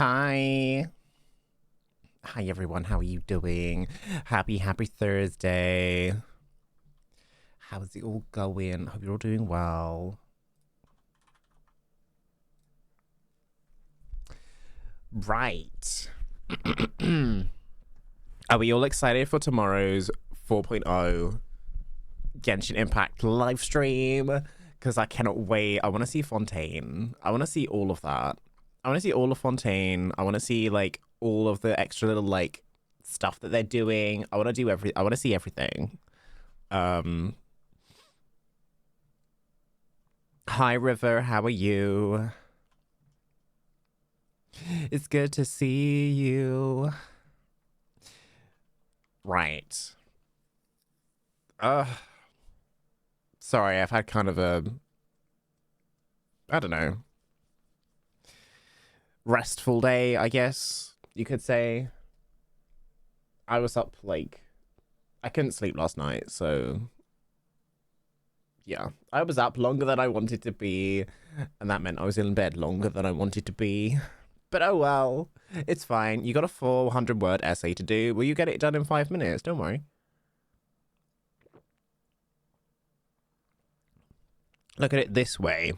Hi. Hi, everyone. How are you doing? Happy Thursday. How's it all going? Hope you're all doing well. Right. Are we all excited for tomorrow's 4.0 Genshin Impact live stream? Because I cannot wait. I want to see Fontaine. I want to see all of that. I want to see all of Fontaine. I want to see, like, all of the extra little, like, stuff that they're doing. I want to do I want to see everything. Hi, River. How are you? It's good to see you. Right. Sorry, I've had kind of a, I don't know, restful day, I guess you could say. I was up, like, I couldn't sleep last night, so yeah. I was up longer than I wanted to be, and that meant I was in bed longer than I wanted to be. But oh well, it's fine. You got a 400-word essay to do. Will you get it done in 5 minutes? Don't worry. Look at it this way.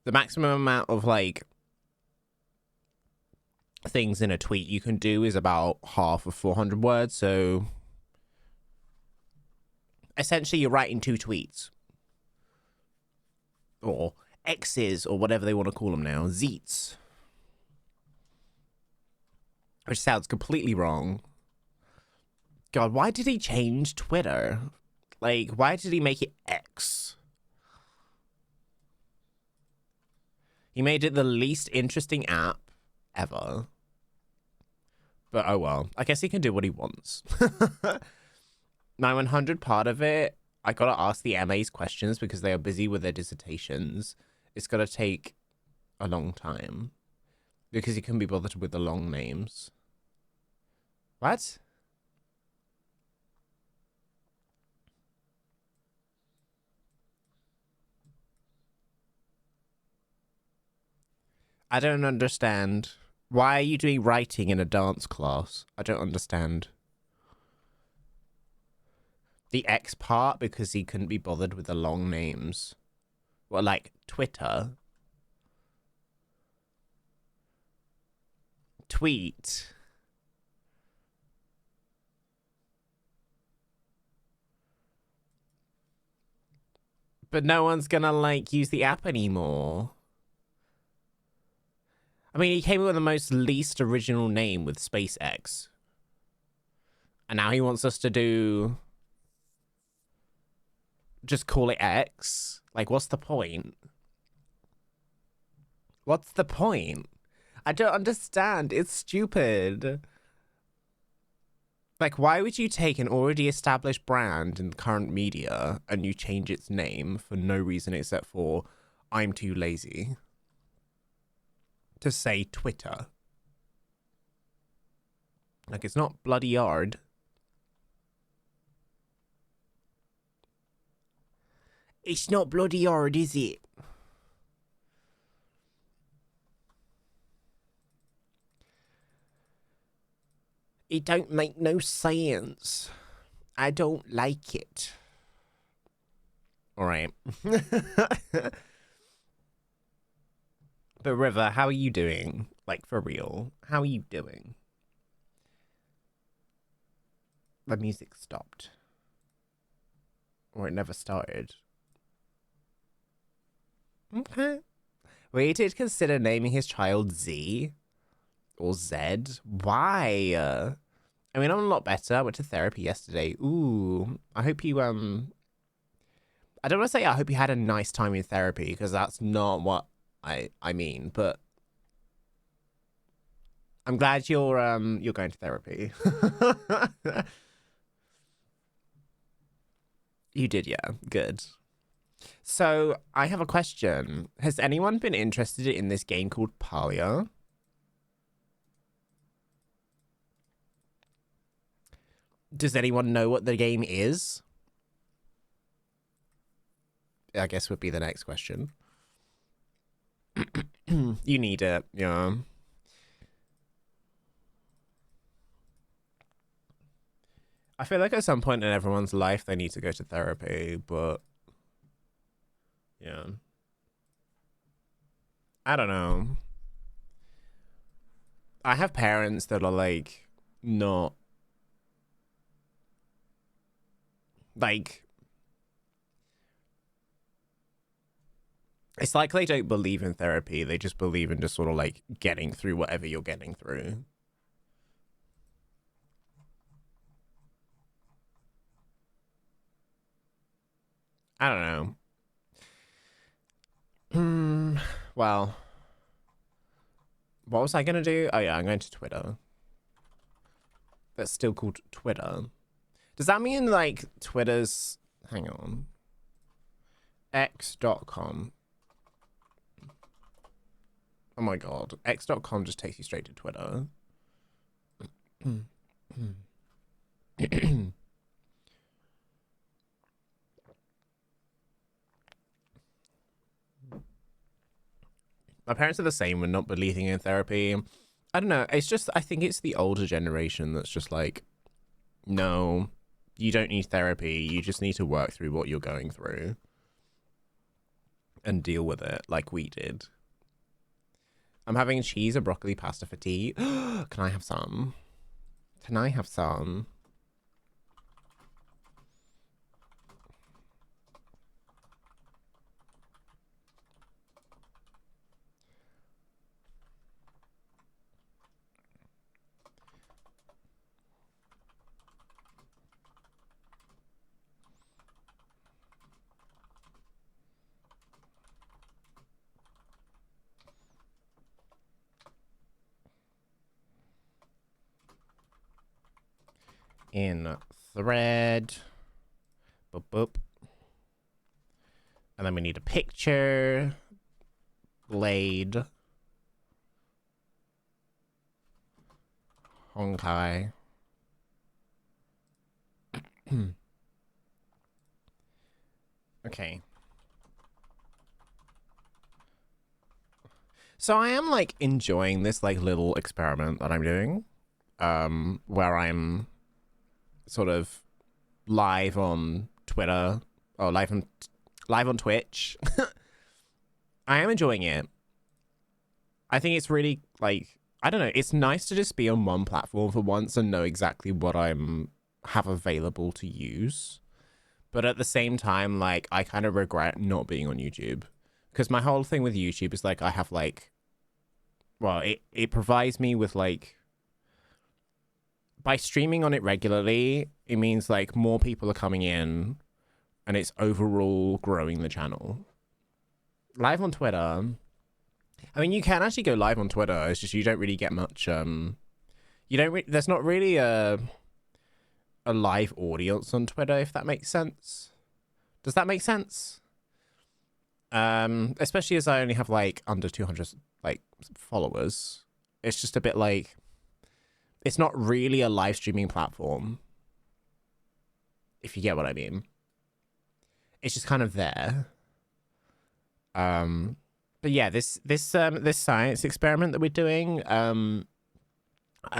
The maximum amount of, like, things in a tweet you can do is about half of 400 words, so essentially you're writing 2 tweets. Or X's, or whatever they want to call them now. Zeets. Which sounds completely wrong. God, why did he change Twitter? Like, why did he make it X? He made it the least interesting app ever. But oh well. I guess he can do what he wants. 9-100 part of it, I gotta ask the MAs questions because they are busy with their dissertations. It's gonna take a long time. Because he couldn't be bothered with the long names. What? I don't understand. Why are you doing writing in a dance class? I don't understand. The X part, because he couldn't be bothered with the long names. Well, like, Twitter. Tweet. But no one's gonna, like, use the app anymore. I mean, he came up with the most least original name with SpaceX. And now he wants us to do... just call it X? Like, what's the point? What's the point? I don't understand. It's stupid. Like, why would you take an already established brand in the current media and you change its name for no reason except for I'm too lazy to say Twitter? Like, it's not bloody hard. It's not bloody hard, is it? It don't make no sense. I don't like it. All right. But River, how are you doing? Like, for real. How are you doing? The music stopped. Or it never started. Okay. Well, he did consider naming his child Z. Or Z. Why? I mean, I'm a lot better. I went to therapy yesterday. Ooh. I hope you, I don't want to say I hope you had a nice time in therapy, because that's not what I mean, but I'm glad you're going to therapy. You did, yeah. Good. So, I have a question. Has anyone been interested in this game called Palia? Does anyone know what the game is? I guess would be the next question. You need it, yeah. I feel like at some point in everyone's life they need to go to therapy, but yeah. I don't know. I have parents that are like not like it's like they don't believe in therapy. They just believe in just sort of like getting through whatever you're getting through. I don't know. Well, what was I gonna do? Oh yeah, I'm going to Twitter. That's still called Twitter. Does that mean like Twitter's hang on. X.com. Oh my god. X.com just takes you straight to Twitter. My parents are the same with not believing in therapy. I don't know. It's just, I think it's the older generation that's just like, no, you don't need therapy. You just need to work through what you're going through and deal with it like we did. I'm having cheese or broccoli pasta for tea. Can I have some? Can I have some? In thread. Boop, boop. And then we need a picture. Blade. Honkai. Okay. So I am like enjoying this like little experiment that I'm doing. Where I'm sort of live on Twitter or live on Twitch. I am enjoying it. I think it's really like I don't know, it's nice to just be on one platform for once and know exactly what I'm have available to use. But at the same time, like I kind of regret not being on YouTube. Because my whole thing with YouTube is like I have like well, it provides me with like by streaming on it regularly, it means like more people are coming in and it's overall growing the channel. Live on Twitter. I mean, you can actually go live on Twitter. It's just you don't really get much. You don't. There's not really a live audience on Twitter, if that makes sense. Does that make sense? Especially as I only have like under 200 like followers. It's just a bit like it's not really a live streaming platform. If you get what I mean. It's just kind of there. But yeah, this science experiment that we're doing,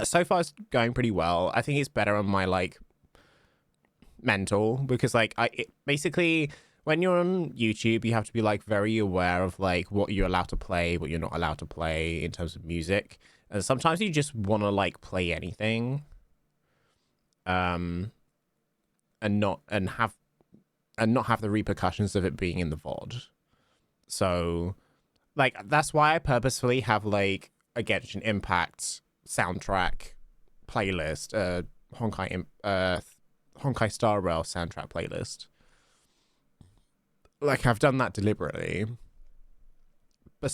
so far it's going pretty well. I think it's better on my like mental because like basically when you're on YouTube, you have to be like very aware of like what you're allowed to play, what you're not allowed to play in terms of music. And sometimes you just want to like play anything, and not have the repercussions of it being in the VOD. So, like that's why I purposefully have like a Genshin Impact soundtrack playlist, Honkai Star Rail soundtrack playlist. Like I've done that deliberately, but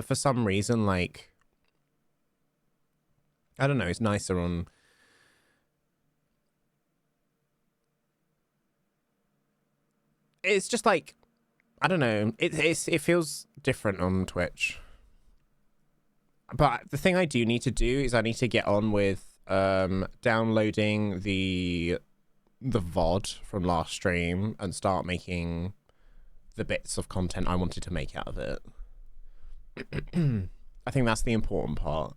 for some reason, like I don't know, it's nicer on. It's just like I don't know. It feels different on Twitch. But the thing I do need to do is I need to get on with downloading the VOD from last stream and start making the bits of content I wanted to make out of it. I think that's the important part.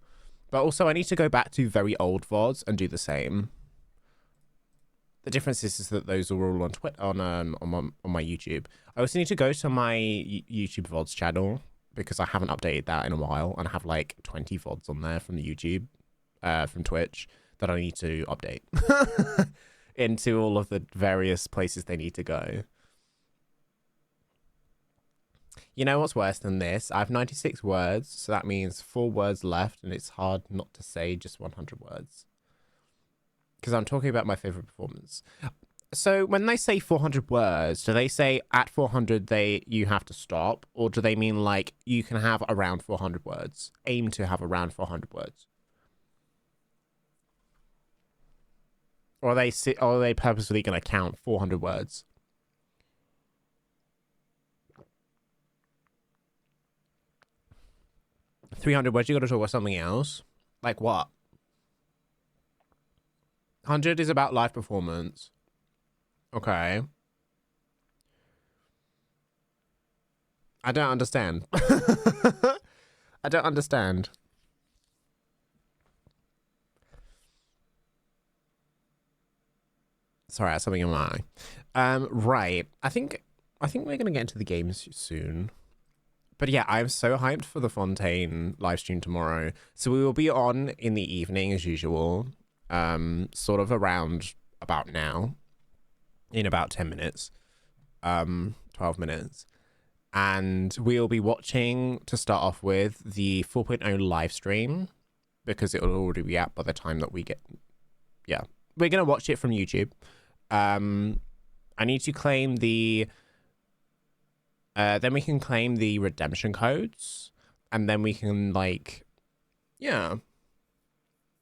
But also, I need to go back to very old VODs and do the same. The difference is that those are all on Twitter, on my YouTube. I also need to go to my YouTube VODs channel because I haven't updated that in a while, and I have like 20 VODs on there from the YouTube, from Twitch, that I need to update into all of the various places they need to go. You know what's worse than this? I have 96 words, so that means 4 words left, and it's hard not to say just 100 words. Because I'm talking about my favorite performance. So when they say 400 words, do they say at 400 you have to stop? Or do they mean like you can have around 400 words? Aim to have around 400 words? Or are they purposefully going to count 400 words? $300 words, you gotta talk about something else. Like what? 100 is about live performance. Okay. I don't understand. I don't understand. Sorry, I had something in my eye. Right. I think we're gonna get into the games soon. But yeah, I'm so hyped for the Fontaine live stream tomorrow. So we will be on in the evening as usual. Sort of around about now. In about 10 minutes. 12 minutes. And we'll be watching, to start off with, the 4.0 live stream. Because it will already be out by the time that we get... Yeah. We're going to watch it from YouTube. I need to claim the... then we can claim the redemption codes, and then we can, like, yeah,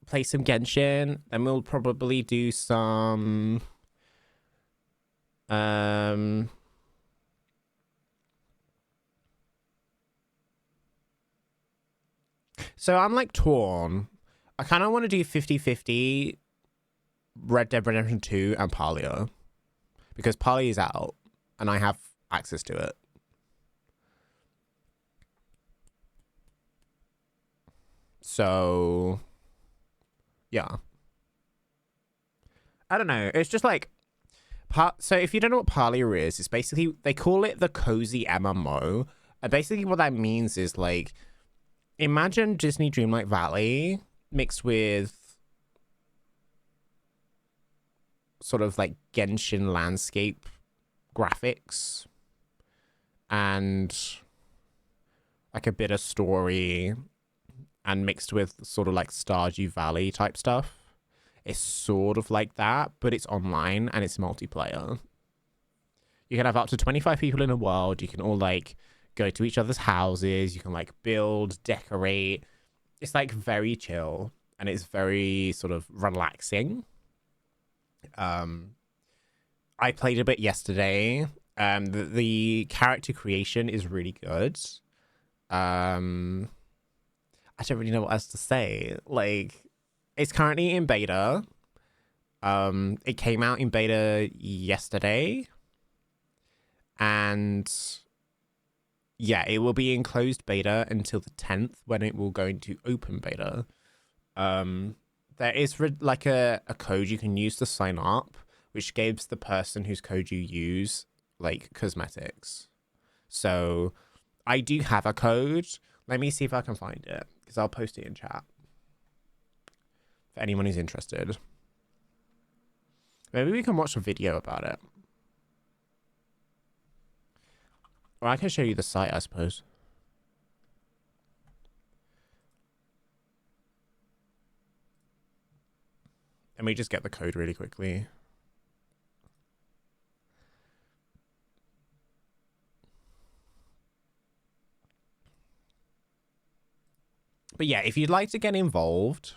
play some Genshin. Then we'll probably do some, so I'm, like, torn. I kind of want to do 50-50 Red Dead Redemption 2 and Palia, because Palia is out, and I have access to it. So, yeah. I don't know. It's just like, so if you don't know what Palia is, it's basically, they call it the cozy MMO. And basically what that means is like, imagine Disney Dreamlight Valley mixed with sort of like Genshin landscape graphics and like a bit of story, and mixed with sort of like Stardew Valley type stuff. It's sort of like that, but it's online and it's multiplayer. You can have up to 25 people in a world. You can all like go to each other's houses. You can like build, decorate. It's like very chill and it's very sort of relaxing. I played a bit yesterday. The character creation is really good. I don't really know what else to say. Like, it's currently in beta. It came out in beta yesterday. And yeah, it will be in closed beta until the 10th, when it will go into open beta. There is like a code you can use to sign up, which gives the person whose code you use like cosmetics. So I do have a code. Let me see if I can find it, because I'll post it in chat for anyone who's interested. Maybe we can watch a video about it. Or I can show you the site, I suppose. Let me just get the code really quickly. But yeah, if you'd like to get involved,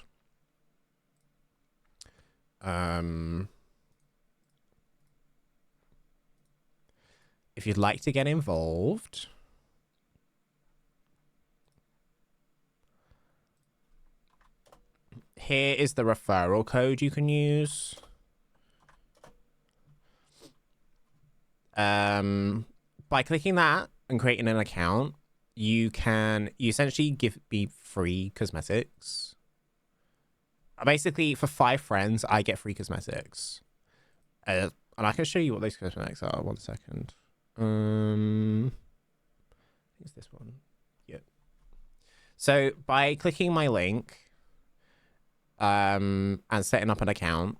if you'd like to get involved, here is the referral code you can use. By by clicking that and creating an account, you essentially give me free cosmetics. Basically, for 5 friends, I get free cosmetics. And I can show you what those cosmetics are. 1 second. I think it's this one. Yep. So by clicking my link and setting up an account,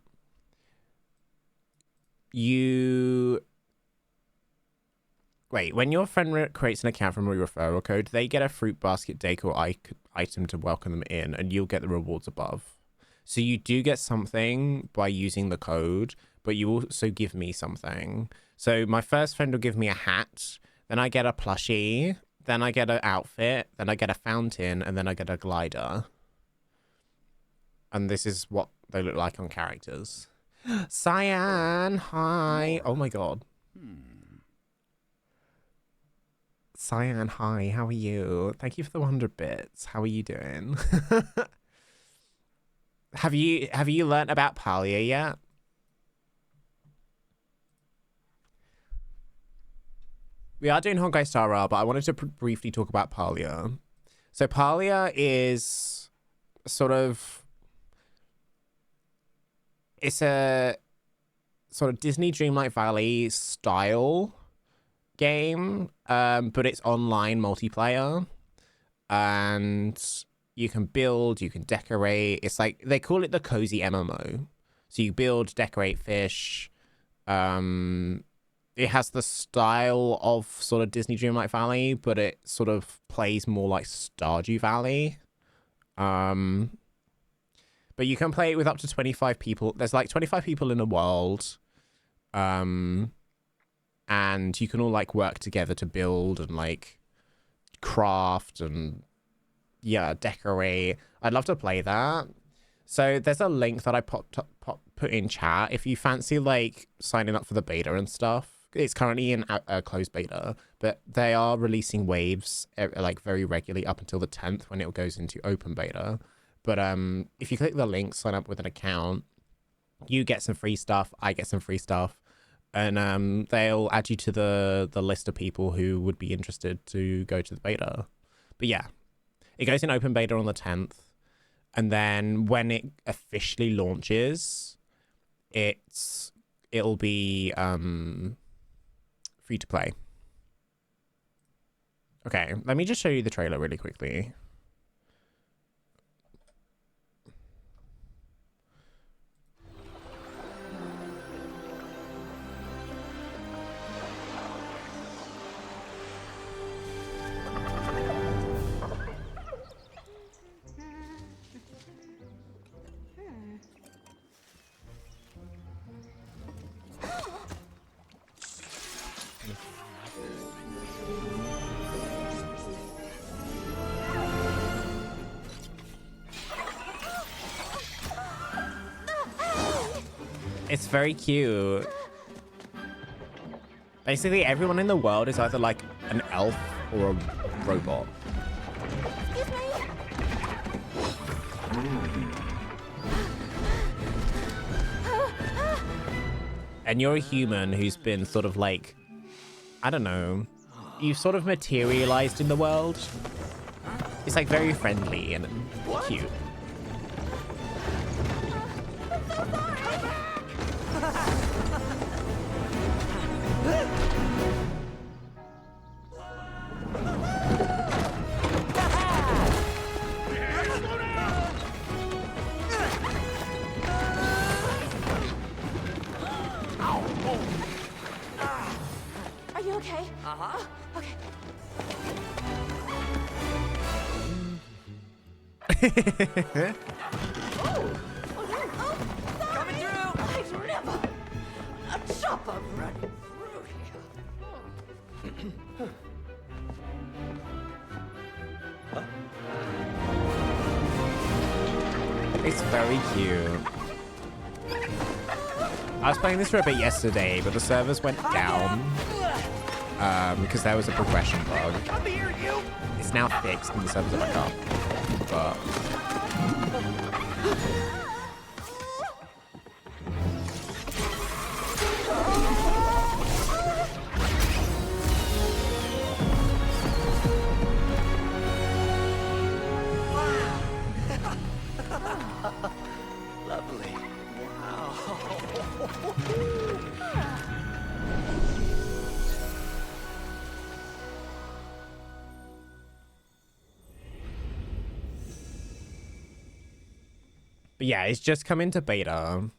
when your friend creates an account from a referral code, they get a fruit basket decor item to welcome them in, and you'll get the rewards above. So you do get something by using the code, but you also give me something. So my first friend will give me a hat, then I get a plushie, then I get an outfit, then I get a fountain, and then I get a glider. And this is what they look like on characters. Cyan, hi. Oh my god. Cyan, hi. How are you? Thank you for the 100 bits. How are you doing? Have you learnt about Palia yet? We are doing Honkai Star Rail, but I wanted to briefly talk about Palia. So Palia is sort of... It's a sort of Disney Dreamlight Valley style game, but it's online multiplayer. And you can build, you can decorate. It's like, they call it the cozy MMO. So you build, decorate, fish. It has the style of sort of Disney Dreamlight Valley, but it sort of plays more like Stardew Valley. But you can play it with up to 25 people. There's like 25 people in the world. And you can all like work together to build and like craft and decorate. I'd love to play that. So there's a link that I put in chat if you fancy like signing up for the beta and stuff. It's currently in a closed beta, but they are releasing waves like very regularly up until the 10th when it goes into open beta. But if you click the link, sign up with an account, you get some free stuff, I get some free stuff, and they'll add you to the list of people who would be interested to go to the beta. But yeah, it goes in open beta on the 10th, and then when it officially launches, it'll be free to play. Okay, let me just show you the trailer really quickly. It's very cute. Basically, everyone in the world is either like an elf or a robot. And you're a human who's been sort of like, I don't know, you've sort of materialized in the world. It's like very friendly and cute. Are you okay? Uh-huh. Okay. Coming through! I've never a chopper running through here. It's very cute. I was playing this for a bit yesterday, but the servers went down because there was a progression bug. I'm here, you! It's now fixed and the servers are back up. But But yeah, it's just come into beta.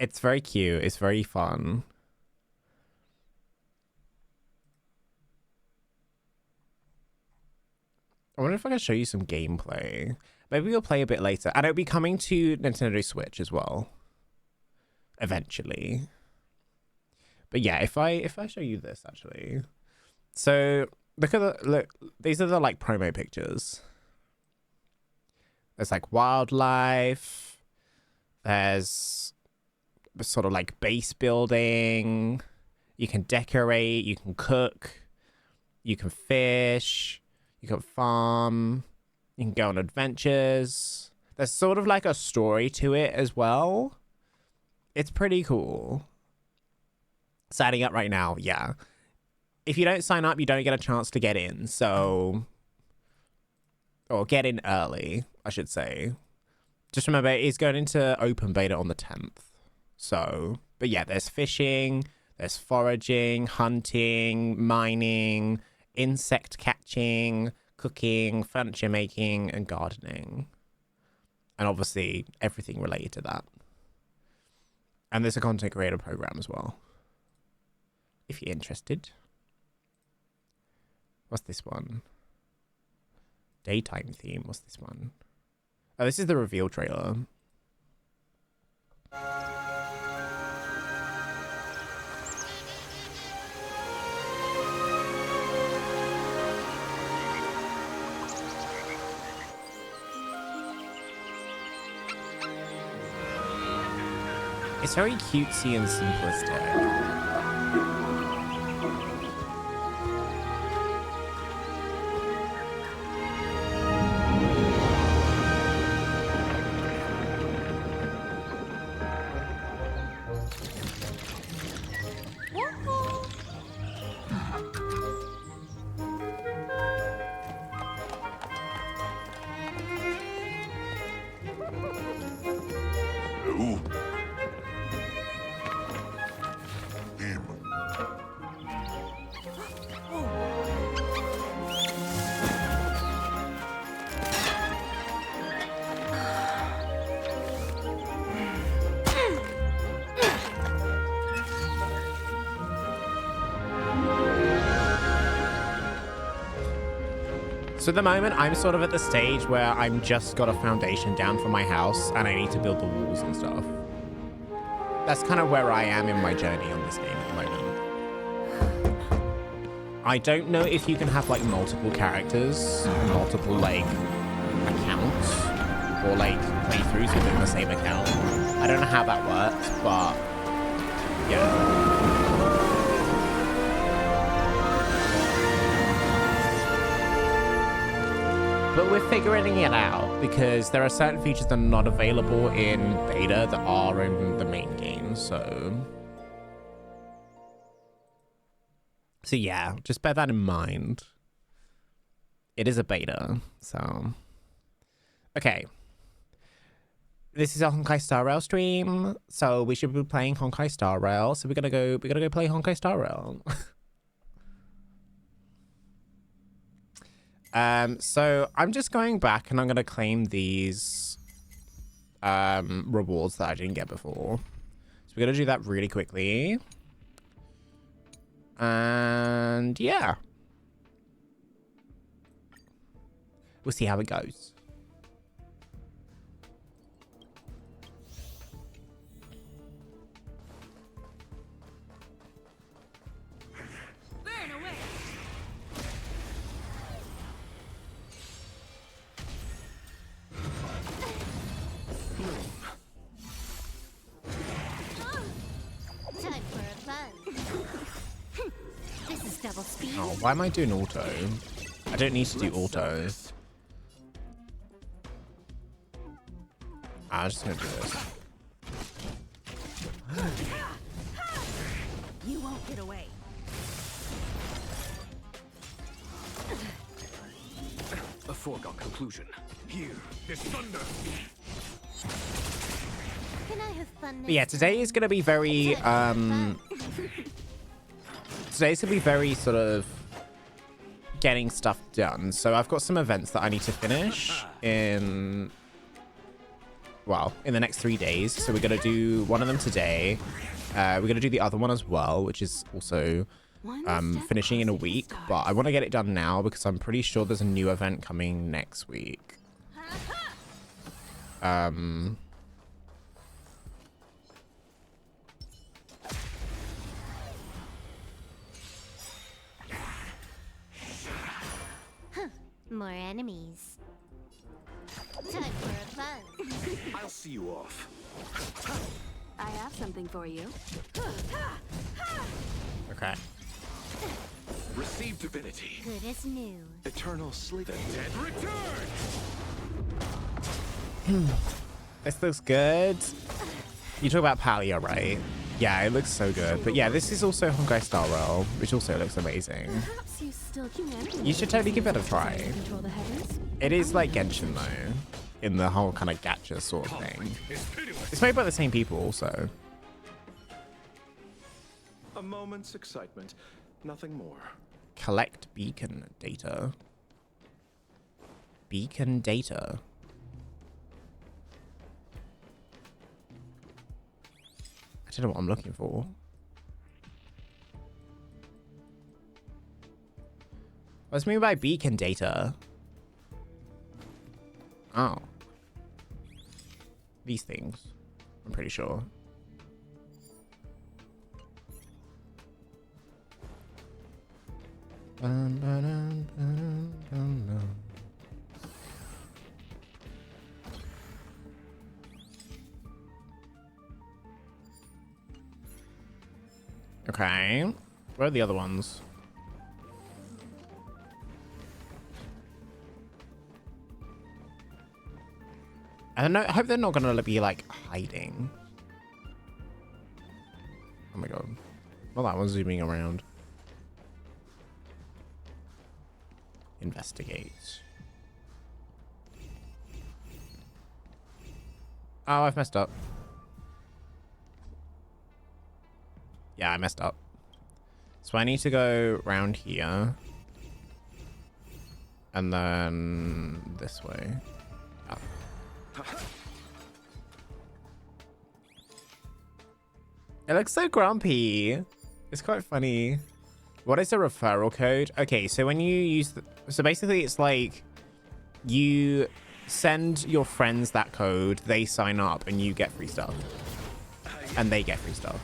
It's very cute. It's very fun. I wonder if I can show you some gameplay. Maybe we'll play a bit later. And it'll be coming to Nintendo Switch as well. Eventually. But yeah, if I show you this actually. So look, these are the like promo pictures. There's like wildlife. There's sort of like base building. You can decorate, you can cook, you can fish. You can farm, you can go on adventures. There's sort of like a story to it as well. It's pretty cool. Signing up right now, yeah. If you don't sign up, you don't get a chance to get in, so... Or get in early, I should say. Just remember, it's going into open beta on the 10th. So, but yeah, there's fishing, there's foraging, hunting, mining... insect catching, cooking, furniture making, and gardening. And obviously, everything related to that. And there's a content creator program as well. If you're interested. What's this one? Daytime theme. What's this one? Oh, this is the reveal trailer. It's very cutesy and simplistic. So at the moment, I'm sort of at the stage where I'm just got a foundation down for my house and I need to build the walls and stuff. That's kind of where I am in my journey on this game at the moment. I don't know if you can have like multiple characters, multiple like accounts, or like playthroughs within the same account. I don't know how that works, but yeah. But we're figuring it out because there are certain features that are not available in beta that are in the main game, so yeah, just bear that in mind. It is a beta, so okay. This is a Honkai Star Rail stream, so we should be playing Honkai Star Rail. So we're gonna go play Honkai Star Rail. So I'm just going back and I'm going to claim these rewards that I didn't get before. So we're going to do that really quickly. And yeah. We'll see how it goes. Oh, why am I doing auto? I don't need to do auto. I'm just gonna do this. You won't get away. A foregone conclusion. Here, there's thunder. Can I have fun? But yeah, today is gonna be very today's gonna be very sort of getting stuff done. So I've got some events that I need to finish in well, in the next 3 days. So we're going to do one of them today. We're going to do the other one as well, which is also finishing in a week. But I want to get it done now because I'm pretty sure there's a new event coming next week. More enemies. Time for a fun. I'll see you off. I have something for you. Okay. Receive divinity. Good as new. Eternal sleep. The dead return. This looks good. You talk about Palia, right? Yeah, it looks so good. But yeah, this is also Honkai Star Rail, which also looks amazing. Perhaps you still humanity. You should totally give it a try. Control the heavens. It is like Genshin though, in the whole kind of gacha sort of thing. It's made by the same people also. A moment's excitement, nothing more. Collect beacon data. Beacon data. I don't know what I'm looking for. What's mean by beacon data? Oh. These things. I'm pretty sure. Okay. Where are the other ones? I don't know. I hope they're not gonna be like hiding. Oh my god. Well, that one's zooming around. Investigate. Oh, I've messed up. Yeah, I messed up. So I need to go around here. And then this way. Oh. It looks so grumpy. It's quite funny. What is a referral code? Okay, so when you use so basically it's like you send your friends that code, they sign up and you get free stuff. And they get free stuff.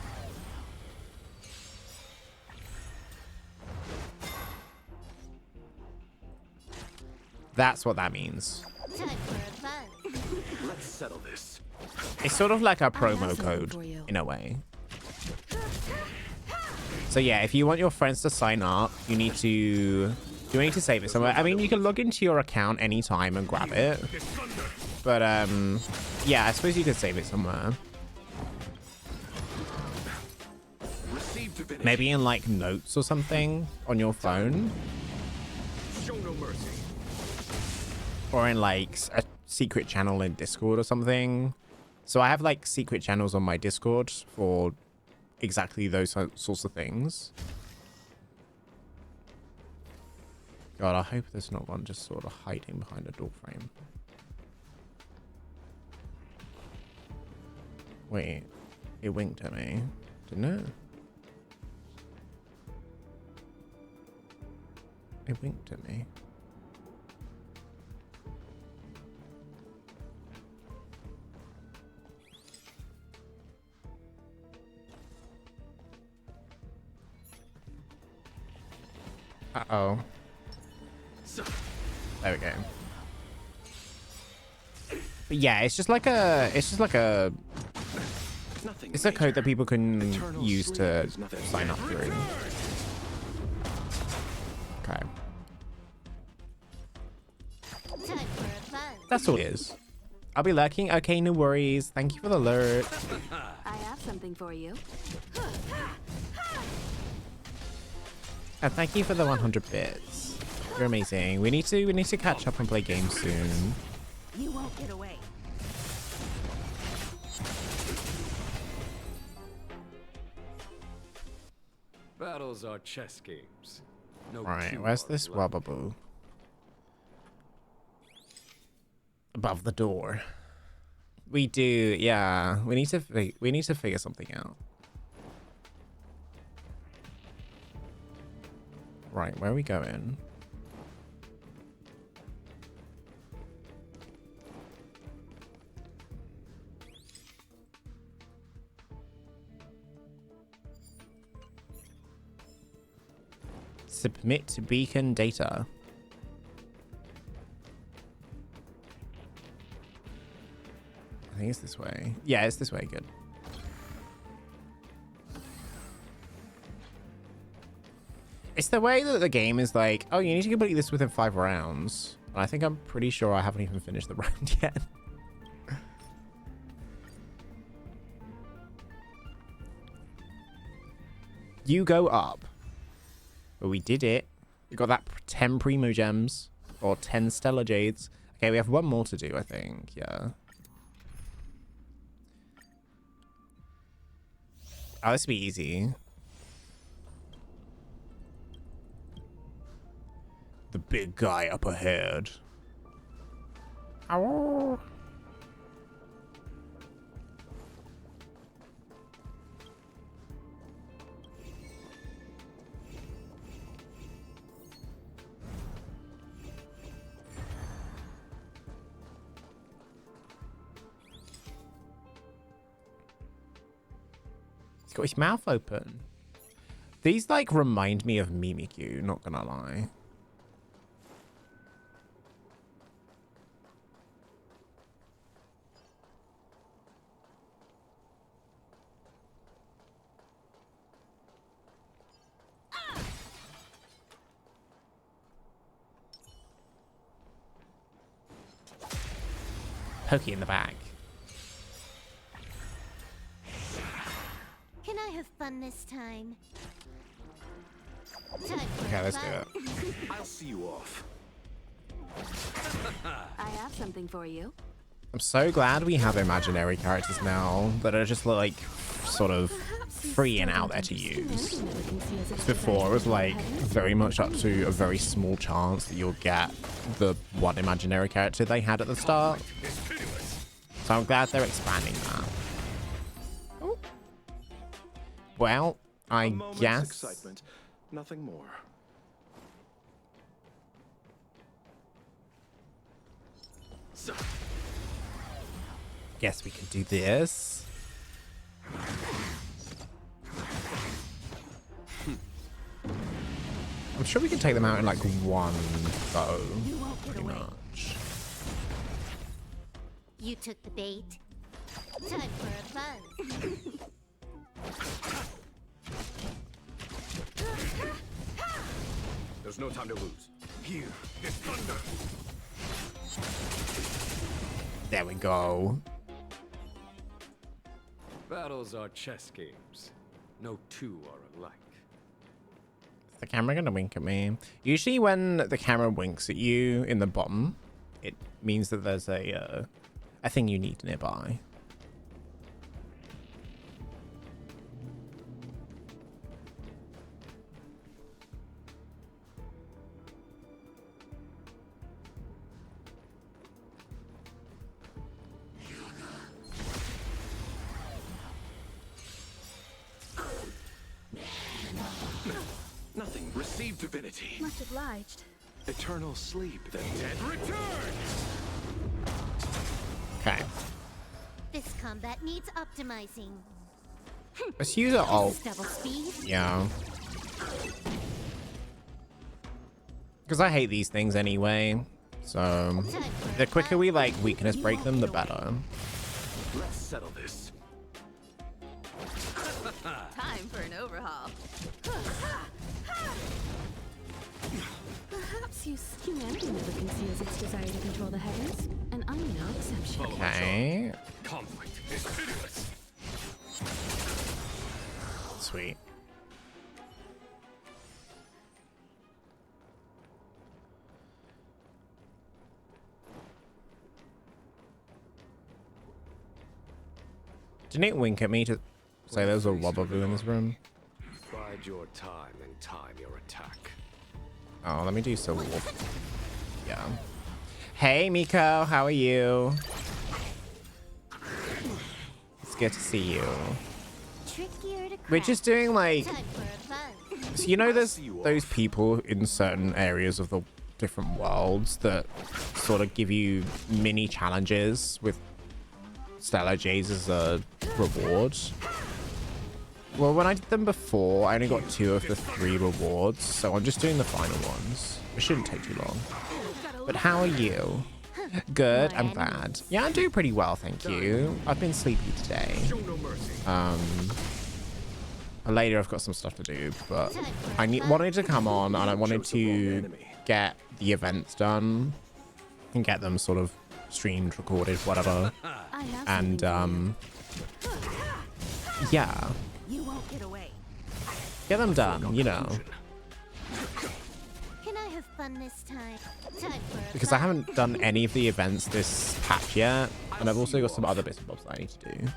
That's what that means. Time for a fun. Let's settle this. It's sort of like a promo code in a way. So yeah, if you want your friends to sign up, you need to save it somewhere. I mean, you can log into your account anytime and grab it. But yeah, I suppose you could save it somewhere. Maybe in like notes or something on your phone. Show no mercy. Or in like a secret channel in Discord or something. So I have like secret channels on my Discord for exactly those sorts of things. God, I hope there's not one just sort of hiding behind a door frame. Wait, it winked at me, didn't it? It winked at me. Uh-oh. There we go. But yeah, it's a code that people can use to sign up through. Okay. Time for a fun. That's all it is. I'll be lurking. Okay, no worries. Thank you for the alert. I have something for you. And thank you for the 100 bits. You're amazing. We need to catch up and play games soon. You won't get away. Battles are chess games. No. Alright, cue where's are this allowed. Wababoo? Above the door. We do, yeah. We need to figure something out. Right, where are we going? Submit beacon data. I think it's this way. Yeah, it's this way. Good. It's the way that the game is like, oh, you need to complete this within 5 rounds. And I think I'm pretty sure I haven't even finished the round yet. You go up. But we did it. We got that 10 Primo Gems. Or 10 Stellar Jades. Okay, we have one more to do, I think. Yeah. Oh, this will be easy. The big guy up ahead. Ow. He's got his mouth open. These like remind me of Mimikyu, not gonna lie. Pokey in the back. Can I have fun this time? Okay, let's do it. I'll see you off. I have something for you. I'm so glad we have imaginary characters now that are just like sort of free and out there to use. Before it was like very much up to a very small chance that you'll get the one imaginary character they had at the start. So I'm glad they're expanding that. Oh. Well, I guess. Excitement, nothing more. So. Guess we can do this. I'm sure we can take them out in like one go. Pretty much. You took the bait. Time for a buzz. There's no time to lose. Here is thunder. There we go. Battles are chess games. No two are alike. Is the camera gonna wink at me? Usually when the camera winks at you in the bottom, it means that there's a thing you need nearby. Nothing. Receive divinity. Much obliged. Eternal sleep. The dead return. Okay. This combat needs optimizing. Let's use it all. Double speed. Yeah. Because I hate these things anyway. So the quicker we like weakness break them, the better. Let's settle this. Time for an overhaul. Perhaps humanity never conceals its desire to control the heavens, and I'm no exception. Okay. Conflict is pitiless. Sweet. Didn't it wink at me to say there's a Wobbleboo in this room? Bide your time and time your attack. Oh, let me do Silver Wolf. Yeah. Hey, Miko, how are you? good to see you. Trickier to We're crack. just doing like, Time for a fun. so you know, there's those people in certain areas of the different worlds that sort of give you mini challenges with Stellar J's as a reward. Well, when I did them before, I only got 2 of the 3 rewards, so I'm just doing the final ones. It shouldn't take too long. But how are you? Good, I'm glad. Yeah, I'm doing pretty well, thank you. I've been sleepy today. Show no mercy. Later I've got some stuff to do, but I wanted to come on and I wanted to get the events done and get them sort of streamed, recorded, whatever. I have And something yeah, you won't get away. get them done, you know, Can I have fun this time? Time for a because I fun. haven't done any of the events this patch yet, and I've also got some other bits and bobs that I need to do.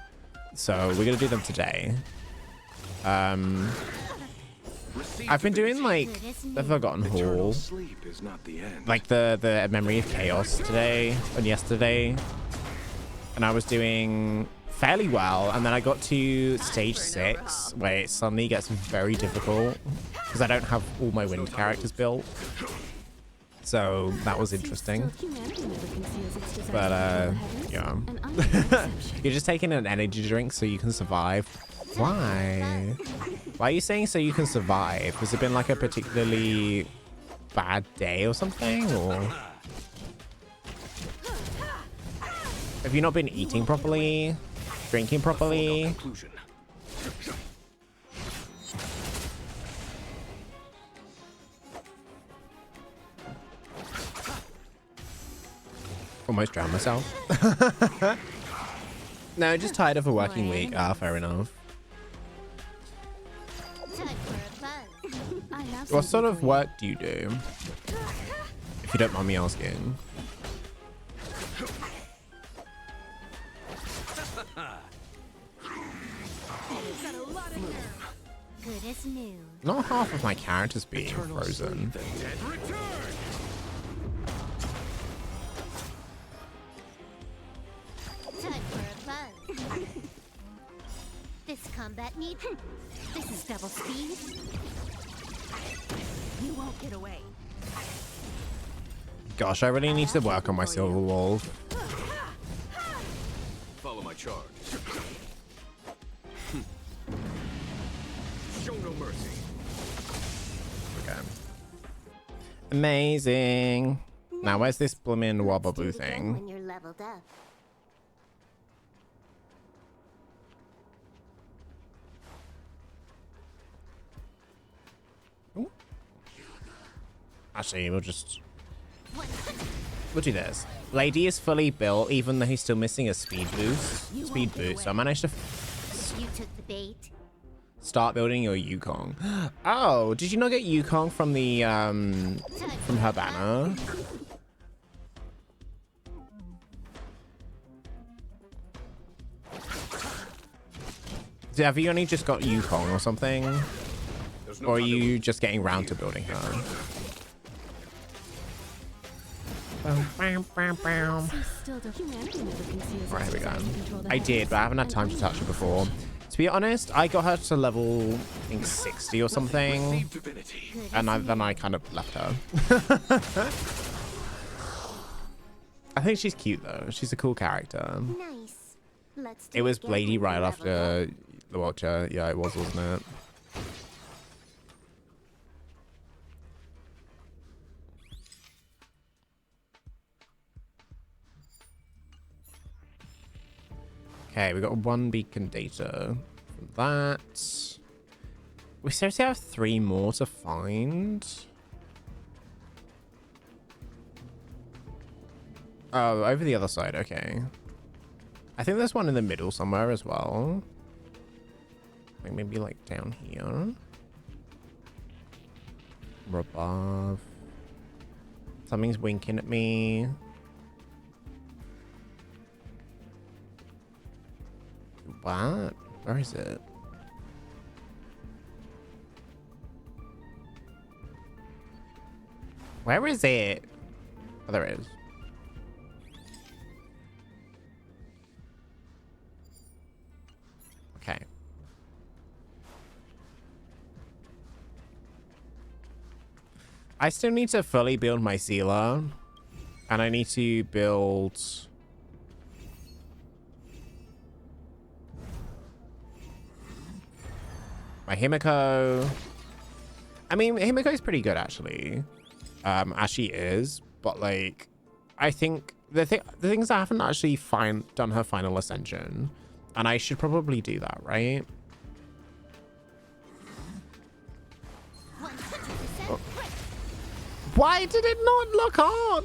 So we're gonna do them today. I've been doing like the Forgotten Hall, Sleep is not the end. like the Memory of Chaos today and yesterday, and I was doing fairly well, and then I got to stage 6 where it suddenly gets very difficult because I don't have all my wind characters built, so that was interesting. Still, humanity never conceals its desire But to control the heavens, yeah. and I'm no exception. You're just taking an energy drink so you can survive. Why? Why are you saying so you can survive? Has it been like a particularly bad day or something, or have you not been eating properly, drinking properly? Conclusion. Almost drowned myself. No, just tired of a working week. Ah, fair enough. Time for a fun. I have What something sort of for you. work do you do? If you don't mind me asking. Good as new. Not half of my characters being Eternal frozen. sleep, the dead return. Time for a fun. This combat need. This is double speed. You won't get away. Gosh, I really need to work on my silver wall. Follow my charge. Show no mercy. Okay. Amazing. Now, where's this bloomin' Do wobble it again thing? when you're leveled up. Actually, we'll just... 100. We'll do this. Lady is fully built, even though he's still missing a speed boost. Speed boost. So I managed to You took the bait. start building your Yukong. Oh, did you not get Yukong from the, from her banner? Have you only just got Yukong or something? There's no Or are time to you lose. just getting round to building her? Still, the humanity never conceals Right, its here we go. desire to control the I did, but I haven't had time to touch her before. To be honest, I got her to level, I think, 60 or something. Receive divinity. Good And as then new. I kind of left her. I think she's cute, though. She's a cool character. Nice. Let's do It was again Lady when right you're leveled after up. the Watcher. Yeah, it was, wasn't it? Okay, we got 1 beacon data from that. We seriously have 3 more to find. Oh, over the other side. Okay. I think there's one in the middle somewhere as well. Like maybe like down here. Or above. Something's winking at me. What? Where is it? Where is it? Oh, there it is. I still need to fully build my sealer. And I need to build... my Himiko. I mean, Himiko is pretty good, actually. As she is. But, like, I think... The things I haven't actually done her final ascension. And I should probably do that, right? 100% crit. Why did it not lock on?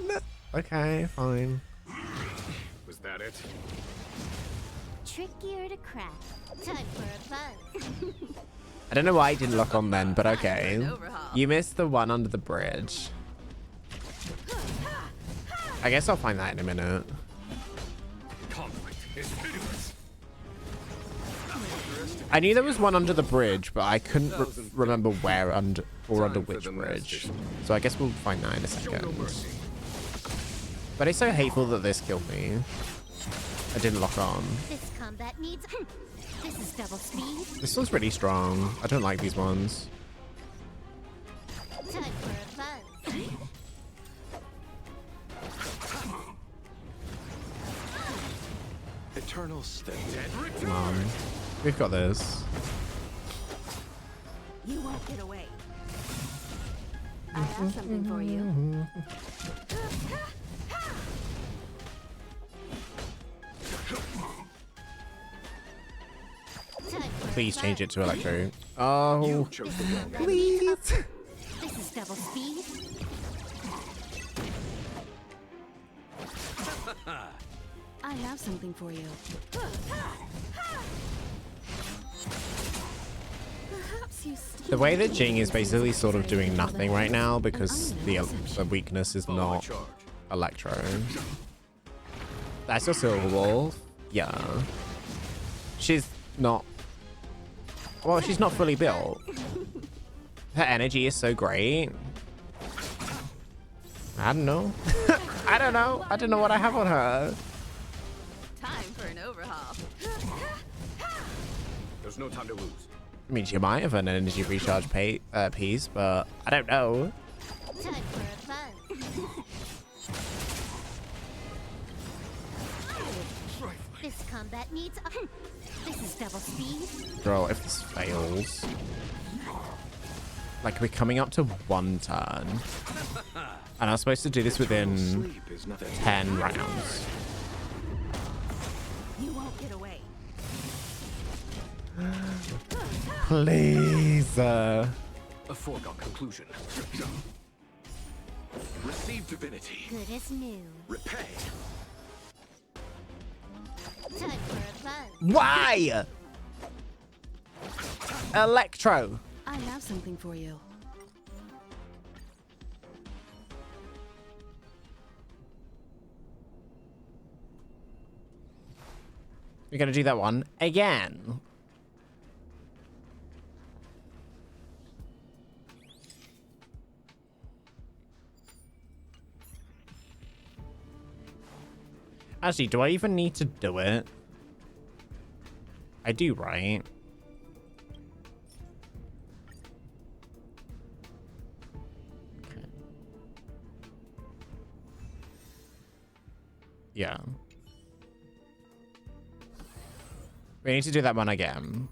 Okay, fine. Was that it? Trickier to crack. Time for a buzz. I don't know why it didn't lock on then, but okay. You missed the one under the bridge. I guess I'll find that in a minute. Conflict is pitiless. I knew there was one under the bridge, but I couldn't remember where under which the bridge. masters. So I guess we'll find that in a Show no second. mercy. But it's so hateful that this killed me. I didn't lock on. This combat needs. This is double speed. This one's really strong. I don't like these ones. Time for a buzz. Eternal step. Come on. We've got this. You won't get away. I have something for you. Time for a Please change buzz. it to electro. Oh, Chose the wrong end. please. This is double speed. I have something for you. Perhaps you still The way that Jing is basically sort of doing nothing right now because the weakness is Follow my not charge. electro. That's your Silver Wolf. Yeah. She's not... Well, she's not fully built. Her energy is so great. I don't know. I don't know. I don't know what I have on her. time for an overhaul. There's no time to lose. I mean, she might have an energy recharge piece, but I don't know. Time for a buzz. This combat needs. This is double speed. Girl, if this fails... Like, we're coming up to one turn. And I was supposed to do this within Sleep is nothing. 10 rounds. You won't get away. Please. A foregone conclusion. Receive divinity. Good as new. Repay. Time for a buzz. Why? Electro. I have something for you. We're going to do that one again. Actually, do I even need to do it? I do, right? Okay. Yeah. We need to do that one again.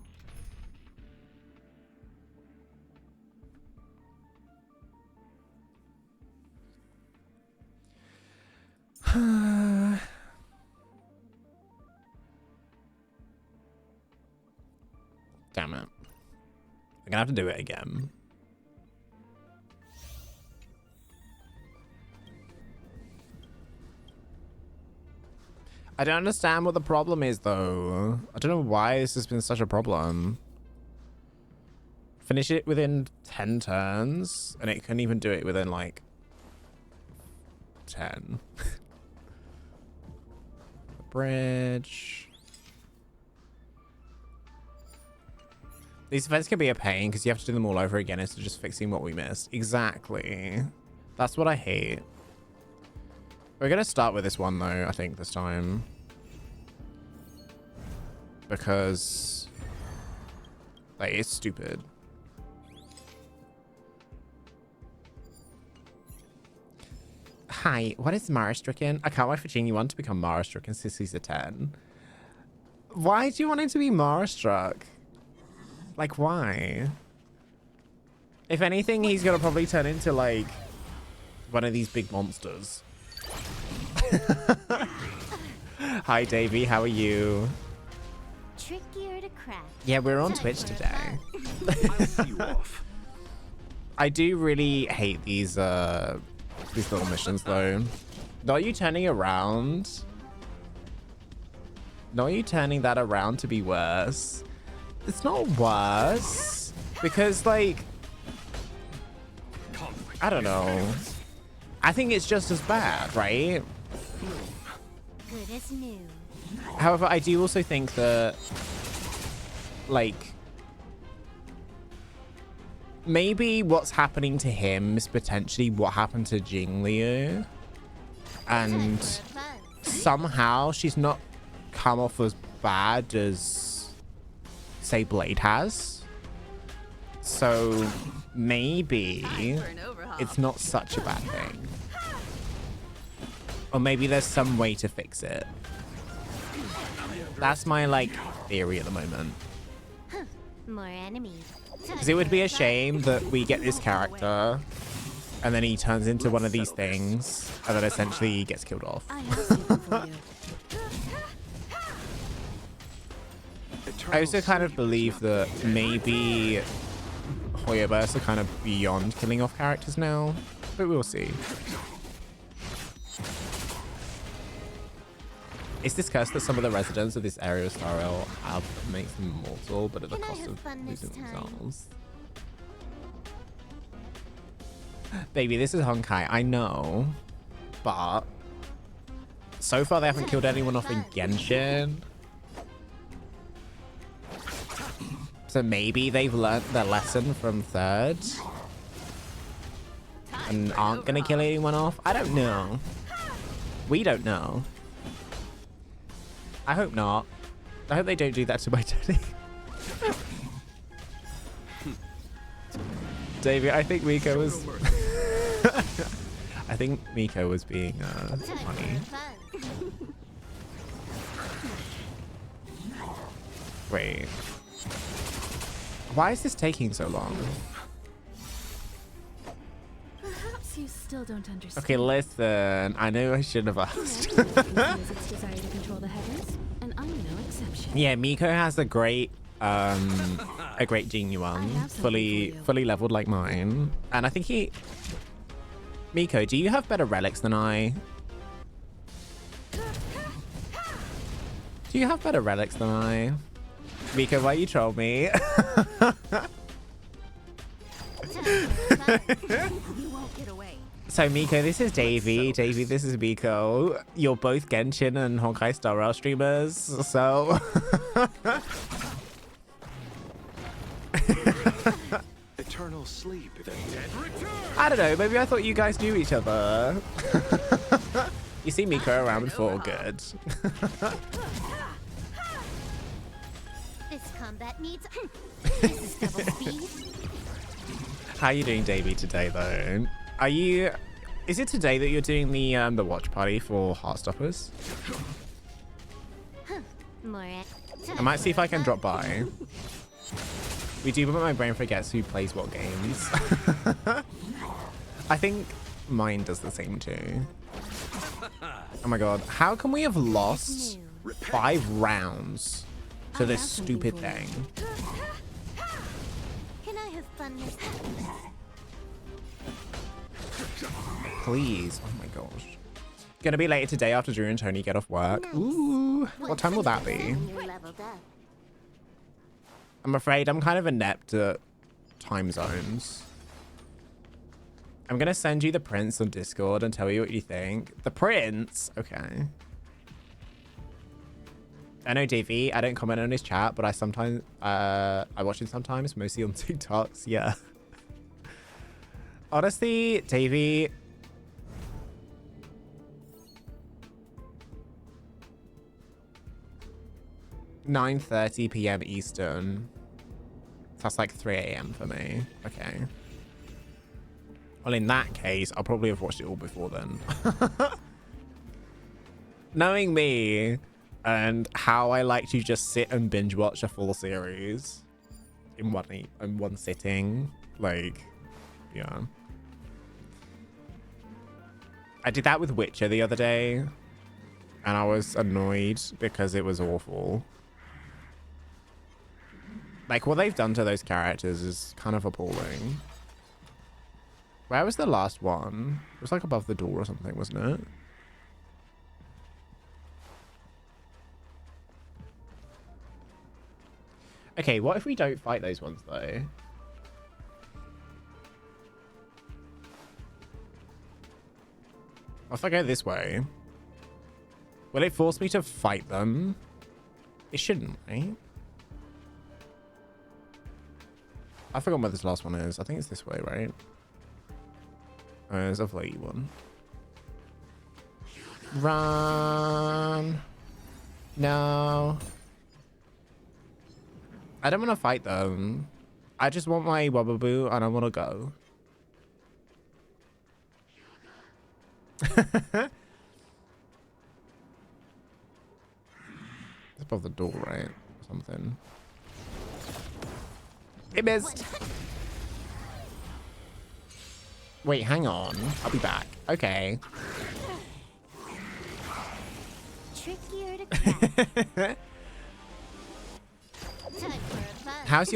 Damn it. I'm gonna have to do it again. I don't understand what the problem is, though. I don't know why this has been such a problem. Finish it within 10 turns, and it couldn't even do it within, like, 10. Bridge. These events can be a pain, because you have to do them all over again instead of just fixing what we missed. Exactly. That's what I hate. We're going to start with this one, though, I think, this time. Because... like, it's stupid. Hi, what is Mara Stricken? I can't wait for Genie 1 to become Mara Stricken since he's a 10. Why do you want him to be Mara Struck? Like, why? If anything, he's gonna probably turn into, like, one of these big monsters. Hi, Davey. How are you? Trickier to crack. Yeah, we're on Twitch today. I'll see you off. I do really hate these little missions, though. Not you turning around. Not you turning that around to be worse. It's not worse. Because, like... I don't know. I think it's just as bad, right? Good as new. However, I do also think that, like, maybe what's happening to him is potentially what happened to Jingliu. And somehow she's not come off as bad as, say, Blade has. So maybe it's not such a bad thing. Or maybe there's some way to fix it. That's my, like, theory at the moment. More enemies. Because it would be a shame that we get this character and then he turns into one of these things and then essentially he gets killed off. I have something for you. I also kind of believe that maybe Hoyoverse are kind of beyond killing off characters now, but we'll see. It's this curse that some of the residents of this area of Star Rail have makes them immortal, but at the Can I cost have of fun this losing time? themselves. Baby, this is Honkai, I know, but so far they haven't killed anyone off in Genshin. So maybe they've learnt their lesson from third and aren't gonna kill anyone off. I don't know. We don't know. I hope not. I hope they don't do that to my Teddy. David, I think Miko was... I think Miko was being funny. Wait. Why is this taking so long? Perhaps you still don't understand. Okay, listen. I know I shouldn't have asked. Conceals its desire to control the heavens, and I'm no exception. Yeah, Miko has a great Genie one, fully leveled like mine, and I think he. Miko, do you have better relics than I? Do you have better relics than I? Miko, why you troll me? So Miko, this is Davey. Davey, this is Miko. You're both Genshin and Honkai Star Rail streamers, so. Eternal sleep. The dead return. I don't know. Maybe I thought you guys knew each other. You see Miko around before, good. This combat needs. This is double speed. How are you doing, Davey, today, though? Are you... Is it today that you're doing the watch party for Heartstoppers? More. I might see if I can drop by. We do, but my brain forgets who plays what games. I think mine does the same too. Oh my god. How can we have lost 5 rounds to this stupid thing? Can I have fun this time? Please. Oh my gosh. Gonna be later today after Drew and Tony get off work. Ooh. What time will that be? When you're leveled up. I'm afraid I'm kind of inept at time zones. I'm gonna send you the prints on Discord and tell you what you think. The prints? Okay. I know Davey, I don't comment on his chat, but I sometimes, I watch him sometimes, mostly on TikToks, yeah. Honestly, Davey... (9:30 p.m. Eastern). That's like 3 a.m. for me. Okay. Well, in that case, I'll probably have watched it all before then. Knowing me and how I like to just sit and binge watch a full series in one sitting, like, yeah. I did that with Witcher the other day, and I was annoyed because it was awful. Like, what they've done to those characters is kind of appalling. Where was the last one? It was like above the door or something, wasn't it? Okay, what if we don't fight those ones, though? What if I go this way? Will it force me to fight them? It shouldn't, right? I forgot where this last one is. I think it's this way, right? Oh, there's a lady one. Run! No. I don't want to fight them. I just want my Wababoo and I want to go. It's above the door, right? Or something. It missed. Wait, hang on. I'll be back. Okay. Trickier to crack. Time for a fun. How's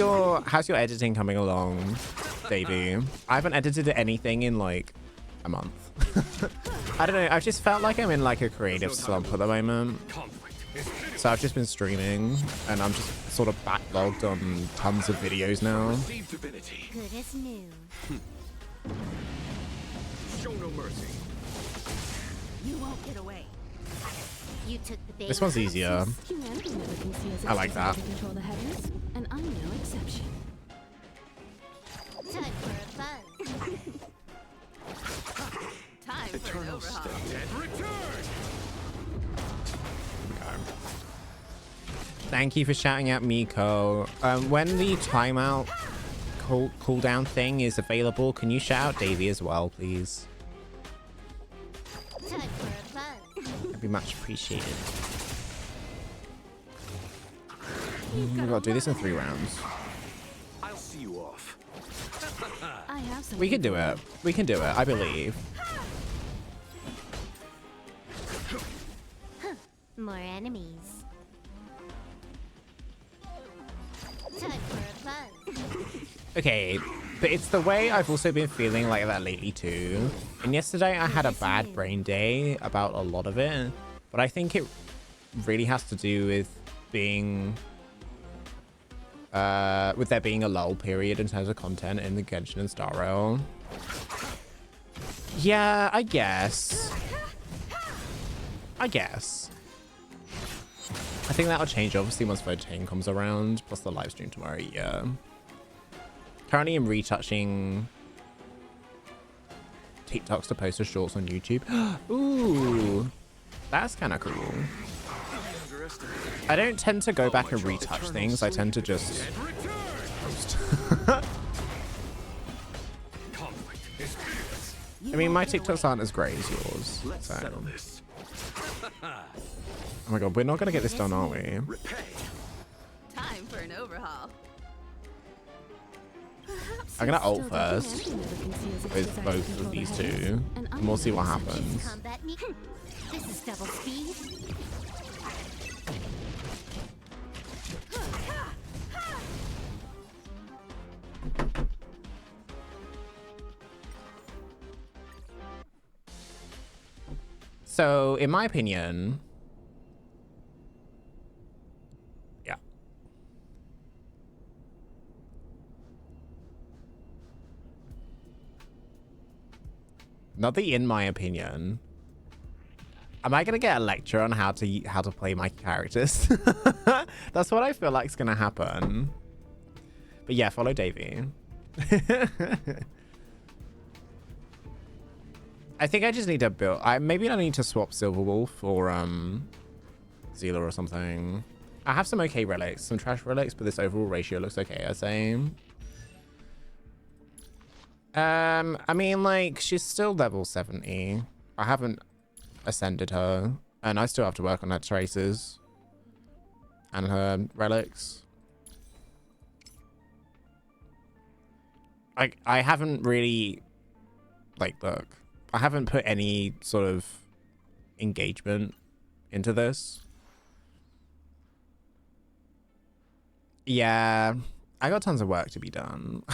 your editing coming along, Davey? I haven't edited anything in like a month. I don't know. I've just felt like I'm in like a creative slump at the moment. So I've just been streaming and I'm just sort of backlogged on tons of videos now. Good as new. Show no mercy. You won't get away. You took the bait. This one's easier. Humanity never conceals I like its that. desire to control the heavens, and I'm no exception. Time for a fun. Time for an Eternal overhaul. state. And return. Thank you for shouting out Miko. When the timeout cooldown thing is available, can you shout out Davey as well, please? Time for a fun. That'd be much appreciated. We've got to do this in 3 rounds. I'll see you off. I have something. We can do it. We can do it. I believe. More enemies. Time for a fun. Okay, but it's the way I've also been feeling like that lately too. And yesterday I had a bad brain day about a lot of it, but I think it really has to do with being with there being a lull period in terms of content in the Genshin and Star Rail. Yeah, I guess. I think that'll change obviously once Voydec comes around, plus the live stream tomorrow, yeah. Currently I'm retouching TikToks to post as shorts on YouTube. Ooh, that's kind of cool. I don't tend to go back and retouch things. I tend to just post. I mean, my TikToks aren't as great as yours. Let's So. settle this. Oh my god, we're not going to get this done, are we? Repay. Time for an overhaul. I'm going to ult Still, first humanity never conceals its with desire to both control of the these heavens, two. and I'm And we'll see no what exception. happens. Combat me. This is double speed. So, in my opinion, yeah. Not the in my opinion. Am I gonna get a lecture on how to play my characters? That's what I feel like is gonna happen. But yeah, follow Davey. I think I just need to build. Maybe I need to swap Silverwolf for Zila or something. I have some okay relics, some trash relics, but this overall ratio looks okay, I say. I mean, like, she's still level 70. I haven't ascended her, and I still have to work on her traces and her relics. Like, I haven't really, like, look, I haven't put any sort of engagement into this. Yeah, I got tons of work to be done.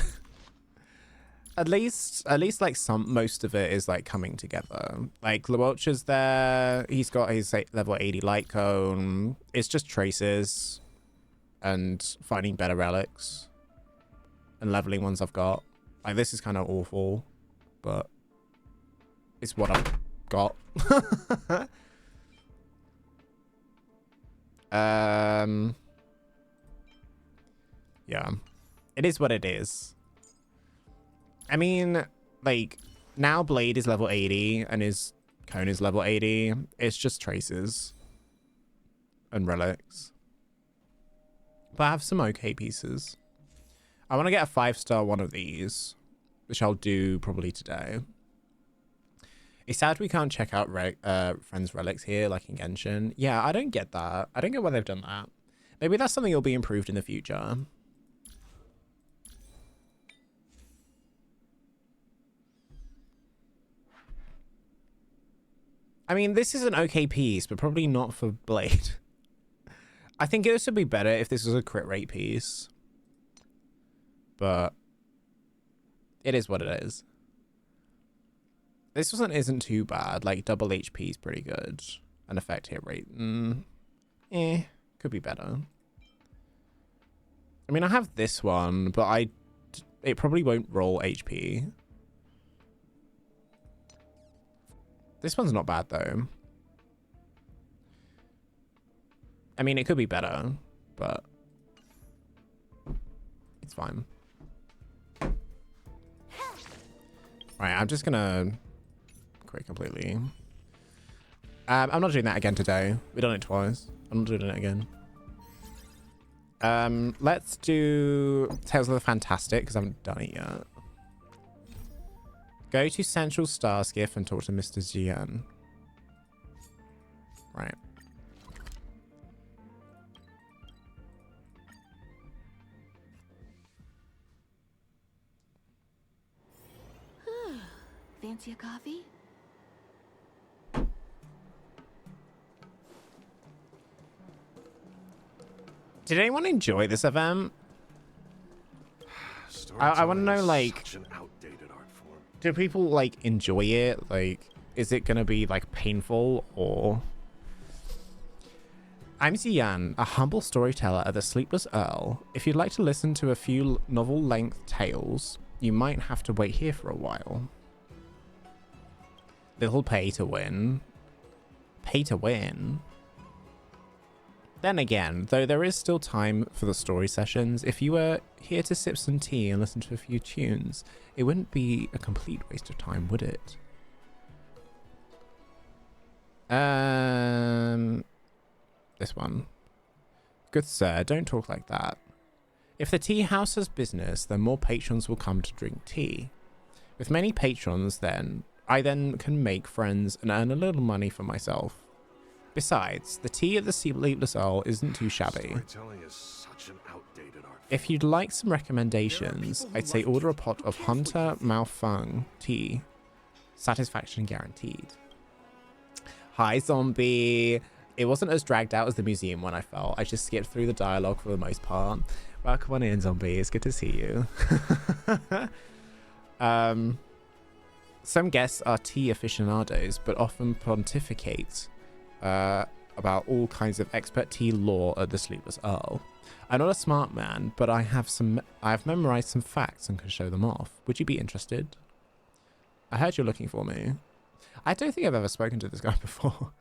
At least like most of it is like coming together. Like Lewelch's there. He's got his level 80 light cone. It's just traces and finding better relics and leveling ones I've got. Like this is kind of awful, but it's what I've got. Yeah, it is what it is. I mean, like, now Blade is level 80 and his cone is level 80. It's just traces and relics. But I have some okay pieces. I want to get a 5-star one of these, which I'll do probably today. It's sad we can't check out friends' relics here, like in Genshin. Yeah, I don't get that. I don't get why they've done that. Maybe that's something that'll be improved in the future. I mean, this is an okay piece, but probably not for Blade. I think it would be better if this was a crit rate piece. But it is what it is. This one isn't too bad. Like, double HP is pretty good. An effect hit rate. Could be better. I mean, I have this one, but it probably won't roll HP. This one's not bad, though. I mean, it could be better, but it's fine. Right, I'm just gonna quit completely. I'm not doing that again today. We've done it twice. I'm not doing it again. Let's do Tales of the Fantastic, because I haven't done it yet. Go to Central Starskiff and talk to Mr. Jian. Right. Fancy a coffee? Did anyone enjoy this event? I want to know, like, do people, like, enjoy it? Like, is it gonna be, like, painful, or... I'm Ziyan, a humble storyteller at the Sleepless Earl. If you'd like to listen to a few novel-length tales, you might have to wait here for a while. Little pay to win. Pay to win? Then again, though there is still time for the story sessions, if you were here to sip some tea and listen to a few tunes, it wouldn't be a complete waste of time, would it? This one. Good sir, don't talk like that. If the tea house has business, then more patrons will come to drink tea. With many patrons, I can make friends and earn a little money for myself. Besides, the tea at the Sleepless Earl isn't too shabby. If you'd like some recommendations, I'd say order a pot of Hunter Malfung tea. Satisfaction guaranteed. Hi, zombie. It wasn't as dragged out as the museum one, I felt. I just skipped through the dialogue for the most part. Welcome on in, zombie. It's good to see you. Some guests are tea aficionados, but often pontificate about all kinds of expert tea lore at the Sleepless Earl. I'm not a smart man, but I've memorized some facts and can show them off. Would you be interested? I heard you're looking for me. I don't think I've ever spoken to this guy before.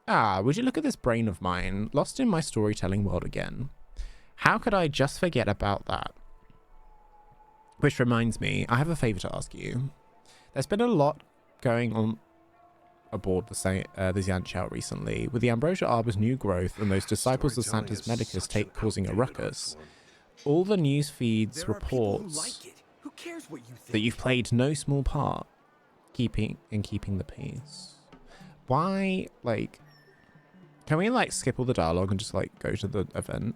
Would you look at this brain of mine, lost in my storytelling world again? How could I just forget about that? Which reminds me, I have a favor to ask you. There's been a lot going on aboard the Xianqiao recently, with the Ambrosia Arbor's new growth and those disciples of Santa's Medicus causing a ruckus. All the news feeds reports cares what you that think? you've played no small part keeping the peace. Why, like, can we like skip all the dialogue and just like go to the event?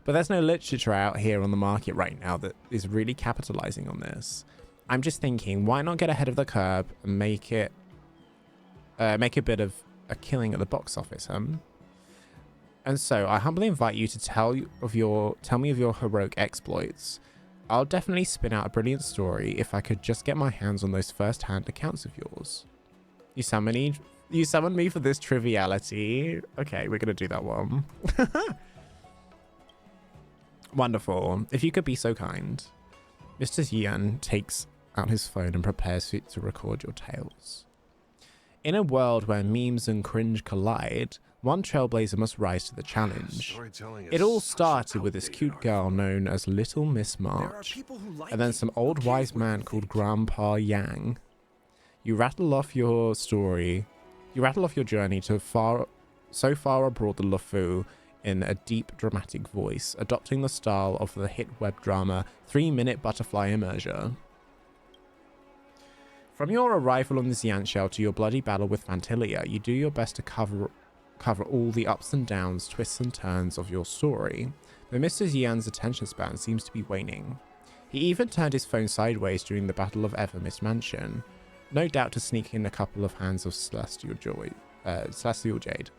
But there's no literature out here on the market right now that is really capitalizing on this. I'm just thinking, why not get ahead of the curve and make a bit of a killing at the box office, And so I humbly invite you to tell me of your heroic exploits. I'll definitely spin out a brilliant story if I could just get my hands on those first-hand accounts of yours. You summoned me for this triviality. Okay, we're gonna do that one. Wonderful. If you could be so kind. Mr. Yan takes out his phone and prepares to record your tales. In a world where memes and cringe collide, one trailblazer must rise to the challenge. It all started with this cute girl known as Little Miss March, and then some old wise man called Grandpa Yang. You rattle off your journey to so far abroad the LeFou in a deep dramatic voice, adopting the style of the hit web drama 3-Minute Butterfly Immersion. From your arrival on the Xian Shell to your bloody battle with Fantilia, you do your best to cover all the ups and downs, twists and turns of your story, but Mr. Xian's attention span seems to be waning. He even turned his phone sideways during the Battle of Evermist Mansion, no doubt to sneak in a couple of hands of Celestial Jade.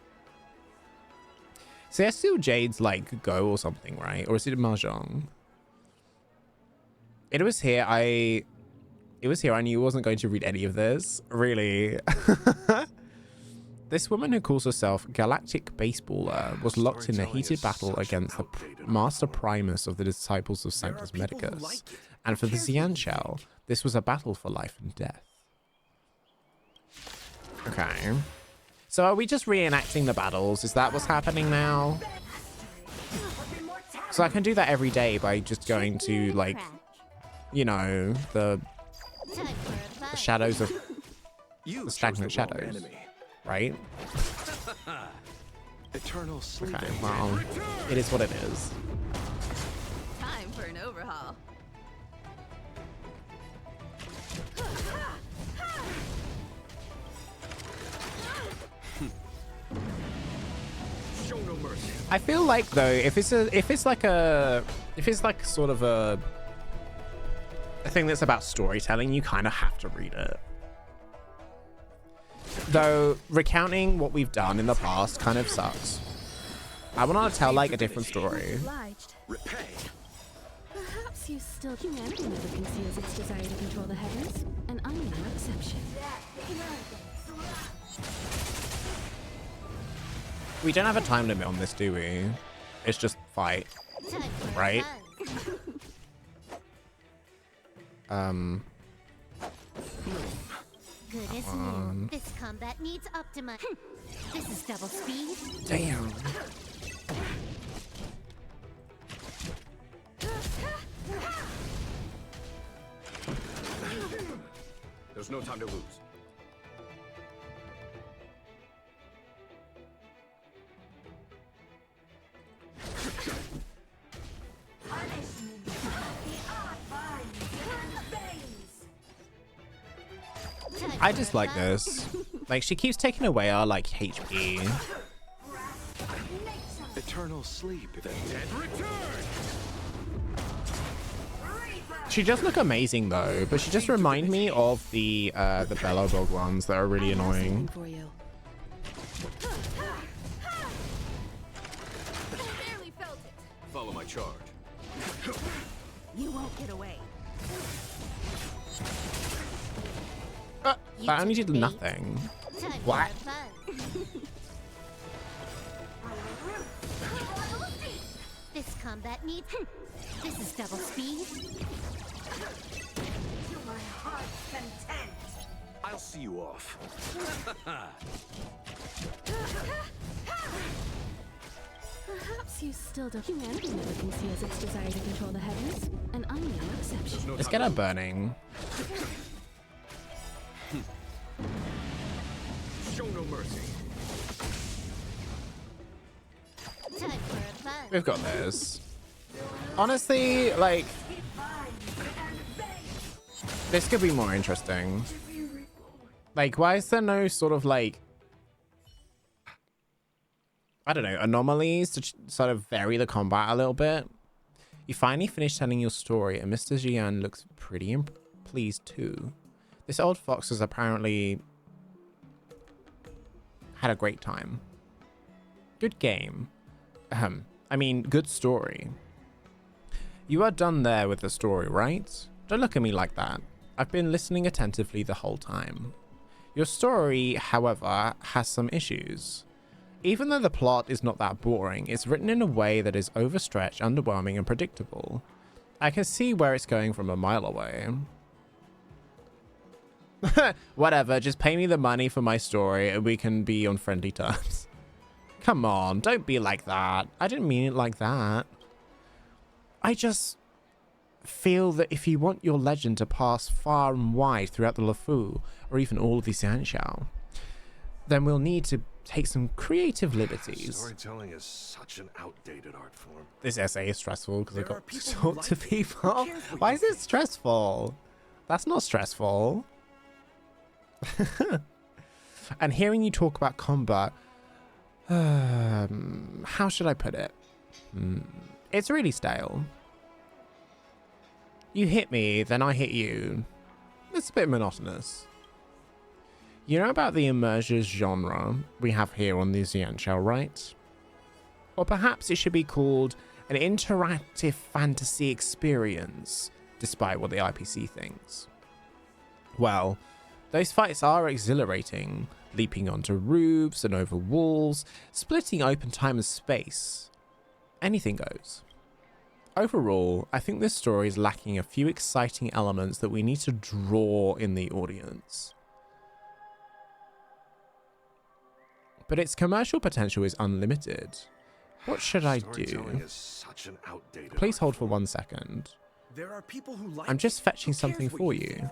Celestial Jade's like Go or something, right? Or is it Mahjong? It was here. I knew I wasn't going to read any of this. Really. This woman who calls herself Galactic Baseballer was locked in a heated battle against the Master Primus of the Disciples of Sanctus Medicus. And for the Xian Shell, this was a battle for life and death. Okay. So are we just reenacting the battles? Is that what's happening now? So I can do that every day by just going to, like, you know, the shadows of the stagnant shadows, right? Eternal sleep. Okay, well, it is what it is. Time for an overhaul. Show no mercy. I feel like though, if it's like sort of a thing that's about storytelling, you kind of have to read it. Though recounting what we've done in the past kind of sucks. I want to tell like a different story. Obliged. Repay. Perhaps you still... Humanity never conceals its desire to control the heavens, and I'm no exception. We don't have a time limit on this, do we? It's just fight, right? Good as new. This combat needs optima. This is double speed. Damn. There's no time to lose. I just like this. Like, she keeps taking away our, like, HP. Eternal sleep. The dead return. She does look amazing, though, but she just reminds me of the Bellow Dog ones that are really annoying. For you. Barely felt it. Follow my charge. You won't get away. That only did nothing. What? This combat needs. This is double speed. I'll see you off. Perhaps you still don't... Humanity never conceals its desire to control the heavens, and I'm no exception. Let's get her burning. Show no mercy. Time for a buzz. We've got this. Honestly, like, This could be more interesting. Like, why is there no sort of like, I don't know, anomalies to sort of vary the combat a little bit? You finally finished telling your story, and Mr. Jian looks pretty pleased too. This old fox has apparently had a great time. Good game. I mean, good story. You are done there with the story, right? Don't look at me like that. I've been listening attentively the whole time. Your story, however, has some issues. Even though the plot is not that boring, it's written in a way that is overstretched, underwhelming, and predictable. I can see where it's going from a mile away. Whatever, just pay me the money for my story and we can be on friendly terms. Come on, don't be like that. I didn't mean it like that. I just feel that if you want your legend to pass far and wide throughout the LeFou, or even all of the Xianxiao, then we'll need to take some creative liberties. Storytelling is such an outdated art form. This essay is stressful because I got to talk to people. Why is it stressful? That's not stressful. And hearing you talk about combat, how should I put it? It's really stale. You hit me, then I hit you. It's a bit monotonous. You know about the immersive genre we have here on the Xianxiao, right? Or perhaps it should be called an interactive fantasy experience, despite what the IPC thinks. Well, those fights are exhilarating, leaping onto roofs and over walls, splitting open time and space. Anything goes. Overall, I think this story is lacking a few exciting elements that we need to draw in the audience. But its commercial potential is unlimited. What should I do? Please hold for 1 second. There are people who like I'm just fetching something for you.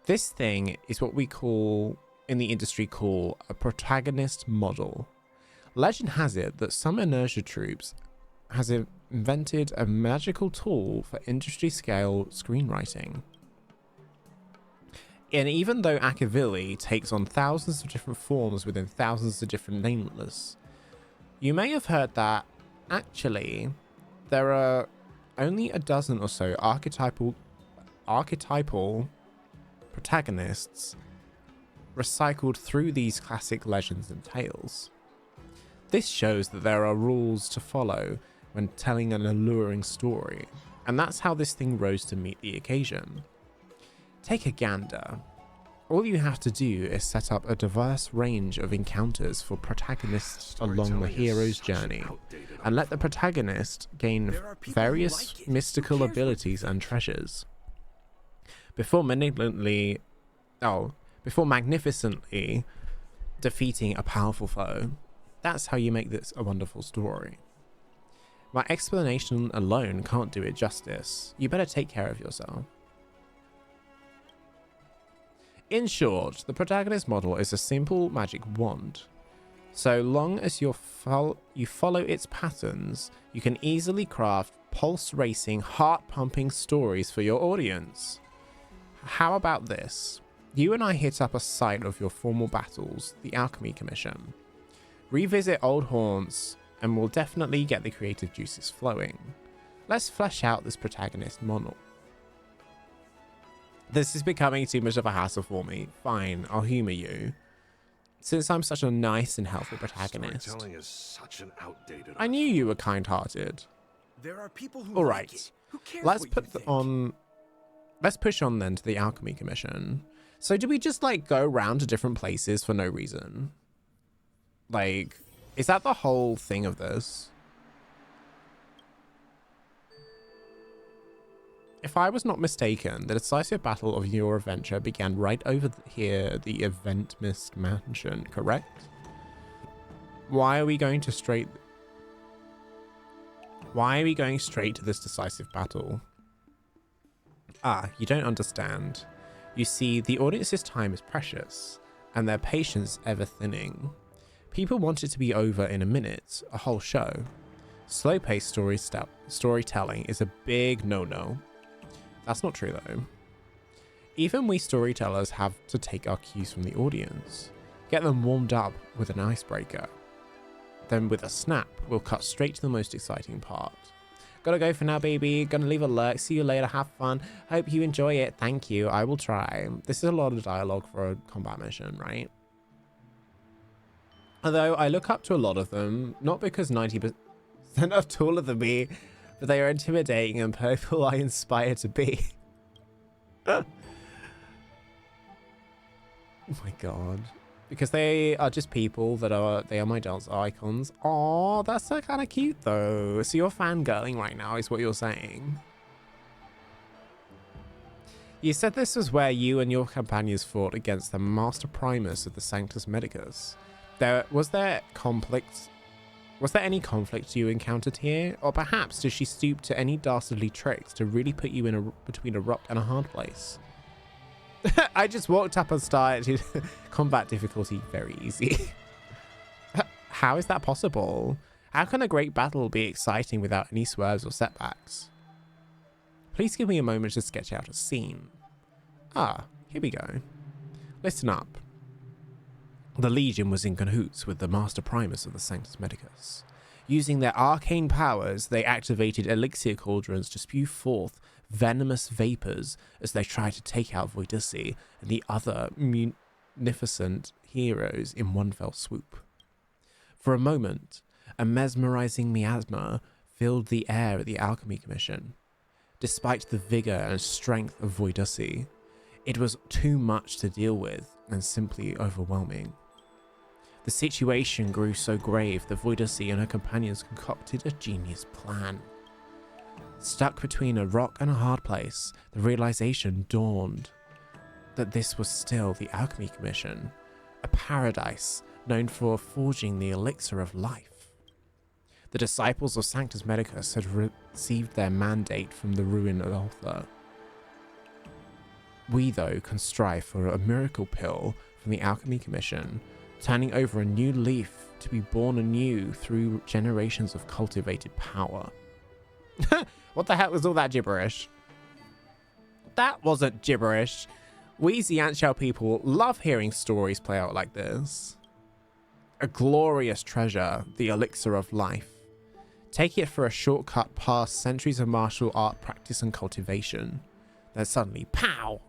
This thing is what we call, in the industry, call a protagonist model. Legend has it that some inertia troops has invented a magical tool for industry scale screenwriting. And even though Akavili takes on thousands of different forms within thousands of different nameless, you may have heard that actually there are only a dozen or so archetypal protagonists recycled through these classic legends and tales. This shows that there are rules to follow when telling an alluring story, and that's how this thing rose to meet the occasion. Take a gander. All you have to do is set up a diverse range of encounters for protagonists along the hero's journey, and let the protagonist gain various mystical abilities and treasures. Before magnificently defeating a powerful foe. That's how you make this a wonderful story. My explanation alone can't do it justice. You better take care of yourself. In short, the protagonist model is a simple magic wand. So long as you follow its patterns, you can easily craft pulse-racing, heart-pumping stories for your audience. How about this? You and I hit up a site of your formal battles, the Alchemy Commission. Revisit old haunts, and we'll definitely get the creative juices flowing. Let's flesh out this protagonist model. This is becoming too much of a hassle for me. Fine, I'll humor you. Since I'm such a nice and helpful protagonist. Storytelling is such an outdated I knew you were kind-hearted. There are people who All like right. it. Who cares Let's what put you think? on. Let's push on then to the Alchemy Commission. So do we just like go around to different places for no reason? Like, is that the whole thing of this? If I was not mistaken, the decisive battle of your adventure began right over here, the Event Mist Mansion, correct? Why are we going straight to this decisive battle? Ah, you don't understand. You see, the audience's time is precious, and their patience ever thinning. People want it to be over in a minute, a whole show. Slow-paced storytelling is a big no-no. That's not true, though. Even we storytellers have to take our cues from the audience, get them warmed up with an icebreaker. Then with a snap, we'll cut straight to the most exciting part. Gotta go for now, baby. Gonna leave a lurk. See you later. Have fun. Hope you enjoy it. Thank you. I will try. This is a lot of dialogue for a combat mission, right? Although I look up to a lot of them, not because 90% are taller than me, but they are intimidating and people I inspire to be. Oh my god. Because they are just people that are my dance icons. Oh, that's so kind of cute though. So you're fangirling right now is what you're saying. You said this was where you and your companions fought against the Master Primus of the Sanctus Medicus. Was there any conflict you encountered here? Or perhaps did she stoop to any dastardly tricks to really put you in between a rock and a hard place? I just walked up and started combat difficulty very easy. How is that possible? How can a great battle be exciting without any swerves or setbacks? Please give me a moment to sketch out a scene. Ah, here we go. Listen up. The Legion was in cahoots with the Master Primus of the Sanctus Medicus. Using their arcane powers, they activated elixir cauldrons to spew forth venomous vapors as they tried to take out Voydec and the other munificent heroes in one fell swoop. For a moment, a mesmerizing miasma filled the air at the Alchemy Commission. Despite the vigor and strength of Voydec, it was too much to deal with and simply overwhelming. The situation grew so grave that Voydec and her companions concocted a genius plan. Stuck between a rock and a hard place, the realization dawned that this was still the Alchemy Commission, a paradise known for forging the elixir of life. The disciples of Sanctus Medicus had received their mandate from the ruined author. We, though, can strive for a miracle pill from the Alchemy Commission, turning over a new leaf to be born anew through generations of cultivated power. What the heck was all that gibberish? That wasn't gibberish. We Xianxiao people love hearing stories play out like this. A glorious treasure, the elixir of life. Take it for a shortcut past centuries of martial art practice and cultivation. Then suddenly, pow!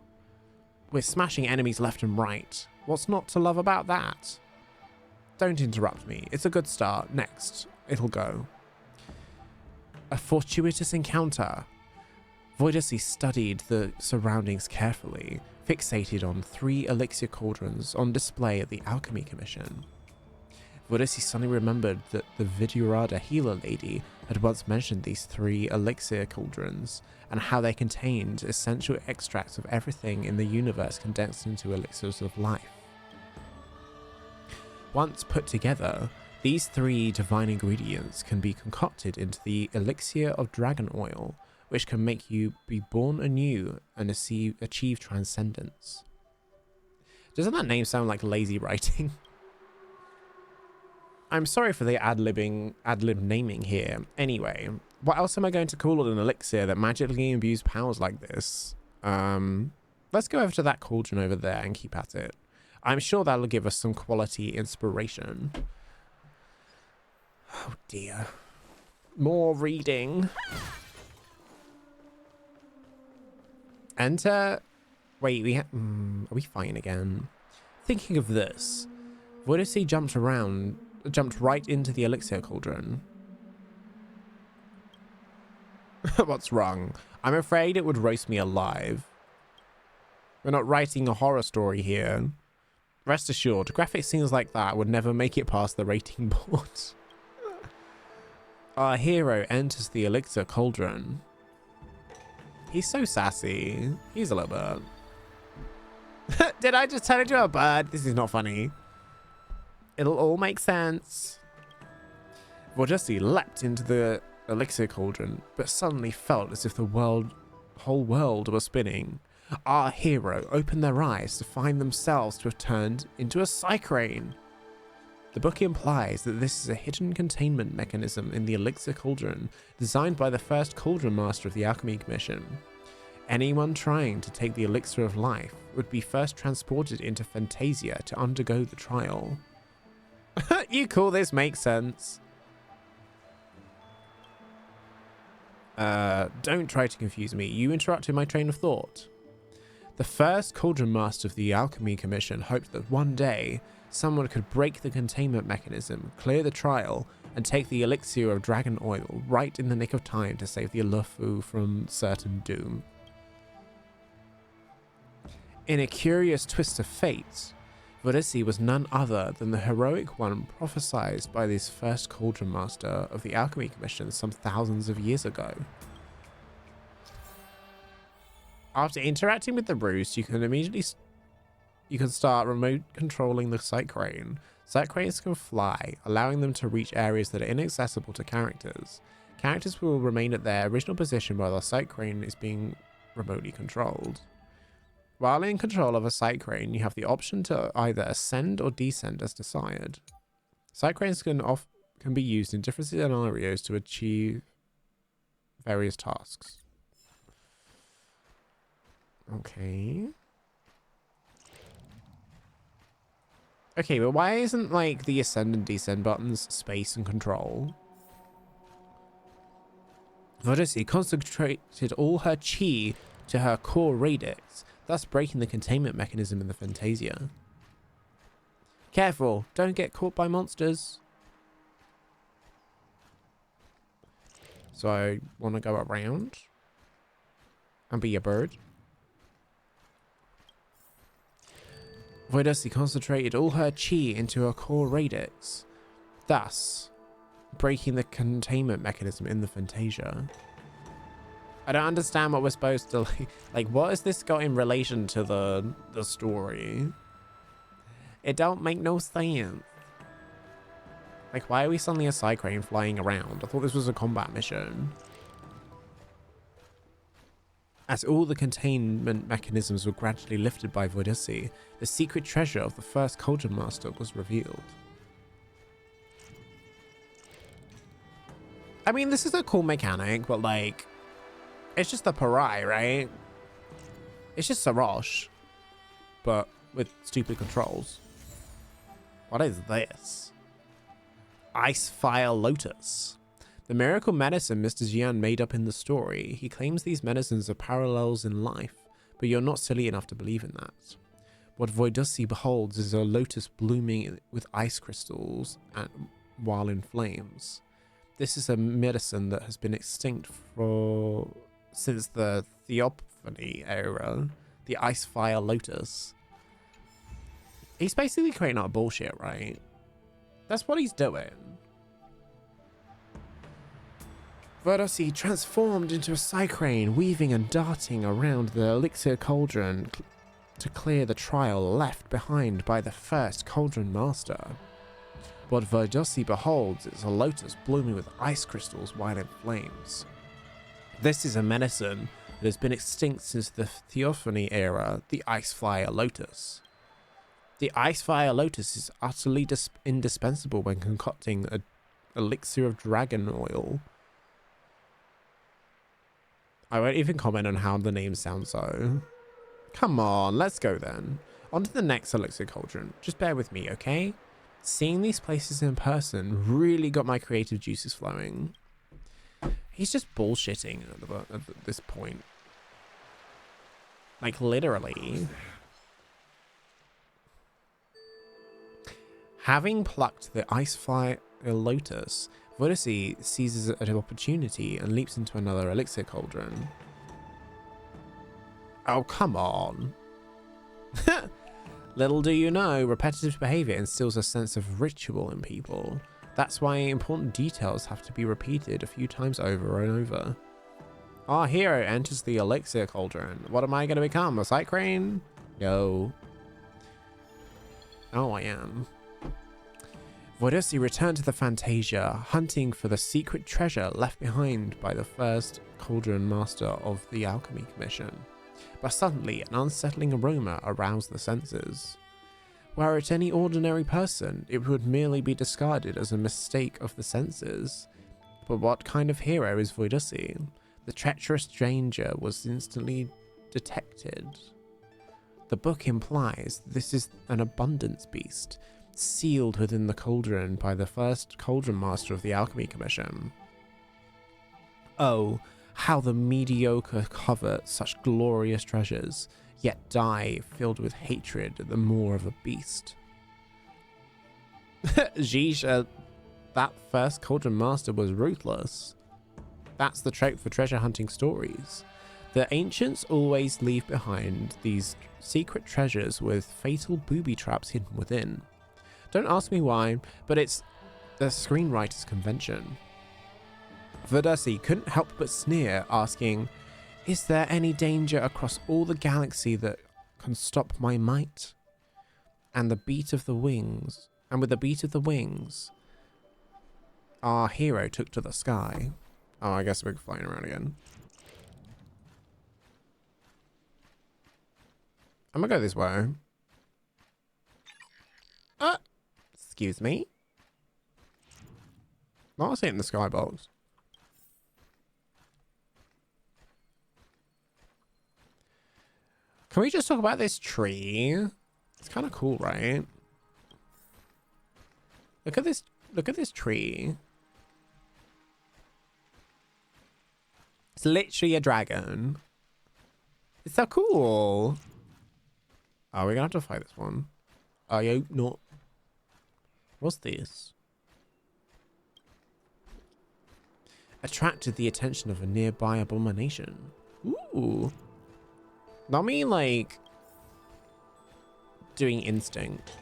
We're smashing enemies left and right. What's not to love about that? Don't interrupt me. It's a good start. Next, it'll go. A fortuitous encounter. Voydec studied the surroundings carefully, fixated on 3 elixir cauldrons on display at the Alchemy Commission. Voydec suddenly remembered that the Vidurada healer lady had once mentioned these 3 elixir cauldrons and how they contained essential extracts of everything in the universe condensed into elixirs of life. Once put together, these 3 divine ingredients can be concocted into the elixir of dragon oil, which can make you be born anew and achieve transcendence. Doesn't that name sound like lazy writing? I'm sorry for the ad-lib naming here. Anyway, what else am I going to call an elixir that magically imbues powers like this? Let's go over to that cauldron over there and keep at it. I'm sure that'll give us some quality inspiration. Oh dear. More reading. Enter. Wait, are we fighting again? Thinking of this, Voydec jumped right into the elixir cauldron. What's wrong? I'm afraid it would roast me alive. We're not writing a horror story here. Rest assured, graphic scenes like that would never make it past the rating board. Our hero enters the elixir cauldron. He's so sassy. He's a little bird. Did I just turn into a bird? This is not funny. It'll all make sense. Voydec leapt into the elixir cauldron, but suddenly felt as if the whole world was spinning. Our hero opened their eyes to find themselves to have turned into a cycrane. The book implies that this is a hidden containment mechanism in the elixir cauldron, designed by the first cauldron master of the Alchemy Commission. Anyone trying to take the elixir of life would be first transported into Fantasia to undergo the trial. You call this make sense? Don't try to confuse me. You interrupted my train of thought. The first Cauldron Master of the Alchemy Commission hoped that one day someone could break the containment mechanism, clear the trial, and take the elixir of dragon oil right in the nick of time to save the Luofu from certain doom. In a curious twist of fate, Voydec was none other than the heroic one prophesied by this first Cauldron Master of the Alchemy Commission some thousands of years ago. After interacting with the Roost, you can start remote controlling the Sight Crane. Sight Cranes can fly, allowing them to reach areas that are inaccessible to characters. Characters will remain at their original position while the Sight Crane is being remotely controlled. While in control of a Sight Crane, you have the option to either ascend or descend as desired. Sight Cranes can be used in different scenarios to achieve various tasks. Okay. Okay, but why isn't, like, the ascend and descend buttons space and control? Voydec concentrated all her chi to her core radix, thus breaking the containment mechanism in the Fantasia. Careful, don't get caught by monsters. So I want to go around and be a bird. Voydec concentrated all her chi into her core radix, thus breaking the containment mechanism in the Fantasia. I don't understand what we're supposed to like. What has this got in relation to the story? It don't make no sense. Like, why are we suddenly a Sight Crane flying around? I thought this was a combat mission. As all the containment mechanisms were gradually lifted by Voydec, the secret treasure of the first Cauldron Master was revealed. I mean, this is a cool mechanic, but like, it's just the Parai, right? It's just Sarosh, but with stupid controls. What is this? Ice Fire Lotus. The miracle medicine Mr. Jian made up in the story. He claims these medicines are parallels in life, but you're not silly enough to believe in that. What Voydec beholds is a lotus blooming with ice crystals while in flames. This is a medicine that has been extinct since the Theophany era, the Ice Fire Lotus. He's basically creating out bullshit, right? That's what he's doing. Voydec transformed into a Sight Crane, weaving and darting around the elixir cauldron to clear the trial left behind by the first Cauldron Master. What Voydec beholds is a lotus blooming with ice crystals while in flames. This is a medicine that has been extinct since the Theophany era, the Ice Fire Lotus. The Ice Fire Lotus is utterly indispensable when concocting an elixir of dragon oil. I won't even comment on how the name sounds though. Come on, let's go then. On to the next elixir cauldron. Just bear with me, okay? Seeing these places in person really got my creative juices flowing. He's just bullshitting at this point. Like, literally. Having plucked the Ice Fire Lotus, Voydec seizes an opportunity and leaps into another elixir cauldron. Oh, come on. Little do you know, repetitive behavior instills a sense of ritual in people. That's why important details have to be repeated a few times over and over. Our hero enters the elixir cauldron. What am I going to become? A Sight Crane? No. Oh, I am. Voydec returned to the Fantasia, hunting for the secret treasure left behind by the first Cauldron Master of the Alchemy Commission. But suddenly, an unsettling aroma aroused the senses. Were it any ordinary person, it would merely be discarded as a mistake of the senses. But what kind of hero is Voydec? The treacherous danger was instantly detected. The book implies this is an abundance beast, sealed within the cauldron by the first cauldron master of the Alchemy Commission. Oh, how the mediocre covet such glorious treasures, yet die filled with hatred at the maw of a beast. Jeesh, that first cauldron master was ruthless. That's the trope for treasure hunting stories. The ancients always leave behind these secret treasures with fatal booby traps hidden within. Don't ask me why, but it's the screenwriter's convention. Voydec couldn't help but sneer, asking, "Is there any danger across all the galaxy that can stop my might?" And with the beat of the wings, our hero took to the sky. Oh, I guess we're flying around again. I'm gonna go this way. Excuse me. Oh, I see it in the skybox. Can we just talk about this tree? It's kind of cool, right? Look at this. Look at this tree. It's literally a dragon. It's so cool. Oh, we're gonna have to fight this one. I hope not. What's this? Attracted the attention of a nearby abomination. Ooh. Not me like doing instinct.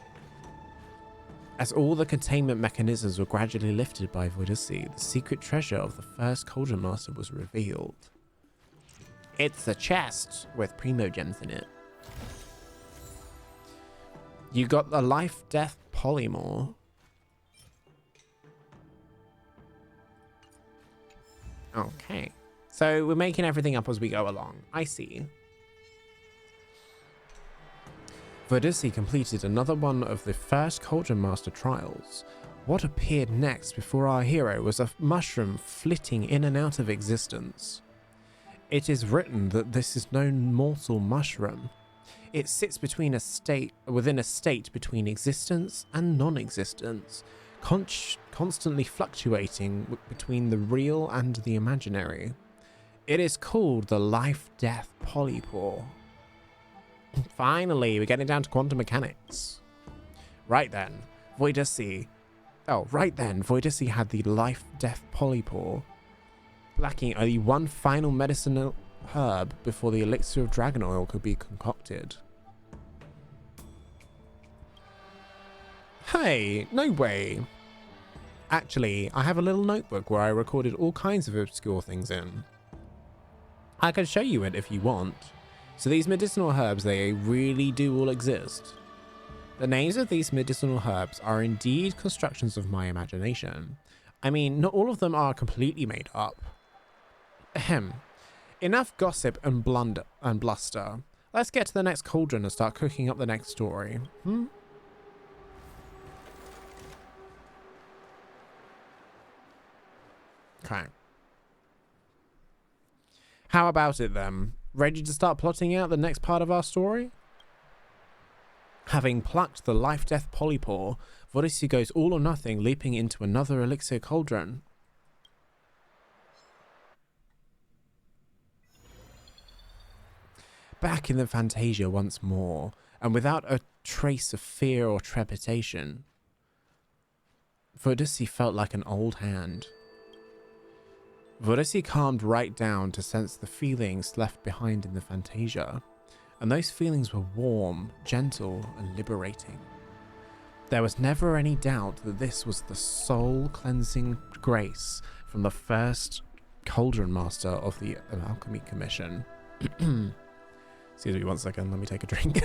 As all the containment mechanisms were gradually lifted by Voydec, the secret treasure of the first Cauldron Master was revealed. It's a chest with primogems in it. You got the life-death polymorph. Okay. So we're making everything up as we go along. I see. Voydec completed another one of the first Cauldron Master trials. What appeared next before our hero was a mushroom flitting in and out of existence. It is written that this is no mortal mushroom. It sits within a state between existence and non-existence, constantly fluctuating between the real and the imaginary. It is called the life-death polypore. Finally, we're getting down to quantum mechanics. Right then, Voydec had the life-death polypore, lacking only one final medicinal herb before the elixir of dragon oil could be concocted. Hey, no way. Actually, I have a little notebook where I recorded all kinds of obscure things in. I can show you it if you want. So these medicinal herbs, they really do all exist. The names of these medicinal herbs are indeed constructions of my imagination. I mean, not all of them are completely made up. Ahem. Enough gossip and bluster. Let's get to the next cauldron and start cooking up the next story. Okay. How about it then? Ready to start plotting out the next part of our story? Having plucked the life-death polypore, Voydec goes all or nothing, leaping into another elixir cauldron. Back in the Fantasia once more, and without a trace of fear or trepidation, Voydec felt like an old hand. Voydec calmed right down to sense the feelings left behind in the Fantasia, and those feelings were warm, gentle, and liberating. There was never any doubt that this was the soul-cleansing grace from the first Cauldron Master of the Alchemy Commission. Excuse me 1 second, let me take a drink.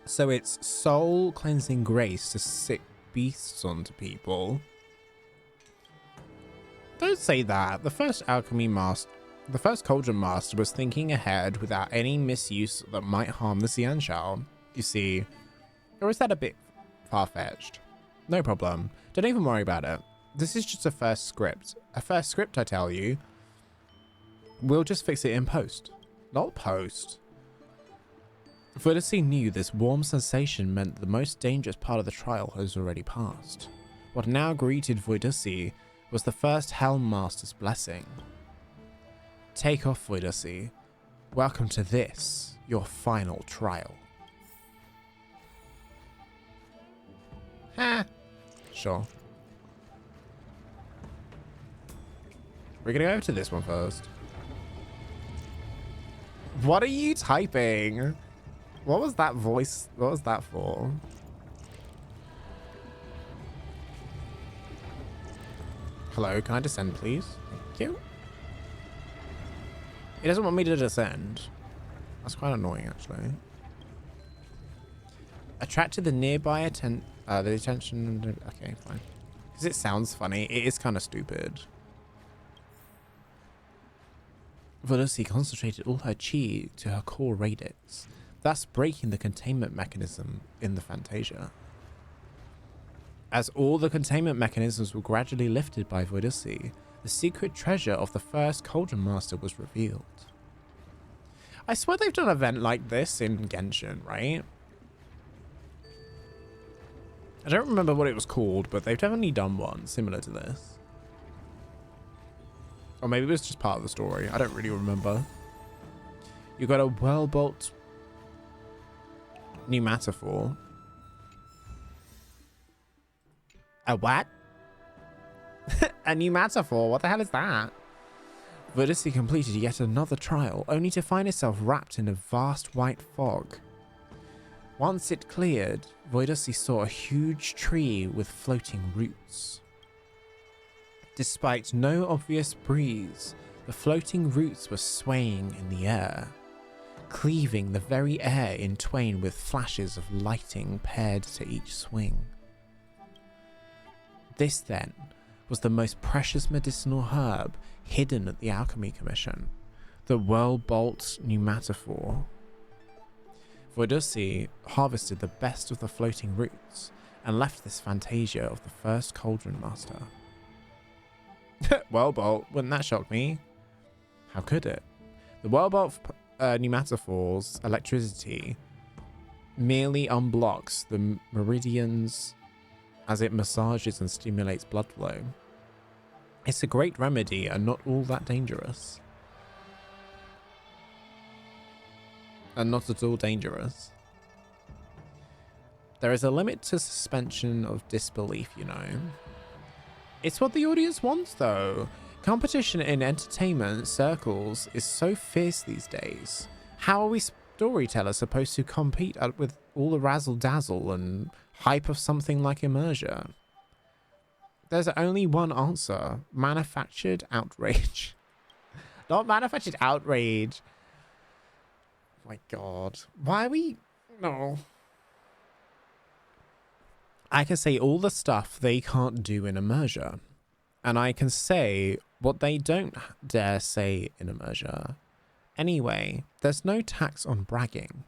So it's soul cleansing grace to sick beasts onto people. Don't say that. The first Cauldron Master was thinking ahead without any misuse that might harm the Xianshao, you see. Or is that a bit far-fetched? No problem. Don't even worry about it. This is just a first script. A first script, I tell you. We'll just fix it in post. Not post. Voydec knew this warm sensation meant the most dangerous part of the trial has already passed. What now greeted Voydec was the first Helm Master's blessing. Take off, Voydec. Welcome to this, your final trial. Ha! Sure. We're gonna go to this one first. What are you typing? What was that voice? What was that for? Hello, can I descend, please? Thank you. He doesn't want me to descend. That's quite annoying, actually. Attracted the nearby the attention. Okay, fine. Because it sounds funny. It is kind of stupid. Voydec concentrated all her chi to her core radix, thus breaking the containment mechanism in the Fantasia. As all the containment mechanisms were gradually lifted by Voydec, the secret treasure of the first Cauldron Master was revealed. I swear they've done an event like this in Genshin, right? I don't remember what it was called, but they've definitely done one similar to this. Or maybe it was just part of the story. I don't really remember. You got a Whirlbolt pneumatophore. A what? A pneumatophore? What the hell is that? Voydec completed yet another trial, only to find itself wrapped in a vast white fog. Once it cleared, Voydec saw a huge tree with floating roots. Despite no obvious breeze, the floating roots were swaying in the air, cleaving the very air in twain with flashes of lighting paired to each swing. This, then, was the most precious medicinal herb hidden at the Alchemy Commission, the Whirlbolt pneumatophore. Voydec harvested the best of the floating roots and left this Fantasia of the first Cauldron Master. Whirlbolt, wouldn't that shock me? How could it? The Whirlbolt pneumatophore's electricity merely unblocks the meridians as it massages and stimulates blood flow. It's a great remedy and not all that dangerous. And not at all dangerous. There is a limit to suspension of disbelief, you know. It's what the audience wants, though. Competition in entertainment circles is so fierce these days. How are we storytellers supposed to compete with all the razzle-dazzle and hype of something like immersion? There's only one answer. Manufactured outrage. Not manufactured outrage. Oh my god. Why are we... No. I can say all the stuff they can't do in immersion. And I can say what they don't dare say in immersion. Anyway, there's no tax on bragging.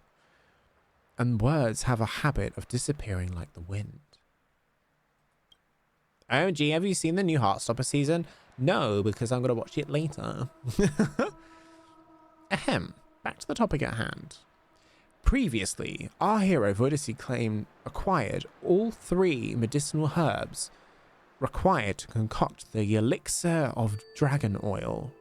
And words have a habit of disappearing like the wind. OMG, have you seen the new Heartstopper season? No, because I'm going to watch it later. Ahem. Back to the topic at hand. Previously, our hero Voydec acquired all 3 medicinal herbs required to concoct the elixir of dragon oil.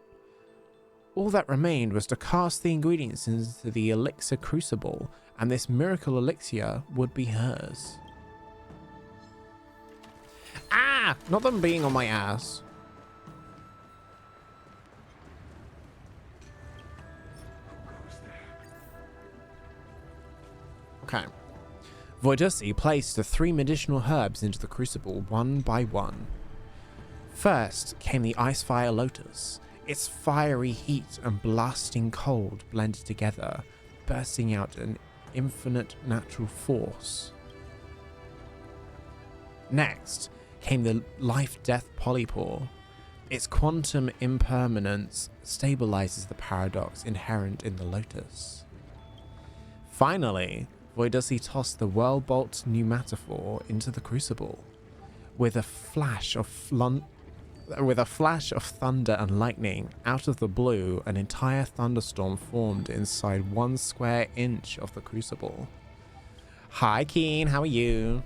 All that remained was to cast the ingredients into the elixir crucible, and this miracle elixir would be hers. Ah! Not them being on my ass. Okay. Voydec placed the 3 medicinal herbs into the crucible one by one. First came the Icefire Lotus. Its fiery heat and blasting cold blended together, bursting out an infinite natural force. Next came the Life-Death Polypore. Its quantum impermanence stabilizes the paradox inherent in the Lotus. Finally, Voydec tossed the Whirlbolt pneumatophore into the crucible. With a flash of thunder and lightning, out of the blue, an entire thunderstorm formed inside 1 square inch of the crucible. Hi, Keen, how are you?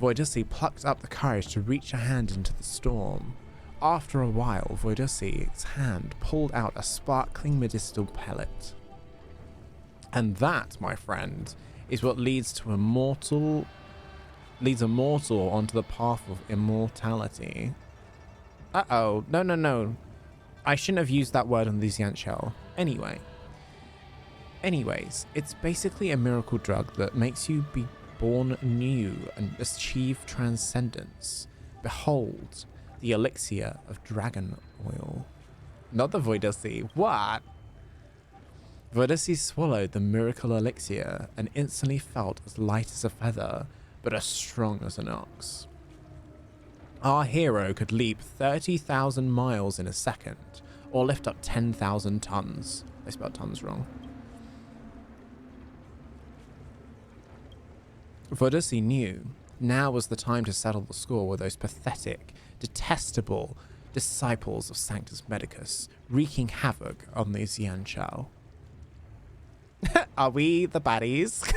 Voydec plucked up the courage to reach a hand into the storm. After a while, Voydec's hand pulled out a sparkling medicinal pellet. And that, my friend, is what leads a mortal onto the path of immortality. Uh-oh. No. I shouldn't have used that word on the Ant Shell. Anyways, it's basically a miracle drug that makes you be born new and achieve transcendence. Behold, the elixir of dragon oil. Not the Voydec. What? Voydec swallowed the miracle elixir and instantly felt as light as a feather, but as strong as an ox. Our hero could leap 30,000 miles in a second, or lift up 10,000 tons. I spelled tons wrong. Voydec knew now was the time to settle the score with those pathetic, detestable disciples of Sanctus Medicus, wreaking havoc on the Xianchao. Are we the baddies?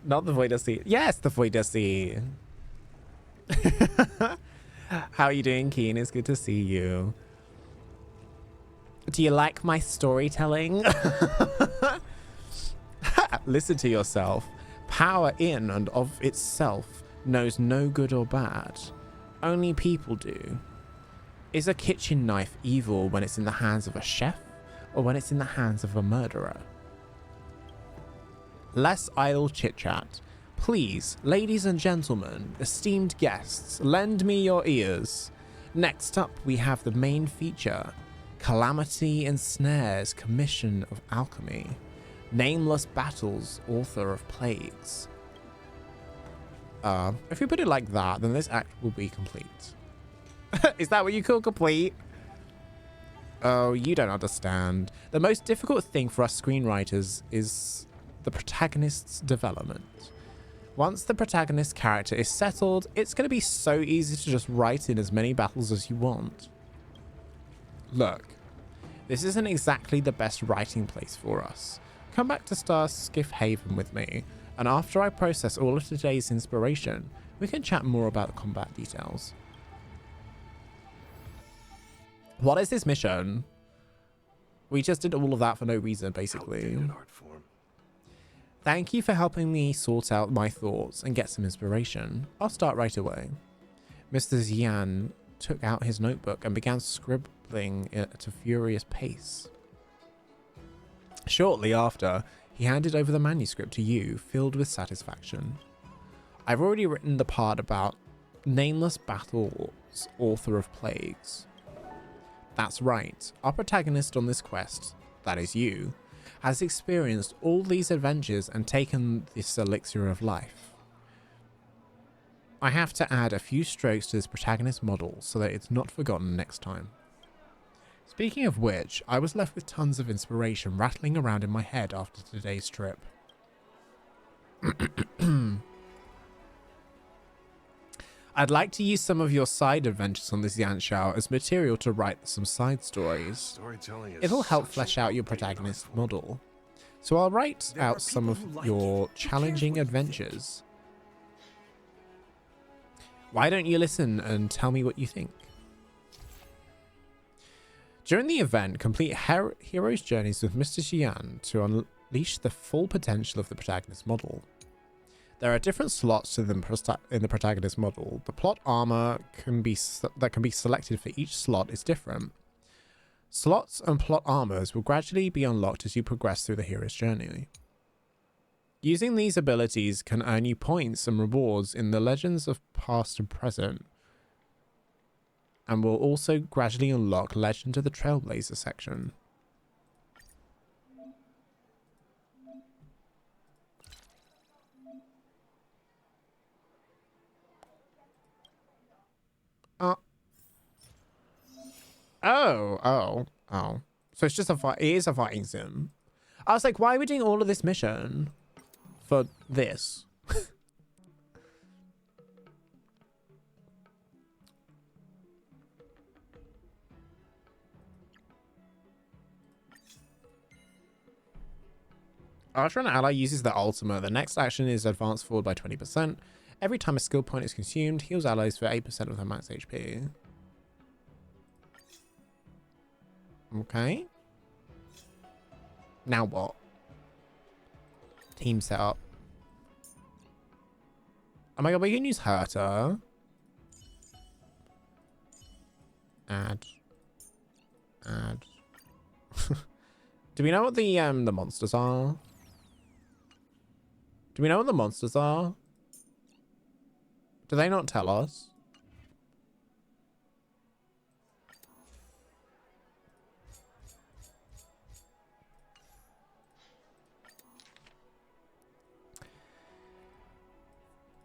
Not the Voydec. Yes, the Voydec. How are you doing, Keen? It's good to see you. Do you like my storytelling? Listen to yourself. Power in and of itself knows no good or bad. Only people do. Is a kitchen knife evil when it's in the hands of a chef, or when it's in the hands of a murderer? Less idle chit-chat. Please, ladies and gentlemen, esteemed guests, lend me your ears. Next up, we have the main feature. Calamity Ensnares Commission of Alchemy. Nameless Battles, Author of Plagues. If you put it like that, then this act will be complete. Is that what you call complete? Oh, you don't understand. The most difficult thing for us screenwriters is the protagonist's development. Once the protagonist character is settled, it's going to be so easy to just write in as many battles as you want. Look, this isn't exactly the best writing place for us. Come back to Star Skiff Haven with me, and after I process all of today's inspiration, we can chat more about the combat details. What is this mission? We just did all of that for no reason, basically. Thank you for helping me sort out my thoughts and get some inspiration. I'll start right away. Mr. Xian took out his notebook and began scribbling at a furious pace. Shortly after, he handed over the manuscript to you, filled with satisfaction. I've already written the part about Nameless Battles, Author of Plagues. That's right, our protagonist on this quest, that is you, has experienced all these adventures and taken this elixir of life. I have to add a few strokes to this protagonist model so that it's not forgotten next time. Speaking of which, I was left with tons of inspiration rattling around in my head after today's trip. I'd like to use some of your side adventures on this Yanshao as material to write some side stories. It'll help flesh out your protagonist model. So I'll write out some of your challenging adventures. Why don't you listen and tell me what you think? During the event, complete hero's journeys with Mr. Xian to unleash the full potential of the protagonist model. There are different slots in the protagonist model. The plot armor that can be selected for each slot is different. Slots and plot armors will gradually be unlocked as you progress through the hero's journey. Using these abilities can earn you points and rewards in the Legends of Past and Present, and will also gradually unlock Legend of the Trailblazer section. Oh. So it's just a fight. It is a fighting sim. I was like, why are we doing all of this mission for this? After an ally uses their ultimate, the next action is advanced forward by 20%. Every time a skill point is consumed, heals allies for 8% of their max HP. Okay. Now what? Team setup. Oh my god, we can use Herta. Add. Do we know what the monsters are? Do we know what the monsters are? Do they not tell us?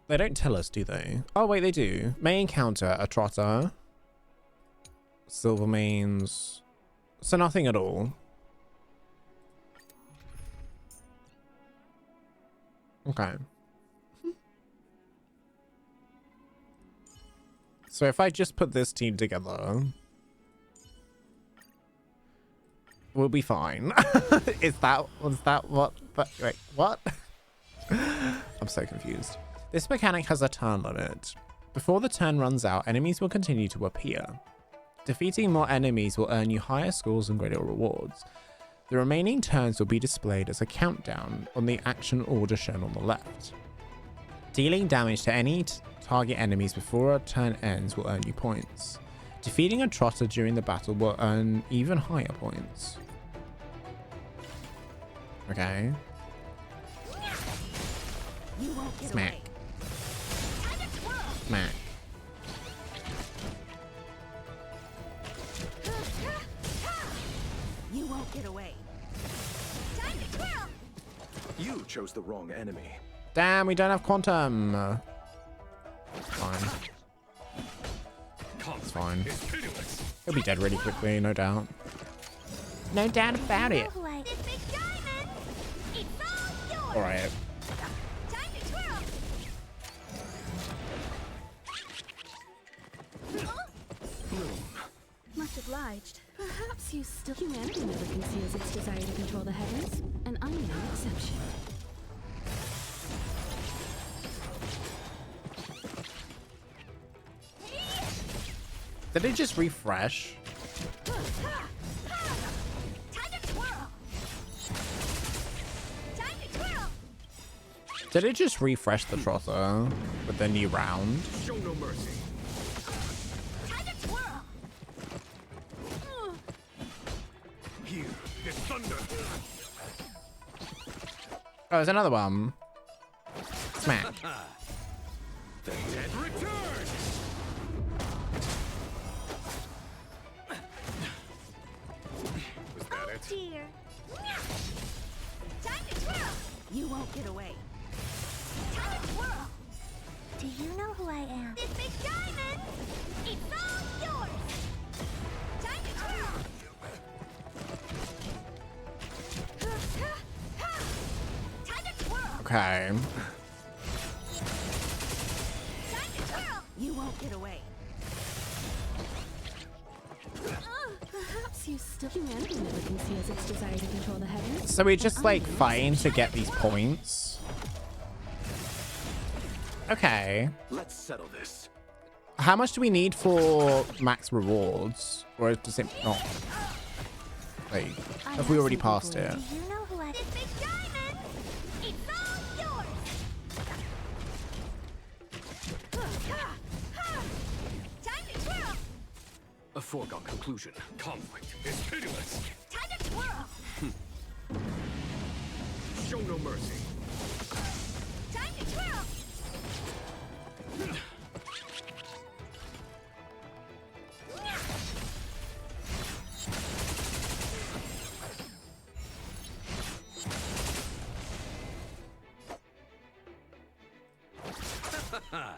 They don't tell us, do they? Oh, wait, they do. May encounter a trotter. Silvermanes. So nothing at all. Okay. So if I just put this team together, we'll be fine. Was that what? Wait, what? I'm so confused. This mechanic has a turn limit. Before the turn runs out, enemies will continue to appear. Defeating more enemies will earn you higher scores and greater rewards. The remaining turns will be displayed as a countdown on the action order shown on the left. Dealing damage to any target enemies before a turn ends will earn you points. Defeating a trotter during the battle will earn even higher points. Okay. You won't get Smack. away. Smack. You won't get away. Time to twirl. You chose the wrong enemy. Damn, we don't have quantum. Fine. It's fine. It's pitiless. He'll be dead really quickly, no doubt. No doubt about it. Who I- This big diamond. It's all yours. Alright. Time to twirl. Much obliged. Perhaps you still... Humanity never conceals its desire to control the heavens, and I'm no exception. Did it just refresh? Time to twirl. Time to twirl. Did it just refresh the trotter with the new round? Show no mercy. Time to twirl. Here, this thunder. Oh, there's another one. Smack. The dead return. Was that it? Dear. Time to twirl. You won't get away. Time to twirl. Do you know who I am? This big diamond. It's all yours. Time to twirl. Time to twirl. Okay. Time to twirl. You won't get away. Perhaps you still... Humanity never conceals its desire to control the heavens. So we're just like fighting to get these points. Okay. Let's settle this. How much do we need for max rewards? Or does it not? Like, have we already passed it? Do you know who I am? This big diamond. It's all yours. Time to twirl. A foregone conclusion. Conflict is pitiless. Time to twirl. Show no mercy. Time to twirl.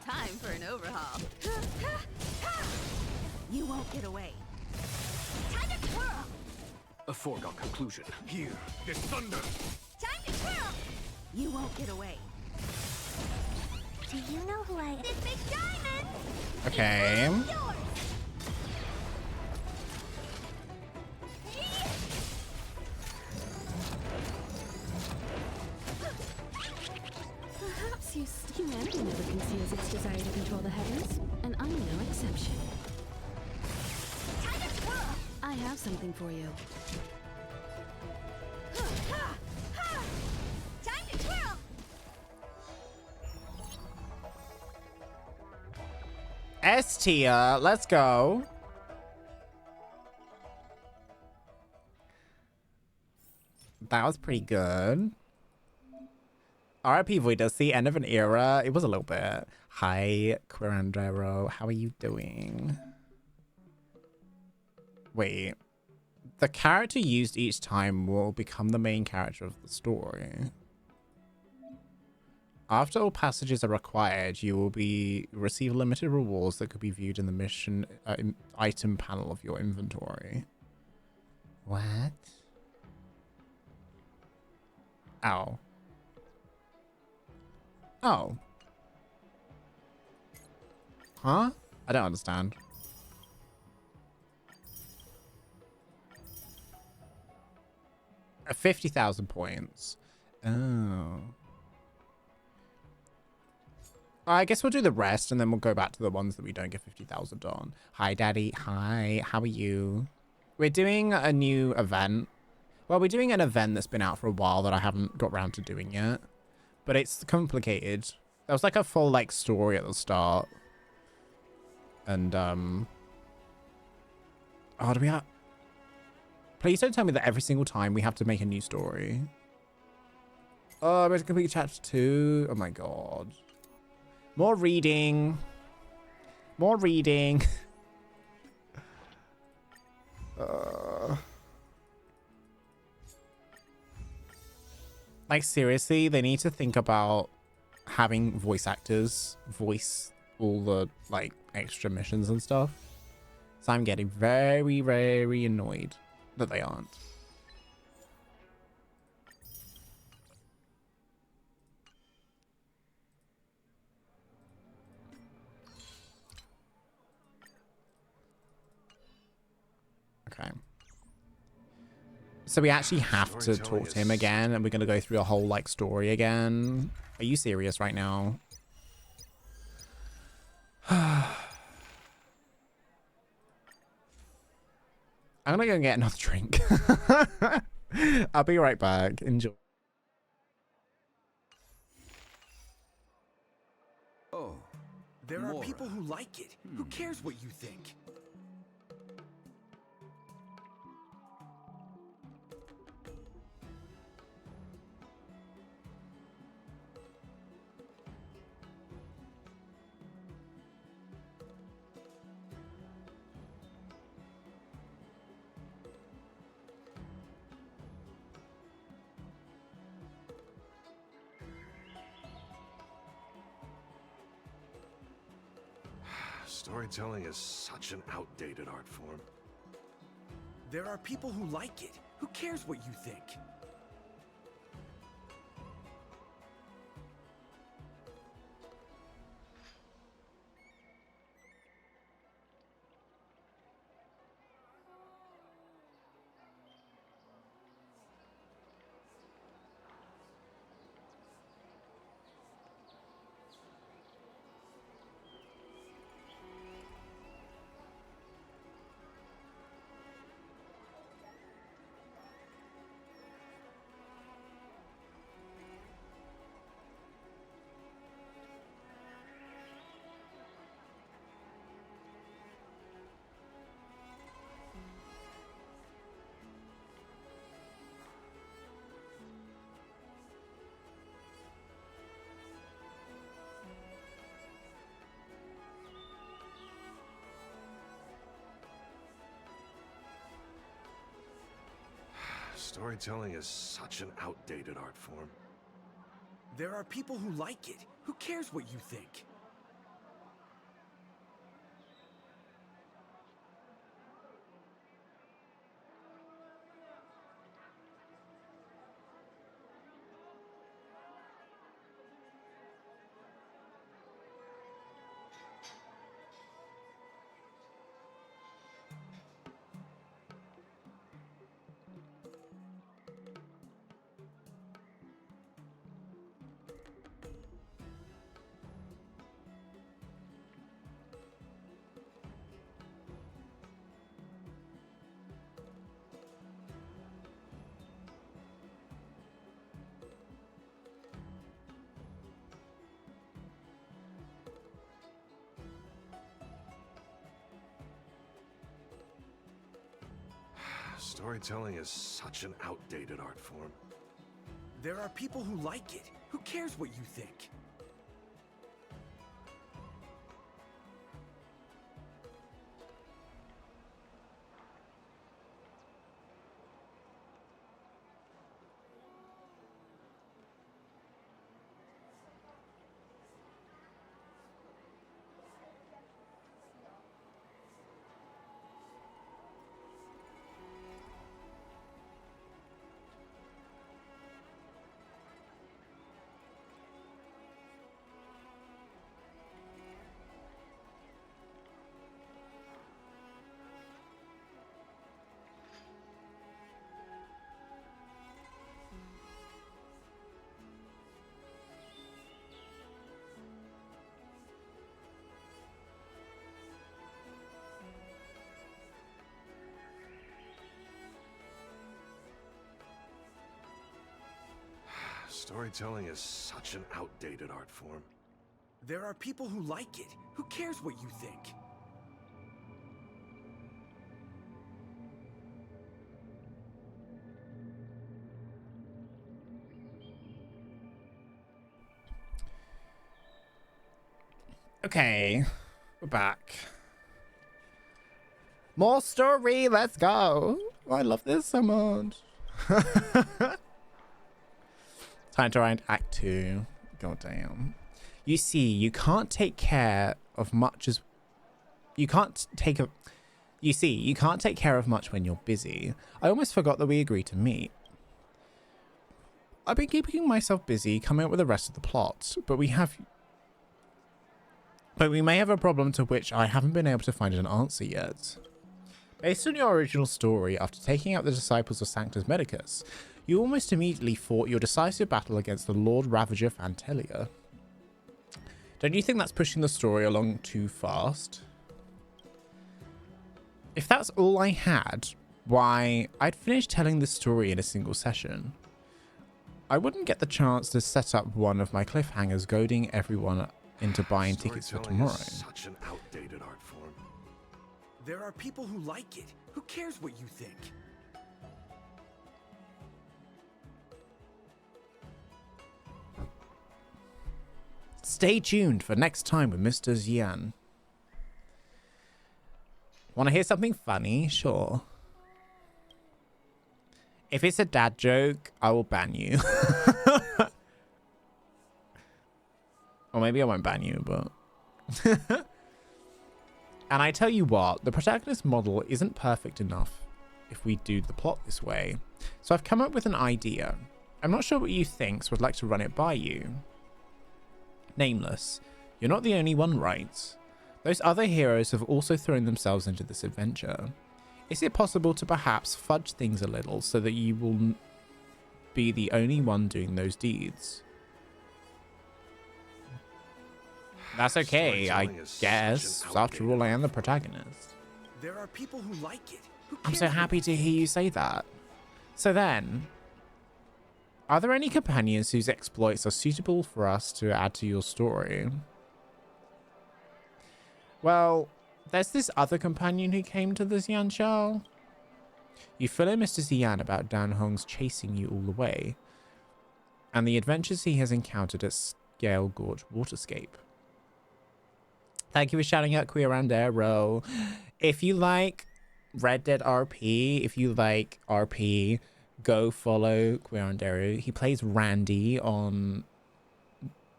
Time for an overhaul. You won't get away. Time to twirl. A foregone conclusion. Here, this thunder. Time to twirl. You won't get away. Do you know who I am? This big diamond. Okay. Yours. Humanity never conceals its desire to control the heavens, and I'm no exception. Time to twirl! I have something for you. Time to twirl! S tier, let's go. That was pretty good. RIP Voydec, the end of an era. It was a little bit. Hi, Quirandero. How are you doing? Wait. The character used each time will become the main character of the story. After all passages are required, you will receive limited rewards that could be viewed in the mission item panel of your inventory. What? Ow. Oh. Huh? I don't understand. At 50,000 points. Oh. I guess we'll do the rest and then we'll go back to the ones that we don't get 50,000 on. Hi, Daddy. Hi. How are you? We're doing a new event. Well, we're doing an event that's been out for a while that I haven't got around to doing yet. But it's complicated. There was like a full like story at the start. And oh, do we have... Please don't tell me that every single time we have to make a new story. Oh, I'm going to complete chapter 2. Oh my god. More reading. More reading. Like, seriously, they need to think about having voice actors voice all the, like, extra missions and stuff. So I'm getting very, very annoyed that they aren't. Okay. So we actually have to talk to him again, and we're going to go through a whole, like, story again. Are you serious right now? I'm going to go and get another drink. I'll be right back. Enjoy. Oh, there are people who like it. Who cares what you think? Storytelling is such an outdated art form. There are people who like it. Who cares what you think? Storytelling is such an outdated art form. There are people who like it. Who cares what you think? Storytelling is such an outdated art form. There are people who like it. Who cares what you think? Storytelling is such an outdated art form. There are people who like it. Who cares what you think? Okay, we're back. More story, let's go. Oh, I love this so much. Time to write Act 2. God damn. You see, you can't take care of much as... You can't take a... You see, you can't take care of much when you're busy. I almost forgot that we agreed to meet. I've been keeping myself busy coming up with the rest of the plot, but we may have a problem to which I haven't been able to find an answer yet. Based on your original story, after taking out the disciples of Sanctus Medicus, you almost immediately fought your decisive battle against the Lord Ravager Fantelia. Don't you think that's pushing the story along too fast? If that's all I had, why, I'd finish telling this story in a single session. I wouldn't get the chance to set up one of my cliffhangers goading everyone into buying tickets for tomorrow. Such an outdated art form. There are people who like it. Who cares what you think? Stay tuned for next time with Mr. Xian. Want to hear something funny? Sure. If it's a dad joke, I will ban you. Or maybe I won't ban you, but... And I tell you what, the protagonist model isn't perfect enough if we do the plot this way. So I've come up with an idea. I'm not sure what you think, so I'd like to run it by you. Nameless, you're not the only one, right? Those other heroes have also thrown themselves into this adventure. Is it possible to perhaps fudge things a little so that you will be the only one doing those deeds? That's okay, I guess. After all, I am the protagonist. There are people who like it. I'm so happy to hear you say that. So then, are there any companions whose exploits are suitable for us to add to your story? Well, there's this other companion who came to the Xianxiao. You fill in Mr. Xian about Dan Hong's chasing you all the way, and the adventures he has encountered at Scale Gorge Waterscape. Thank you for shouting out Queer and Arrow. If you like Red Dead RP, if you like RP, go follow Queer and Arrow. He plays Randy on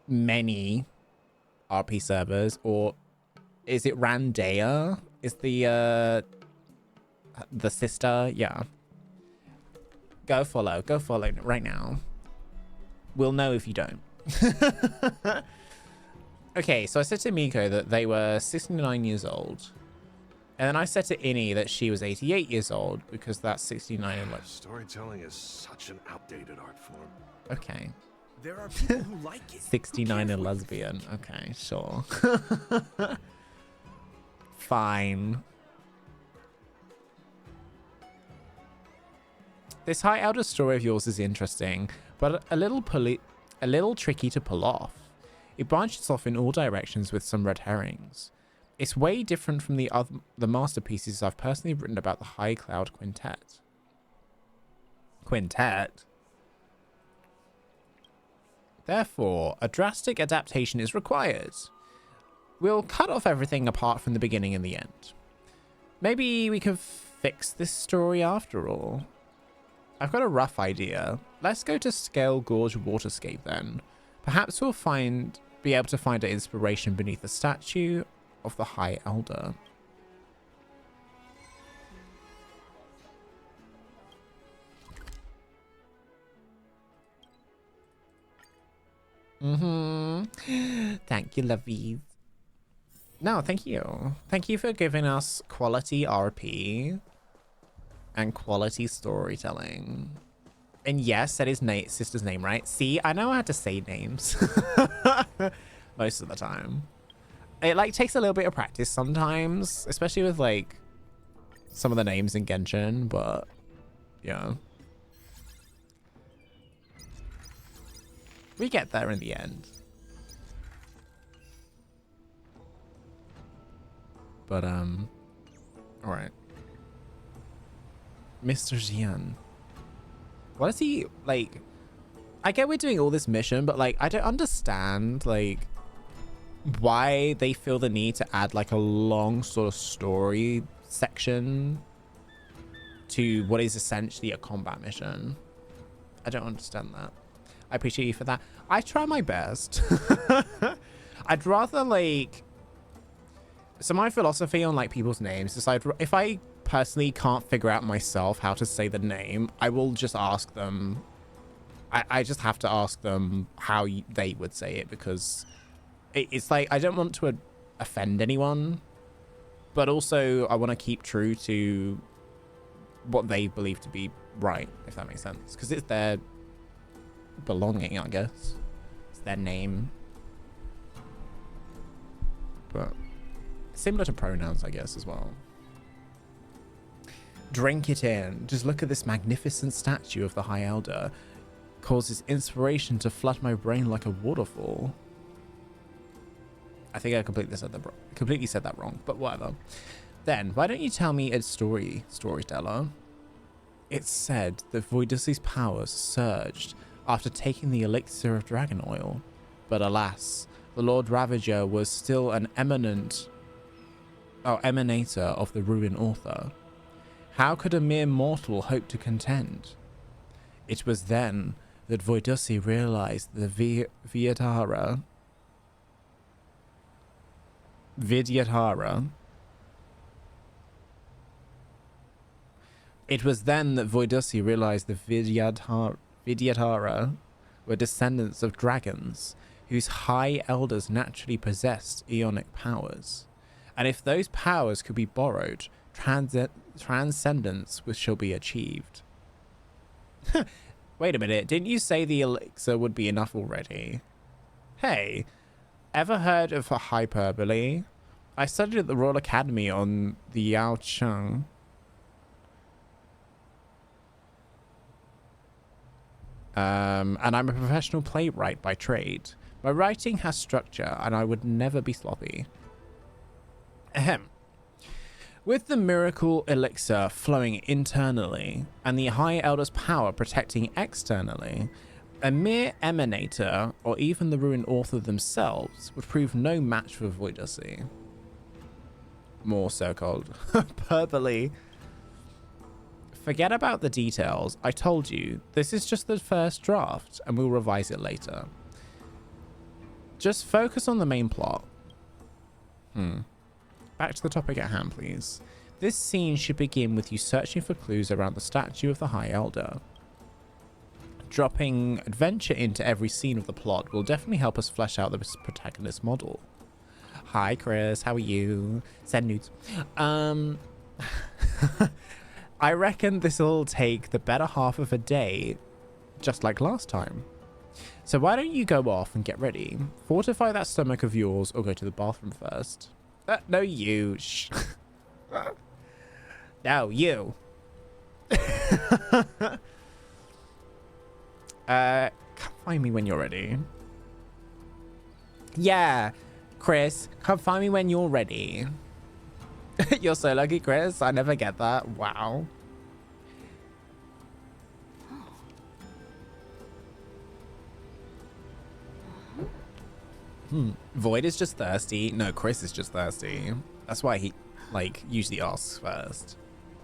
many RP servers, or is it Randea? Is the sister? Yeah. Go follow right now. We'll know if you don't. Okay, so I said to Miko that they were 69 years old. And then I said to Innie that she was 88 years old because that's 69 and like... Storytelling is such an outdated art form. Okay. There are people who like it. 69 and lesbian. Okay, sure. Fine. This High Elder story of yours is interesting, but a little tricky to pull off. It branches off in all directions with some red herrings. It's way different from the masterpieces I've personally written about the High Cloud Quintet. Quintet. Therefore, a drastic adaptation is required. We'll cut off everything apart from the beginning and the end. Maybe we can fix this story after all. I've got a rough idea. Let's go to Scale Gorge Waterscape then. Perhaps we'll be able to find an inspiration beneath the statue of the High Elder. Thank you, Laviv. No, thank you. Thank you for giving us quality RP and quality storytelling. And yes, that is sister's name, right? See, I know how to say names most of the time. It like takes a little bit of practice sometimes, especially with like some of the names in Genshin, but yeah. We get there in the end. But, alright. Mr. Xian. What is he, like... I get we're doing all this mission, but, like, I don't understand, like, why they feel the need to add, like, a long sort of story section to what is essentially a combat mission. I don't understand that. I appreciate you for that. I try my best. I'd rather, like... So my philosophy on, like, people's names is if I personally can't figure out myself how to say the name, I will just ask them. I just have to ask them how they would say it, because it's like, I don't want to offend anyone, but also I want to keep true to what they believe to be right, if that makes sense. Because it's their belonging, I guess. It's their name. But similar to pronouns, I guess, as well. Drink it in. Just look at this magnificent statue of the High Elder. Causes inspiration to flood my brain like a waterfall. I think I completely said that wrong, but whatever. Then, why don't you tell me a storyteller? It's said that Voydec's powers surged after taking the elixir of dragon oil. But alas, the Lord Ravager was still an emanator of the ruined author. How could a mere mortal hope to contend? It was then that Voydec realized the Vidyadhara. It was then that Voydec realized the Vidyadhara were descendants of dragons, whose high elders naturally possessed eonic powers. And if those powers could be borrowed, transcendence shall be achieved. Wait a minute, didn't you say the elixir would be enough already? Hey, ever heard of a hyperbole? I studied at the Royal Academy on the Yao Cheng. And I'm a professional playwright by trade. My writing has structure, and I would never be sloppy. Ahem. With the miracle elixir flowing internally, and the High Elder's power protecting externally, a mere emanator, or even the ruined author themselves, would prove no match for Voydec. More so-called hyperbole. Forget about the details. I told you, this is just the first draft, and we'll revise it later. Just focus on the main plot. Back to the topic at hand, please. This scene should begin with you searching for clues around the statue of the High Elder. Dropping adventure into every scene of the plot will definitely help us flesh out the protagonist model. Hi, Chris. How are you? Send nudes. I reckon this'll take the better half of a day, just like last time. So why don't you go off and get ready? Fortify that stomach of yours, or go to the bathroom first. No, you. Shh. No, you. Come find me when you're ready. Yeah, Chris, come find me when you're ready. You're so lucky, Chris. I never get that. Wow. Void is just thirsty. No, Chris is just thirsty. That's why he, like, usually asks first.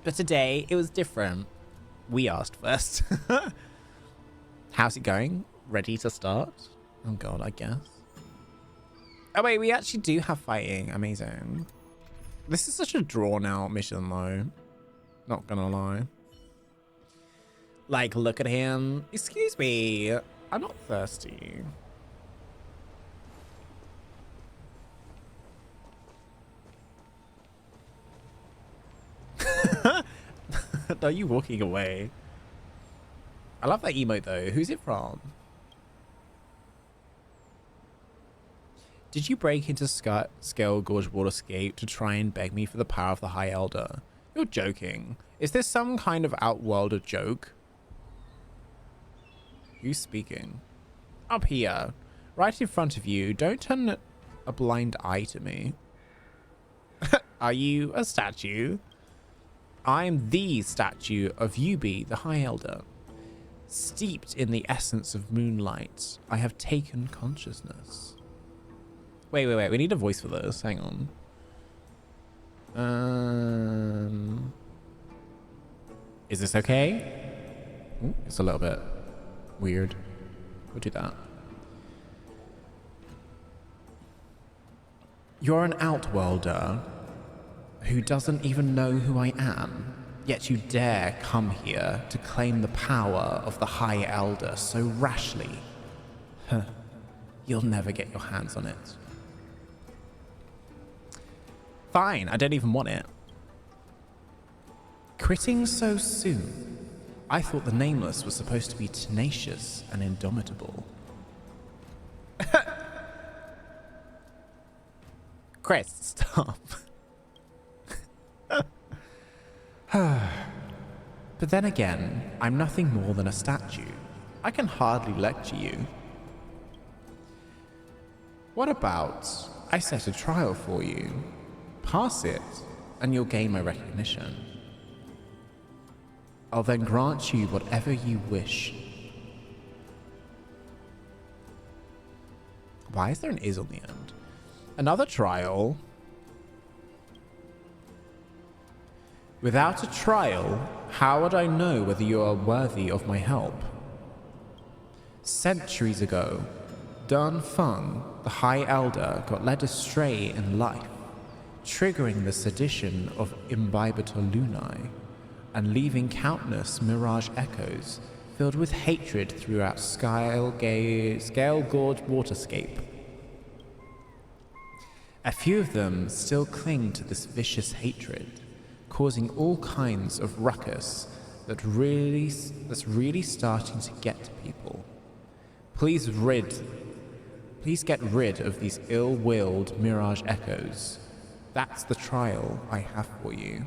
But today, it was different. We asked first. How's it going? Ready to start? Oh god, I guess. Oh wait, we actually do have fighting. Amazing. This is such a drawn out mission though. Not gonna lie. Like, look at him. Excuse me. I'm not thirsty. Are you walking away? I love that emote though. Who's it from? Did you break into Scale Gorge Waterscape to try and beg me for the power of the High Elder? You're joking. Is this some kind of Outworlder joke? Who's speaking? Up here. Right in front of you. Don't turn a blind eye to me. Are you a statue? I am the statue of Yubi, the High Elder. Steeped in the essence of moonlight, I have taken consciousness. Wait. We need a voice for this. Hang on. Is this okay? Ooh, it's a little bit weird. We'll do that. You're an Outworlder who doesn't even know who I am, yet you dare come here to claim the power of the High Elder so rashly. Huh. You'll never get your hands on it. Fine, I don't even want it. Critting so soon? I thought the Nameless was supposed to be tenacious and indomitable. Chris, stop. But then again, I'm nothing more than a statue. I can hardly lecture you. What about I set a trial for you? Pass it, and you'll gain my recognition. I'll then grant you whatever you wish. Why is there an is on the end? Another trial? Without a trial, how would I know whether you are worthy of my help? Centuries ago, Dun Feng, the High Elder, got led astray in life, triggering the sedition of Imbibitor Lunae, and leaving countless mirage echoes filled with hatred throughout Scale Gorge Waterscape. A few of them still cling to this vicious hatred, causing all kinds of ruckus that's really starting to get to people. Please get rid of these ill-willed mirage echoes. That's the trial I have for you.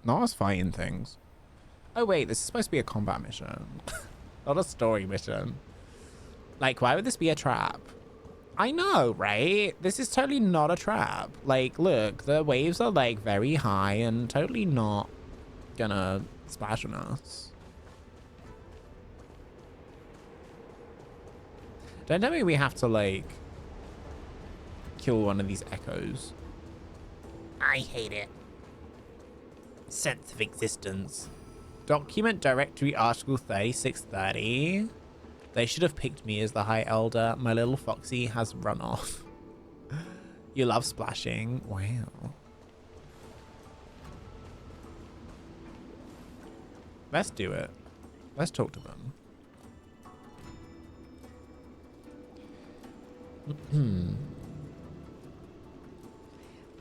Not us fighting things. Oh wait, this is supposed to be a combat mission. Not a story mission. Like, why would this be a trap? I know, right? This is totally not a trap. Like, look, the waves are like very high and totally not gonna splash on us. Don't tell me we have to like kill one of these echoes. I hate it. Sense of existence. Document Directory Article 3630. They should have picked me as the High Elder. My little foxy has run off. You love splashing. Wow. Let's do it. Let's talk to them.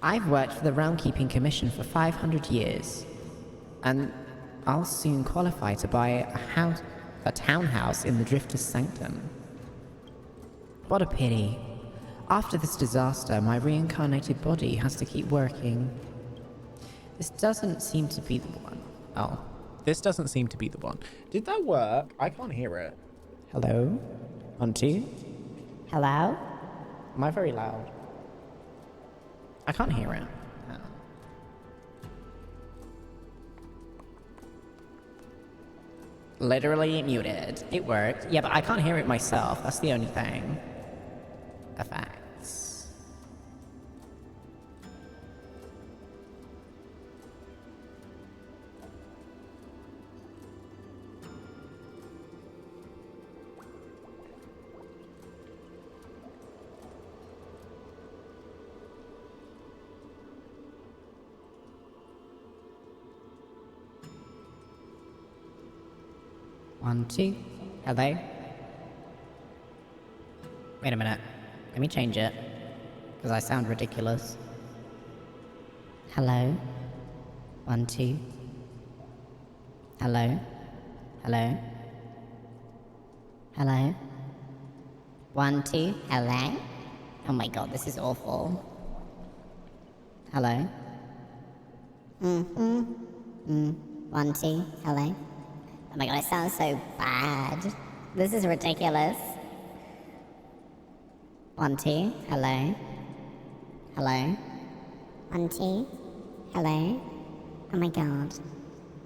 I've worked for the Realm Keeping Commission for 500 years, and I'll soon qualify to buy a townhouse in the Drifter's Sanctum. What a pity. After this disaster, my reincarnated body has to keep working. This doesn't seem to be the one. Oh. This doesn't seem to be the one. Did that work? I can't hear it. Hello? Auntie? Hello? Am I very loud? I can't hear it. Oh. Literally muted. It worked. Yeah, but I can't hear it myself. That's the only thing. Effects. One, two. Hello? Wait a minute. Let me change it. Because I sound ridiculous. Hello? One, two. Hello? Hello? Hello? One, two. Hello? Oh my god, this is awful. Hello? One, two. Hello? Oh my god, it sounds so bad. This is ridiculous. One, two, hello. Hello. One, two, hello. Oh my god.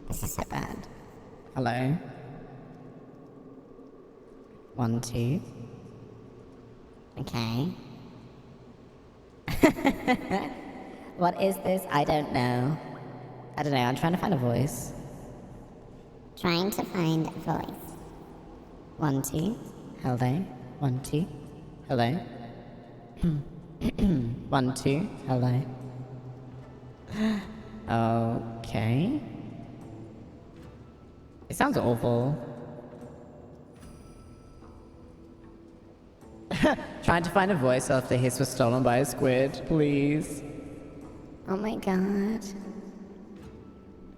This is so bad. Hello. One, two. Okay. What is this? I don't know. I don't know, I'm trying to find a voice. Trying to find a voice. One, two. Hello. One, two. Hello. One, two. Hello. Okay. It sounds awful. Trying to find a voice after his was stolen by a squid, please. Oh my god.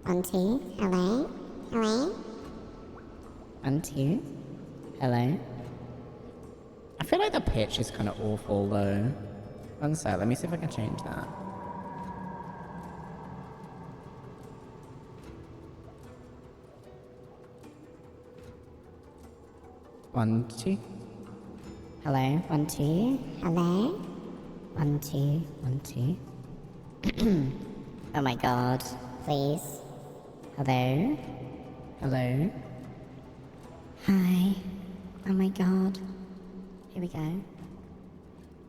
One, two. Hello. Hello? One, two. Hello? I feel like the pitch is kind of awful, though. One sec, let me see if I can change that. One, two. Hello? One, two. Hello? One, two. One, two. Oh my god. Please. Hello? Hello? Hi. Oh my god. Here we go.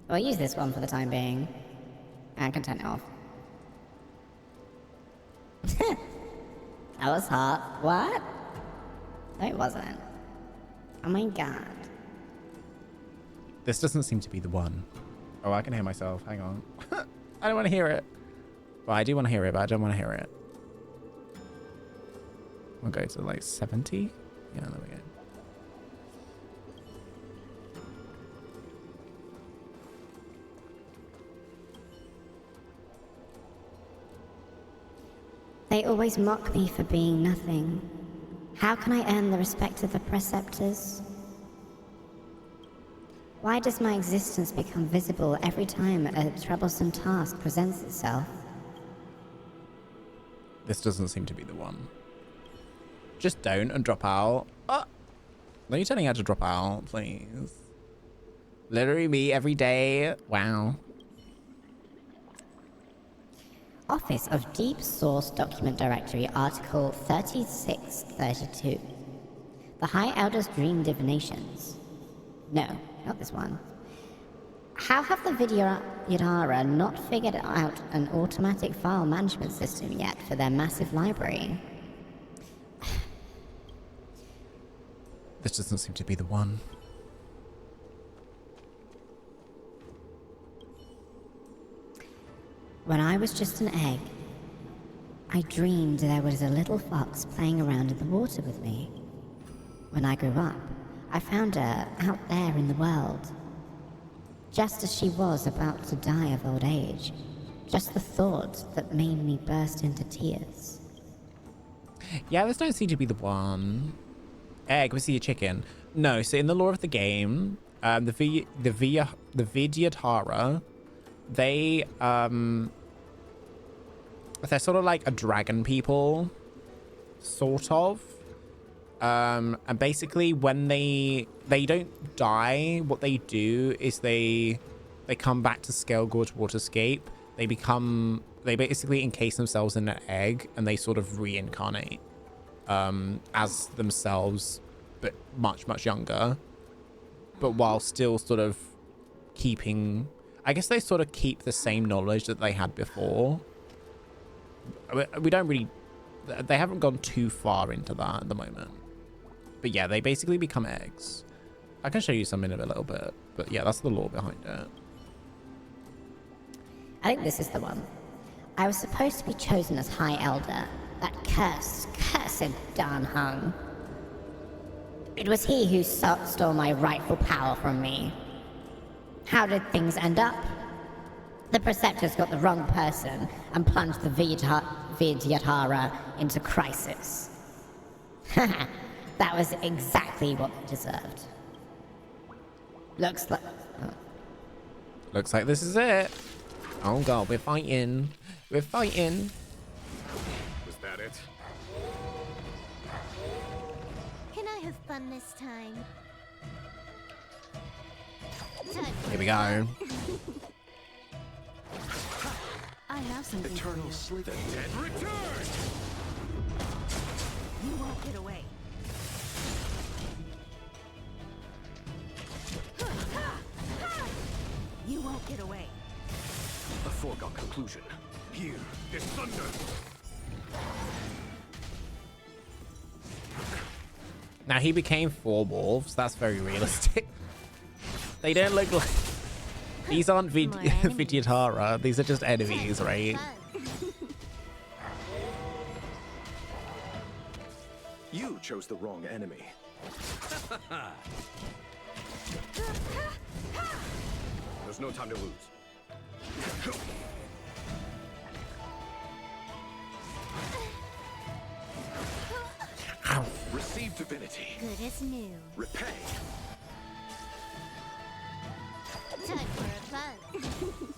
I'll use this one for the time being. I can turn it off. That was hot. What? No, it wasn't. Oh my god. This doesn't seem to be the one. Oh, I can hear myself. Hang on. I don't want to hear it. Well, I do want to hear it, but I don't want to hear it. We'll go to like 70. Yeah, there we go. They always mock me for being nothing. How can I earn the respect of the preceptors? Why does my existence become visible every time a troublesome task presents itself? This doesn't seem to be the one. Just don't and drop out. Oh, are you telling her to drop out, please? Literally me every day. Wow. Office of Deep Source Document Directory, Article 3632. The High Elders dream divinations. No, not this one. How have the Vidyadhara not figured out an automatic file management system yet for their massive library? This doesn't seem to be the one. When I was just an egg, I dreamed there was a little fox playing around in the water with me. When I grew up, I found her out there in the world. Just as she was about to die of old age. Just the thought that made me burst into tears. Yeah, this don't seem to be the one. Egg, we see a chicken. No, so in the lore of the game, the Vidyadhara, they're sort of like a dragon people, sort of. And basically when they don't die, what they do is they come back to Scalegorge Waterscape. They basically encase themselves in an egg and they sort of reincarnate. as themselves, but much, much younger. But while still sort of keeping, I guess they sort of keep the same knowledge that they had before. We don't really, they haven't gone too far into that at the moment. But yeah, they basically become eggs. I can show you some in a little bit, but yeah, that's the lore behind it. I think this is the one. I was supposed to be chosen as High Elder. That cursed Dan Hung. It was he who stole my rightful power from me. How did things end up? The Preceptors got the wrong person and plunged the Vidyadhara into crisis. That was exactly what they deserved. Looks Looks like this is it. Oh god, we're fighting. We're fighting. Was that it? Can I have fun this time? Here we go. I have something Eternal for you. sleep. The dead return! You won't get away. You won't get away. A foregone conclusion. Here is thunder. Now he became 4 wolves. That's very realistic. They don't look like... These aren't Vidyadhara. These are just enemies, right? You chose the wrong enemy. There's no time to lose. Ow. Receive divinity. Good as new. Repay. Time for a fun.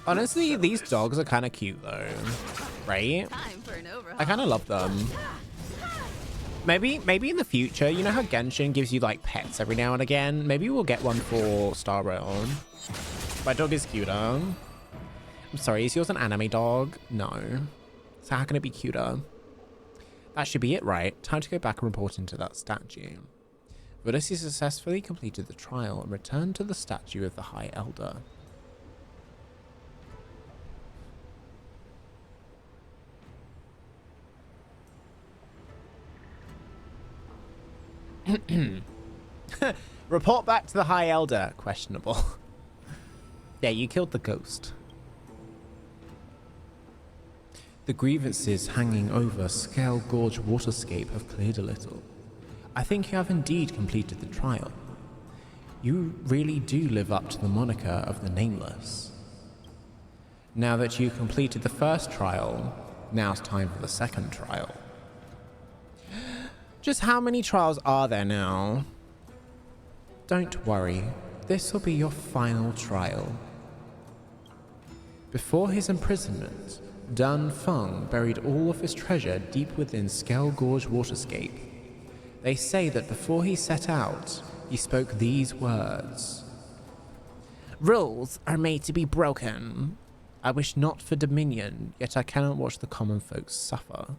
Honestly, these dogs are kind of cute though, right? Time for an overhaul. I kind of love them. Maybe in the future, you know how Genshin gives you like pets every now and again? Maybe we'll get one for Star Realm. My dog is cuter. I'm sorry, is yours an anime dog? No. So how can it be cuter? That should be it, right? Time to go back and report into that statue. Voydec successfully completed the trial and returned to the statue of the High Elder. Report back to the High Elder. Questionable. Yeah, you killed the ghost. The grievances hanging over Scale Gorge waterscape have cleared a little. I think you have indeed completed the trial. You really do live up to the moniker of the Nameless. Now that you completed the first trial, now's time for the second trial. Just how many trials are there now? Don't worry, this will be your final trial. Before his imprisonment, Dan Feng buried all of his treasure deep within Scale Gorge waterscape. They say that before he set out, he spoke these words. Rules are made to be broken. I wish not for dominion, yet I cannot watch the common folks suffer.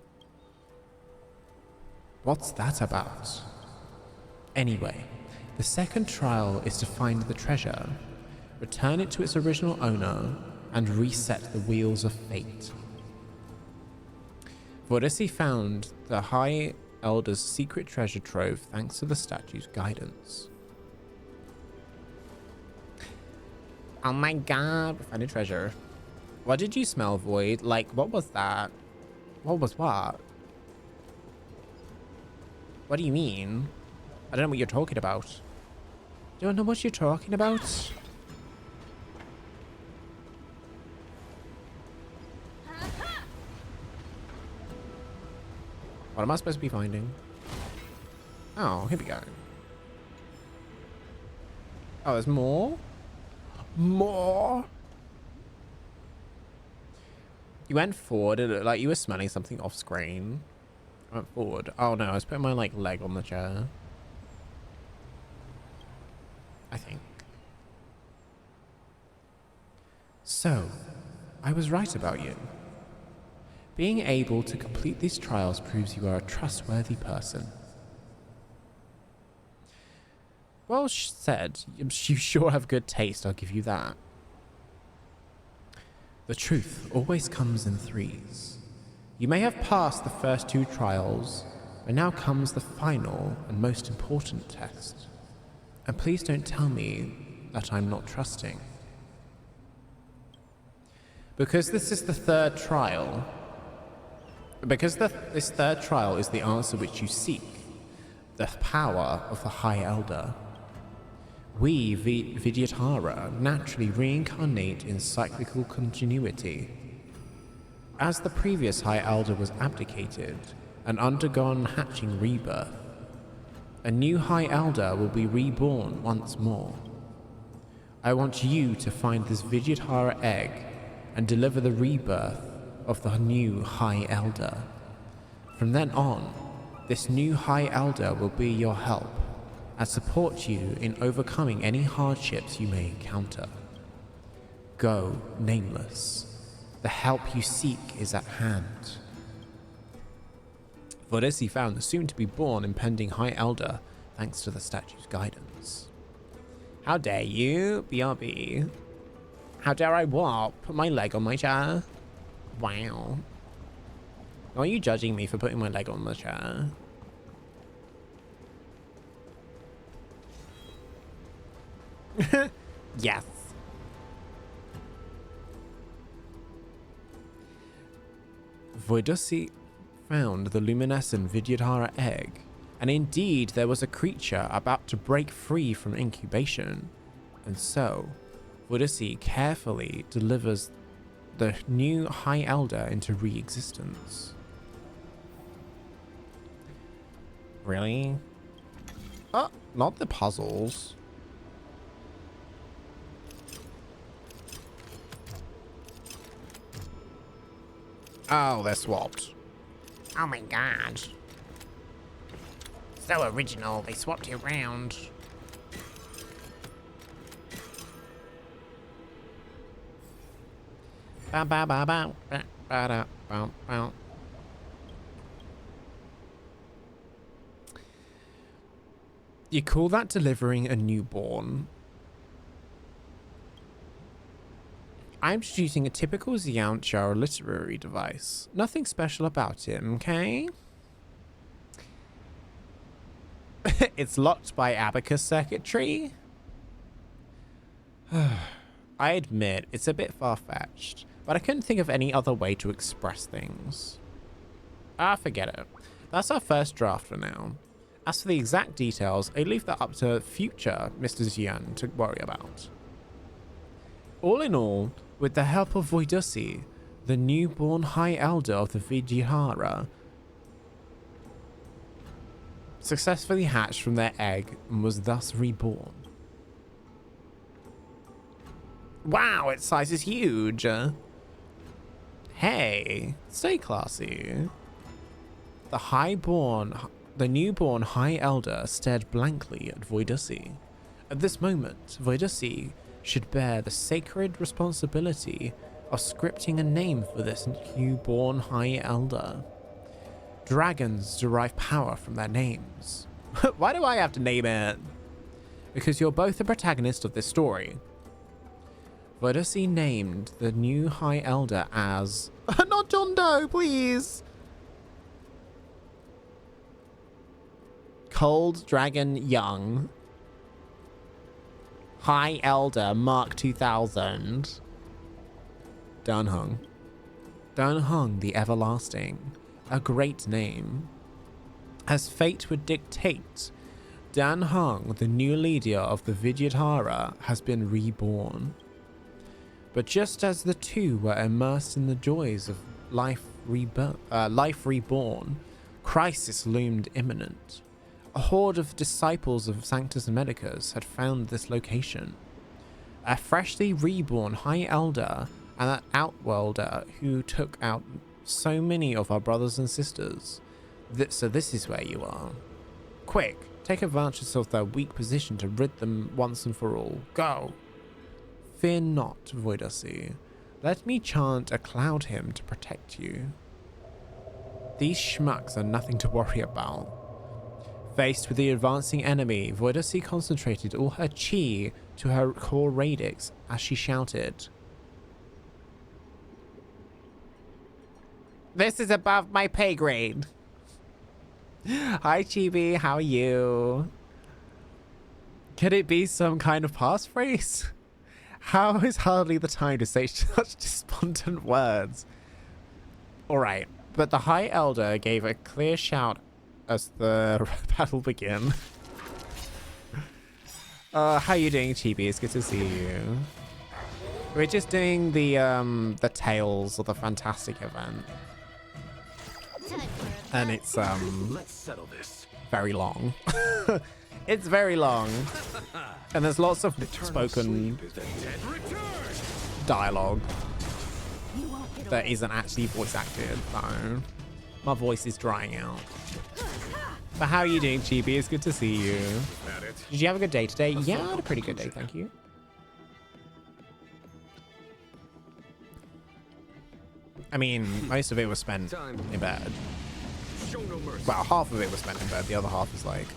What's that about? Anyway, the second trial is to find the treasure, return it to its original owner, and reset the wheels of fate. Voydec found the High Elder's secret treasure trove thanks to the statue's guidance. Oh my god, we found a treasure. What did you smell, Void? Like, what was that? What was what? What do you mean? I don't know what you're talking about. Don't know what you're talking about? What am I supposed to be finding? Oh, here we go. Oh, there's more? More? You went forward. It looked like you were smelling something off screen. I went forward. Oh no, I was putting my like leg on the chair. I think. So, I was right about you. Being able to complete these trials proves you are a trustworthy person. Well said. You sure have good taste, I'll give you that. The truth always comes in threes. You may have passed the first 2 trials, but now comes the final and most important test. And please don't tell me that I'm not trusting. Because this is the 3rd trial, this 3rd trial is the answer which you seek, the power of the High Elder. We, Vidyatara, naturally reincarnate in cyclical continuity. As the previous High Elder was abdicated and undergone hatching rebirth, a new High Elder will be reborn once more. I want you to find this Vidyatara egg and deliver the rebirth of the new High Elder. From then on, this new High Elder will be your help and support you in overcoming any hardships you may encounter. Go, Nameless. The help you seek is at hand. Voydec found the soon-to-be-born impending High Elder thanks to the statue's guidance. How dare you, BRB? How dare I what? Put my leg on my chair? Wow. Are you judging me for putting my leg on the chair? Yes. Voydec found the luminescent Vidyatara egg, and indeed there was a creature about to break free from incubation, and so Voydec carefully delivers the new High Elder into re-existence. Really? Oh, not the puzzles. Oh, they're swapped. Oh my god. So original, they swapped it around. Bow, bow, bow, bow, bow, bow, bow, bow. You call that delivering a newborn? I'm just using a typical Xianxia literary device. Nothing special about him, okay? It's locked by abacus circuitry? I admit, it's a bit far-fetched, but I couldn't think of any other way to express things. Ah, forget it. That's our first draft for now. As for the exact details, I leave that up to future Mr. Xian to worry about. All in all, with the help of Voydec, the newborn High Elder of the Vidyatara successfully hatched from their egg and was thus reborn. Wow, its size is huge. Hey, stay classy. The newborn High Elder stared blankly at Voydec. At this moment, Voydec should bear the sacred responsibility of scripting a name for this newborn High Elder. Dragons derive power from their names. Why do I have to name it? Because you're both the protagonist of this story. Voydec named the new High Elder as... Not John Doe, please! Cold Dragon Young. High Elder Mark 2000. Danheng. Danheng the Everlasting. A great name. As fate would dictate, Danheng, the new leader of the Vidyatara, has been reborn. But just as the two were immersed in the joys of life reborn, crisis loomed imminent. A horde of disciples of Sanctus Medicus had found this location. A freshly reborn High Elder and an Outworlder who took out so many of our brothers and sisters. So this is where you are. Quick, take advantage of their weak position to rid them once and for all. Go! Fear not, Voydec. Let me chant a cloud hymn to protect you. These schmucks are nothing to worry about. Faced with the advancing enemy, Voydec concentrated all her chi to her core radix as she shouted, "This is above my pay grade." Hi Chibi, how are you? Could it be some kind of passphrase? How is hardly the time to say such despondent words? Alright, but the High Elder gave a clear shout as the battle began. How you doing, Chibi? It's good to see you. We're just doing the Tales of the Fantastic event. And it's Let's settle this. very long. It's very long. And there's lots of spoken dialogue You won't get that away. isn't actually voice acted, so my voice is drying out. But how are you doing, Chibi? It's good to see you. Did you have a good day today? Yeah, I had a pretty good day, thank you. I mean, most of it was spent in bed. Show no mercy. Well, half of it was spent in bed. The other half was like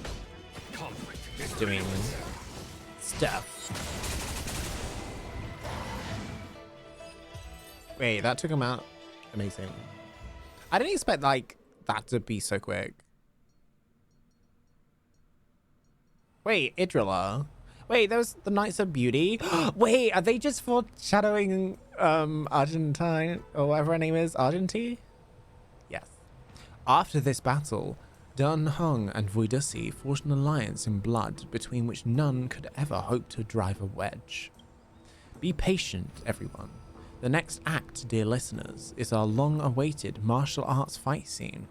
Conflict is doing stuff. Wait, that took him out. Amazing. I didn't expect like that to be so quick. Wait, Idrilla. Wait, those the Knights of Beauty. Wait, are they just foreshadowing Argentine or whatever her name is? Argentine? Yes. After this battle, Dun Hong and Voydec forged an alliance in blood between which none could ever hope to drive a wedge. Be patient, everyone. The next act, dear listeners, is our long-awaited martial arts fight scene.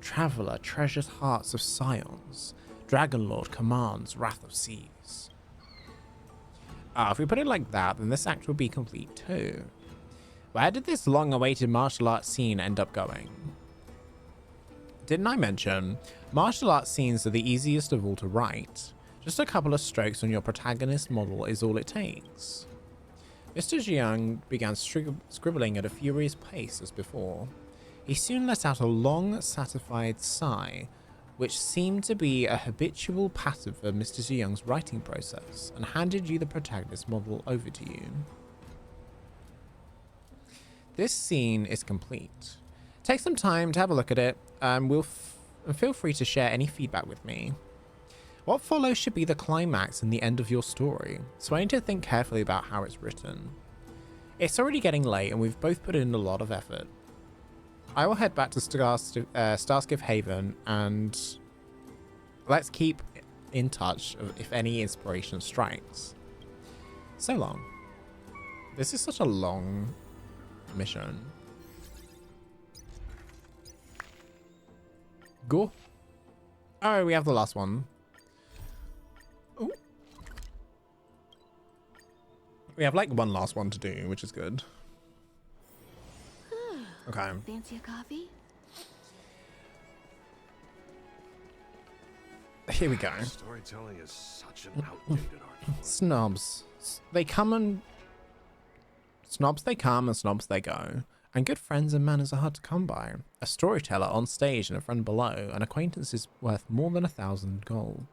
Traveler treasures hearts of scions. Dragonlord commands wrath of seas. If we put it like that, then this act would be complete too. Where did this long-awaited martial arts scene end up going? Didn't I mention, martial arts scenes are the easiest of all to write. Just a couple of strokes on your protagonist model is all it takes. Mr. Jiang began scribbling at a furious pace as before. He soon let out a long, satisfied sigh, which seemed to be a habitual pattern for Mr. Jiang's writing process, and handed you the protagonist model over to you. This scene is complete. Take some time to have a look at it, and feel free to share any feedback with me. What follows should be the climax and the end of your story, so I need to think carefully about how it's written. It's already getting late and we've both put in a lot of effort. I will head back to Starskiff Haven and let's keep in touch if any inspiration strikes. So long. This is such a long mission. Go. Oh, we have the last one. Ooh. We have like one last one to do, which is good. Okay. Fancy a coffee? Here we go. Storytelling is such an outdated art form. Snobs. They come and... Snobs they come and snobs they go. And good friends and manners are hard to come by. A storyteller on stage and a friend below. An acquaintance is worth more than 1,000 gold.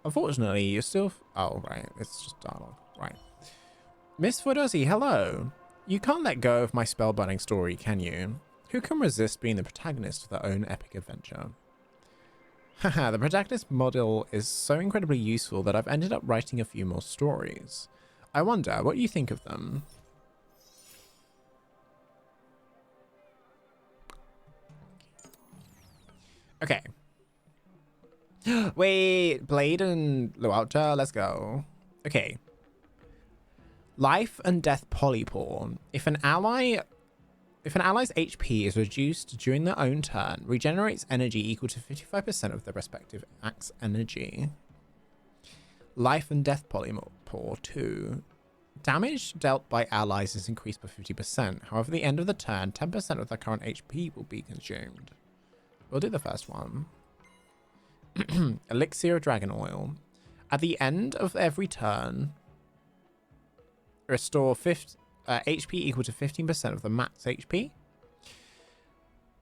Unfortunately, you're still... Oh, right. It's just dialogue. Right. Miss Voydec, hello. You can't let go of my spellbinding story, can you? Who can resist being the protagonist of their own epic adventure? Haha, the protagonist model is so incredibly useful that I've ended up writing a few more stories. I wonder what you think of them. Okay. Wait, Blade and Luauta, let's go. Okay. Life and death polypore. If an ally's HP is reduced during their own turn, regenerates energy equal to 55% of their respective act's energy. Life and death polypore 2. Damage dealt by allies is increased by 50%. However, at the end of the turn, 10% of their current HP will be consumed. We'll do the first one. Elixir of Dragon Oil. At the end of every turn, restore HP equal to 15% of the max HP.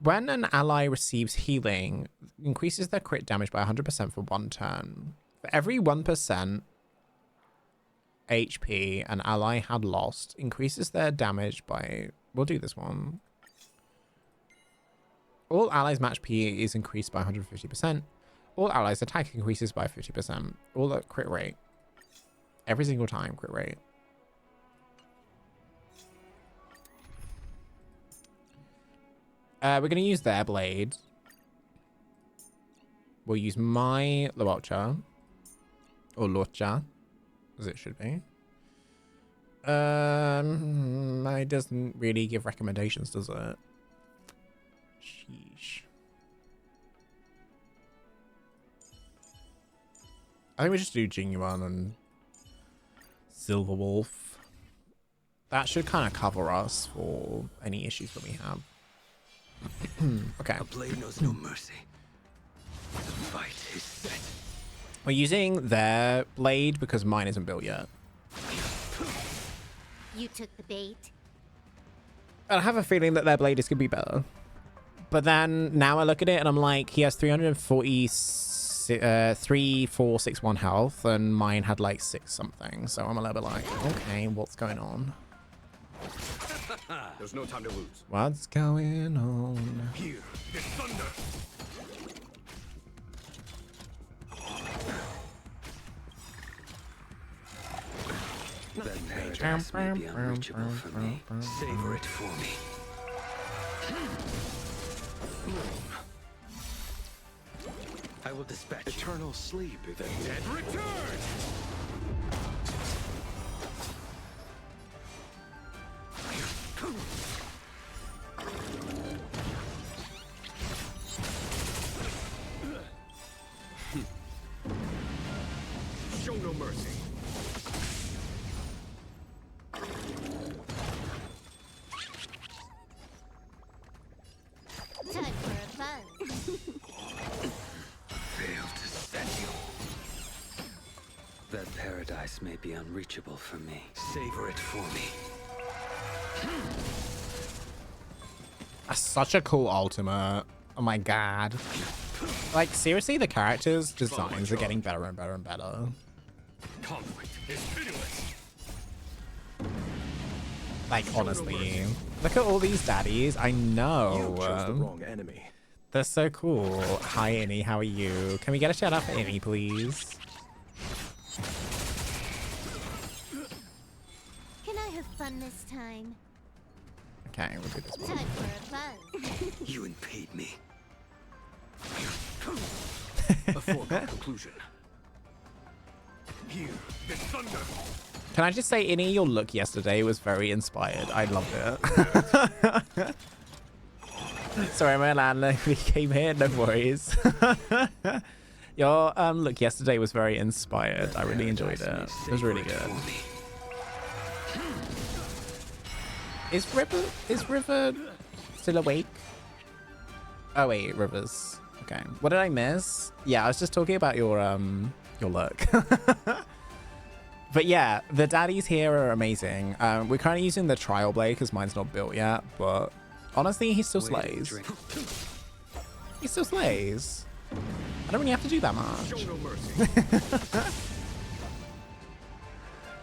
When an ally receives healing, increases their crit damage by 100% for 1 turn. For every 1% HP an ally had lost, increases their damage by... We'll do this one. All allies' match P is increased by 150%. All allies' attack increases by 50%. All the crit rate. Every single time, crit rate. We're going to use their blade. We'll use my Luocha. Or Luocha, as it should be. It doesn't really give recommendations, does it? Sheesh. I think we just do Jinyuan and Silver Wolf. That should kind of cover us for any issues that we have. Okay. A blade knows no mercy. The fight is set. We're using their blade because mine isn't built yet. You took the bait. I have a feeling that their blade is going to be better. But then now I look at it and I'm like, he has 3,461 health and mine had like 6 something. So I'm a little bit like, okay, what's going on? There's no time to lose. What's going on? Here, the thunder. That paradise may be unreachable for me. Savor it for me. I will dispatch eternal sleep if the dead return. Show no mercy. Time for a buzz. Fail to set you. That paradise may be unreachable for me. Savor it for me. That's such a cool ultimate. Oh my god. Like, seriously, the characters' designs are getting better and better and better. Conflict is pitiless. Like, honestly. Look at all these daddies. I know. You chose the wrong enemy. They're so cool. Hi, Innie. How are you? Can we get a shout out for Innie, please? Can I have fun this time? Okay, we'll do this one. Time for a buzz. You impede me. A foregone conclusion. Here, the thunder. Can I just say, Innie, your look yesterday was very inspired. I loved it. Sorry, my landlady came here. No worries. Your look yesterday was very inspired. I really enjoyed it. It was really good. Is River still awake? Oh wait, River's okay. What did I miss? Yeah, I was just talking about your look. But yeah, the daddies here are amazing. We're currently using the trial blade because mine's not built yet, but honestly, he still slays. He still slays. I don't really have to do that much. Show no mercy.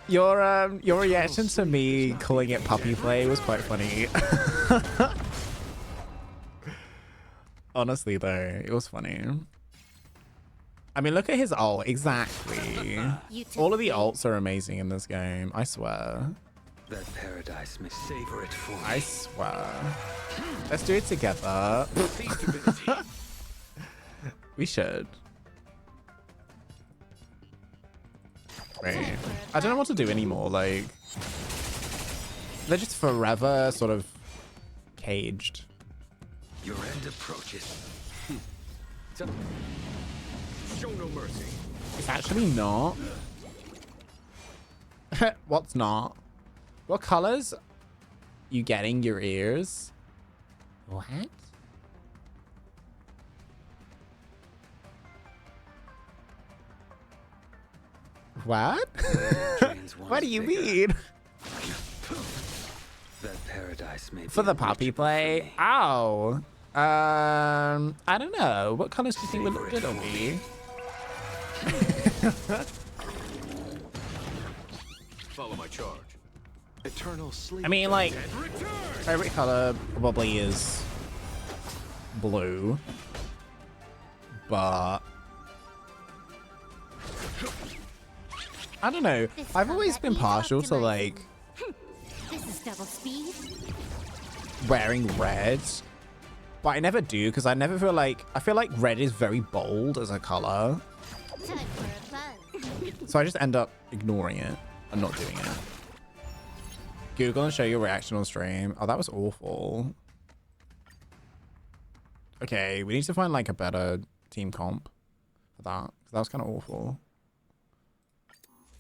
Your reaction to me calling it puppy play was quite funny. Honestly though, it was funny. I mean, look at his ult. Exactly. All of the ults are amazing in this game. I swear. That paradise may savor it for me. I swear. Let's do it together. We should. Wait. I don't know what to do anymore. Like, they're just forever sort of caged. Your end approaches. Show no mercy. It's actually not. What's not? What colors you getting your ears? What? What? What do you mean? That paradise may For the puppy play? Ow. I don't know. What colors do you think would look good on me? Follow my charge. Eternal sleep. I mean, like, Return! favorite color probably is blue, but I don't know. This I've always combat been needs partial to optimizing. like This is double speed. wearing red, but I never do because I never feel like red is very bold as a color, Time for a fun. so I just end up ignoring it and not doing it. Google and show your reaction on stream. Oh, that was awful. Okay, we need to find like a better team comp for that, 'cause that was kind of awful.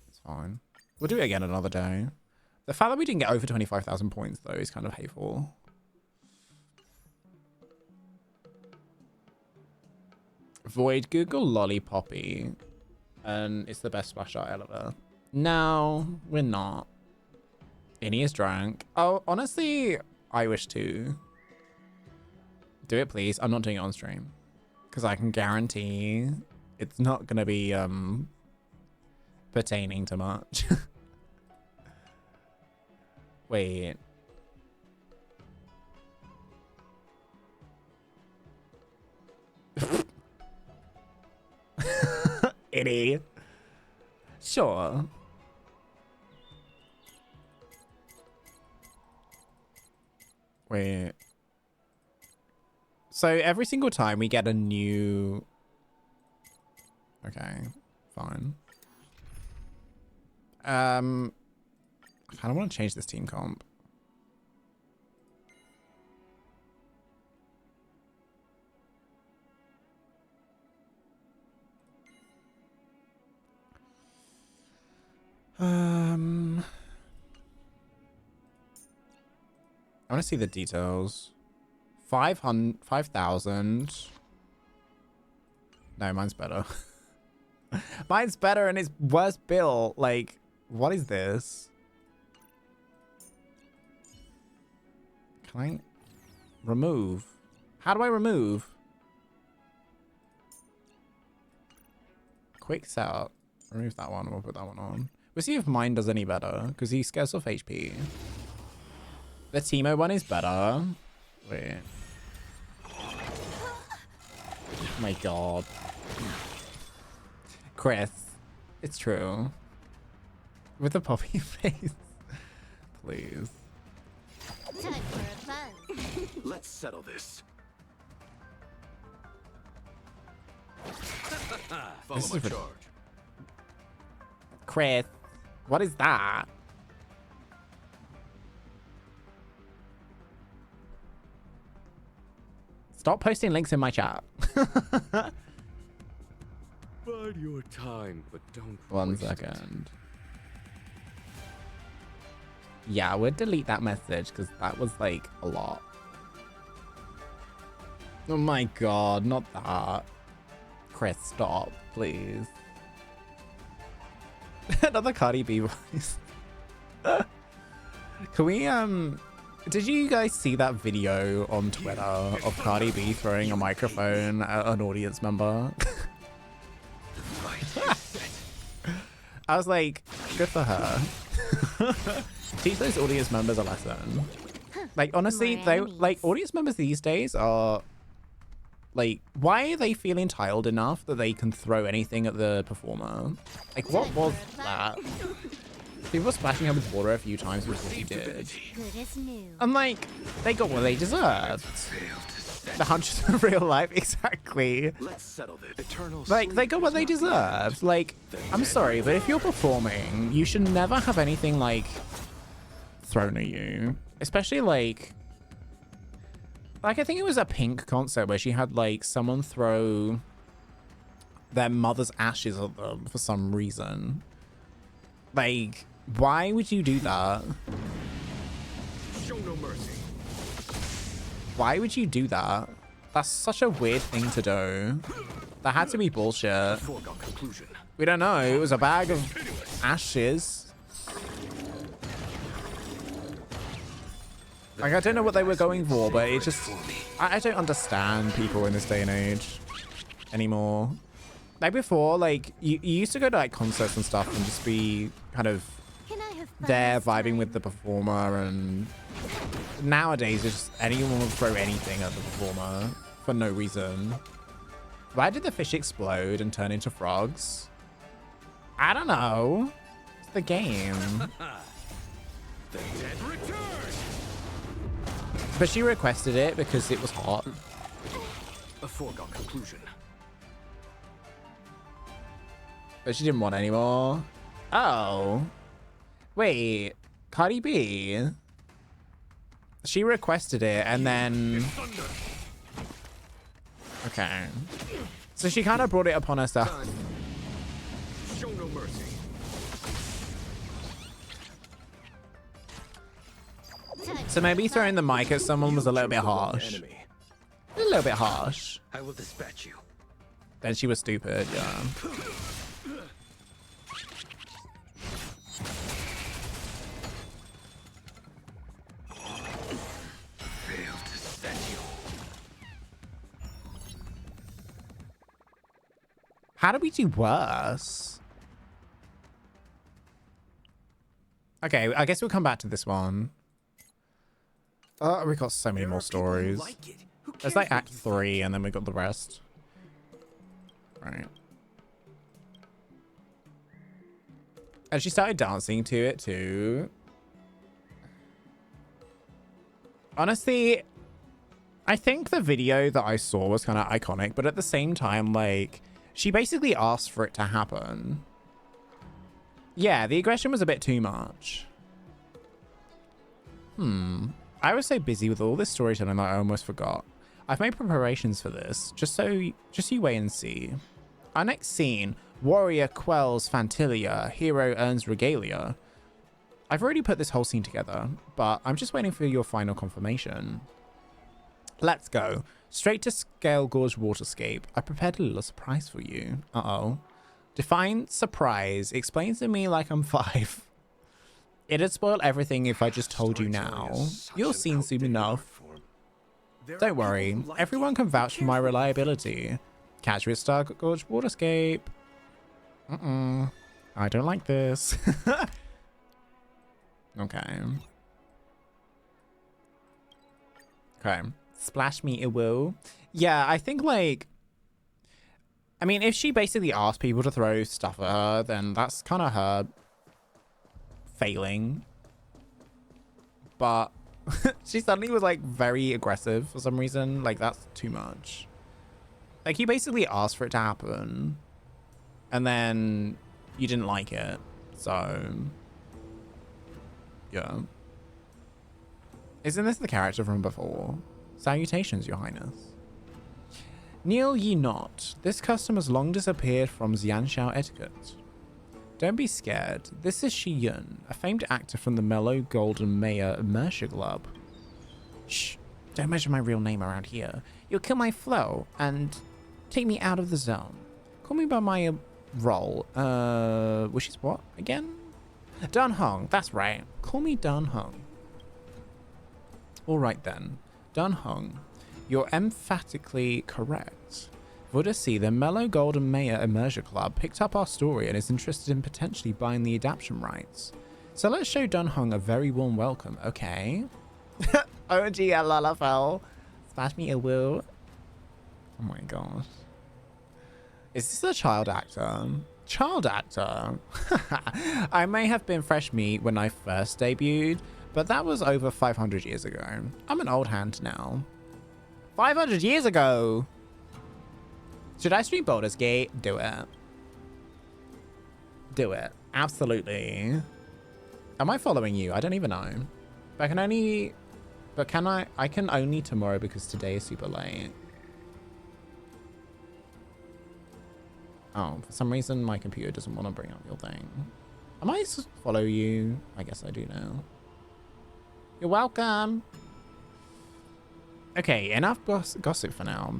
It's fine. We'll do it again another day. The fact that we didn't get over 25,000 points though is kind of hateful. Void, Google Lollipoppy, and it's the best splash art ever. No, we're not. Innie is drunk. Oh, honestly, I wish to. Do it, please. I'm not doing it on stream. Because I can guarantee it's not going to be pertaining to much. Wait. Innie. Sure. Wait. So every single time we get a new... Okay, fine. I kind of want to change this team comp. I want to see the details. 5,000. No, mine's better. Mine's better and it's worse built. Like, what is this? Can I remove? How do I remove? Quick setup. Remove that one. We'll put that one on. We'll see if mine does any better because he scares off HP. The Teemo one is better. Wait. Oh my god. Chris, it's true. With the poppy face. Please. Time for a fun. Let's settle this. Follow This my is for- charge. Chris, what is that? Stop posting links in my chat. Bide your time, but don't. 1 waste it. second. Yeah, we'll delete that message because that was like a lot. Oh my god, not that. Chris, stop, please. Another Cardi B voice. Can we, did you guys see that video on Twitter of Cardi B throwing a microphone at an audience member? I was like, good for her. Teach those audience members a lesson. Like, honestly, More they enemies. like audience members these days are like, why are they feeling entitled enough that they can throw anything at the performer? Like, what was that? People were splashing her with water a few times before she did. Good as new. I'm like, they got what they deserved. The hunches of real life, exactly. Let's settle this. Eternal Like, they sleep got what is they not the deserved. Like, I'm sorry, but if you're performing, you should never have anything, like, thrown at you. Especially, like, I think it was a Pink concert where she had, like, someone throw their mother's ashes at them for some reason. Like, why would you do that? Show no mercy. Why would you do that? That's such a weird thing to do. That had to be bullshit. Foregone conclusion. We don't know. It was a bag of ashes. Like, I don't know what they were going for, but it just... I don't understand people in this day and age anymore. Like, before, like, you used to go to, like, concerts and stuff and just be kind of Can I have fun there this vibing time? with the performer, and nowadays it's just anyone will throw anything at the performer for no reason. Why did the fish explode and turn into frogs? I don't know. It's the game. The dead return! But she requested it because it was hot. A foregone conclusion. But she didn't want any more. Oh. Wait. Cardi B. She requested it and then... Thunder! Okay. So she kind of brought it upon herself. Show no mercy. Time So for maybe fun. throwing the mic at someone was a little bit harsh. Enemy. A little bit harsh. I will dispatch you. Then she was stupid, yeah. Fail to set you. How do we do worse? Okay, I guess we'll come back to this one. We got so many There more are people who stories. like it. Who It's cares like what Act you 3, and then we got the rest. Right. And she started dancing to it too. Honestly, I think the video that I saw was kind of iconic, but at the same time, like, she basically asked for it to happen. Yeah, the aggression was a bit too much. I was so busy with all this storytelling that I almost forgot. I've made preparations for this, just you wait and see. Our next scene, warrior quells Fantilia, hero earns regalia. I've already put this whole scene together, but I'm just waiting for your final confirmation. Let's go. Straight to Scale Gorge Waterscape. I prepared a little surprise for you. Uh-oh. Define surprise. Explains to me like I'm 5. It'd spoil everything if I just told you Storytelling now. is such You'll an seen soon outdated enough. art form. There are Don't people worry. who like Everyone it. can Who vouch for cares my what you reliability. Catch me at Star Gorge Waterscape. I don't like this. Okay. Okay. Splash me, it will. Yeah, I think, like... I mean, if she basically asked people to throw stuff at her, then that's kind of her failing. But she suddenly was, like, very aggressive for some reason. Like, that's too much. Like, you basically asked for it to happen. And then you didn't like it. So... yeah. Isn't this the character from before? Salutations, your highness. Kneel ye not. This custom has long disappeared from Xianxiao etiquette. Don't be scared. This is Shi Yun, a famed actor from the Mellow Golden Mayor Immersion Club. Shh. Don't mention my real name around here. You'll kill my flow and take me out of the zone. Call me by my role. Which is what again? Dan Hong. That's right. Call me Dan Hong. All right then. Dan Hong. You're emphatically correct. Voydec, the Mellow Golden Mayor Immersion Club, picked up our story and is interested in potentially buying the adaptation rights. So let's show Dan Hong a very warm welcome, okay? OG at Lalafell. Smash me a woo. Oh my gosh. Is this a child actor? Child actor? I may have been fresh meat when I first debuted, but that was over 500 years ago. I'm an old hand now. 500 years ago! Should I stream Baldur's Gate? Do it. Do it. Absolutely. Am I following you? I don't even know. But I can only... But can I... I can only tomorrow because today is super late. Oh, for some reason my computer doesn't want to bring up your thing. I might follow you. I guess I do now. You're welcome. Okay, enough gossip for now.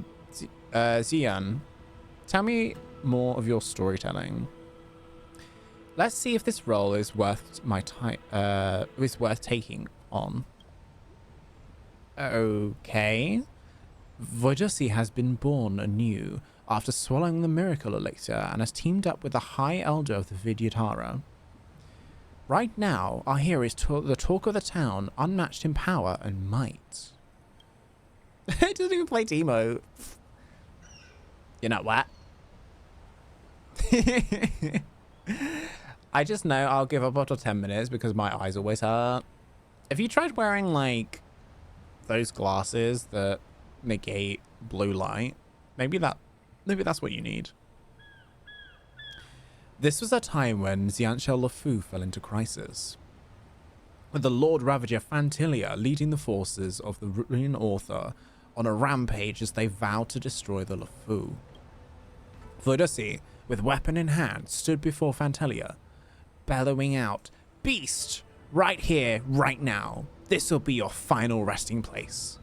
Xian, tell me more of your storytelling. Let's see if this role is worth my time. Is worth taking on. Okay. Voydec has been born anew after swallowing the miracle elixir and has teamed up with the High Elder of the Vidyatara. Right now, our hero is the talk of the town, unmatched in power and might. It doesn't even play Teemo. You know what? I just know I'll give up after 10 minutes because my eyes always hurt. If you tried wearing like those glasses that negate blue light, maybe that's what you need. This was a time when Xianxiao LeFou fell into crisis, with the Lord Ravager Fantilia leading the forces of the Ruin Author on a rampage as they vowed to destroy the LeFou. Voydec, with weapon in hand, stood before Fantilia, bellowing out, "Beast! Right here, right now. This'll be your final resting place."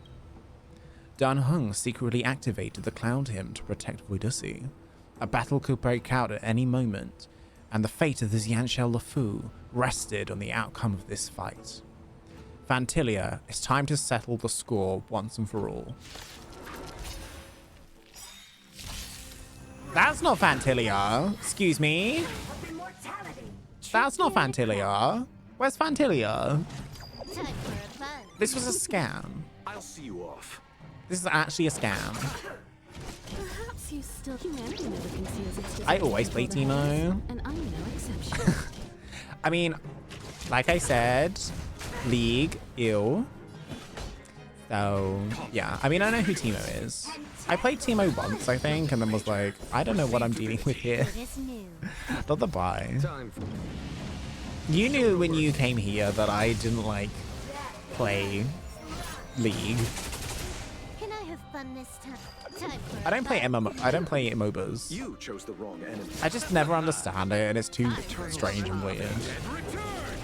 Dan Heng secretly activated the Cloud Hymn to protect Voydec. A battle could break out at any moment, and the fate of the Xianxiao LeFou rested on the outcome of this fight. Fantilia, it's time to settle the score once and for all. That's not Fantilia. Excuse me. That's not Fantilia. Where's Fantilia? Time for a fun. This was a scam. I'll see you off. This is actually a scam. Perhaps you still humanity never conceals its I desire always to play control the heavens, Teemo. and I'm no exception. I mean, like I said, League, ew. So, yeah. I mean, I know who Teemo is. I played Teemo once, I think, and then was like, I don't know what I'm dealing with here. It is new. Not the buy. Time for You knew when you came here that I didn't, like, play League. Can I have fun this time? Time for I don't play fun. MMO. I don't play MOBAs. you chose the wrong enemy. I just never understand it, and it's too strange and weird.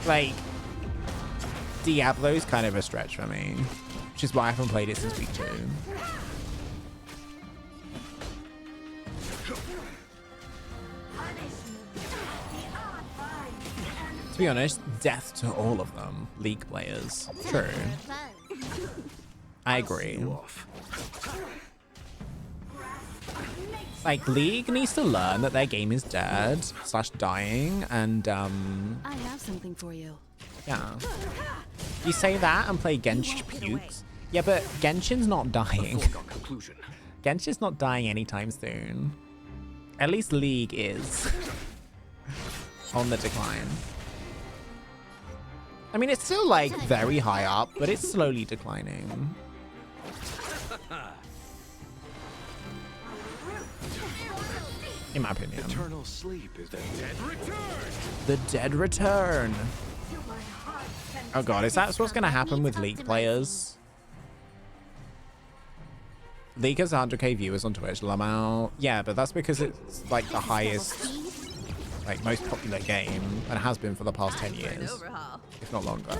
Like, Diablo's kind of a stretch for me, which is why I haven't played it since week 2. To be honest, death to all of them, League players. True. Fun. I agree. You off. Like, League needs to learn that their game is dead / dying, and I have something for you. yeah. You say that and play Genshin pukes. Yeah, but Genshin's not dying. Foregone conclusion. Genshin's not dying anytime soon. At least League is on the decline. I mean, it's still like very high up, but it's slowly declining. In my opinion. Eternal sleep is the dead return. The dead return. Oh god, is that what's going to happen with League players? League has 100k viewers on Twitch, Lamau. Yeah, but that's because it's like the highest, like most popular game, and has been for the past 10 years, if not longer.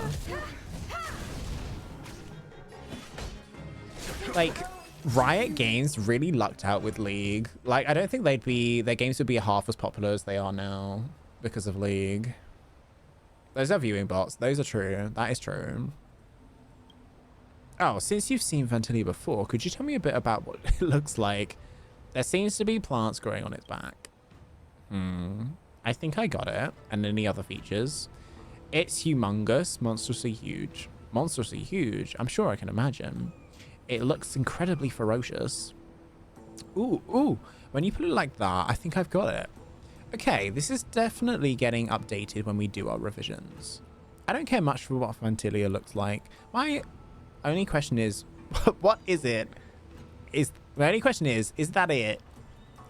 Like, Riot Games really lucked out with League. Like, I don't think their games would be half as popular as they are now because of League. Those are viewing bots. Those are true. That is true. Oh, since you've seen Fantilia before, could you tell me a bit about what it looks like? There seems to be plants growing on its back. I think I got it. And any other features? It's humongous, monstrously huge. Monstrously huge? I'm sure I can imagine. It looks incredibly ferocious. Ooh, ooh. When you put it like that, I think I've got it. Okay, this is definitely getting updated when we do our revisions. I don't care much for what Fantilia looks like. My only question is, what is it? My only question is that it?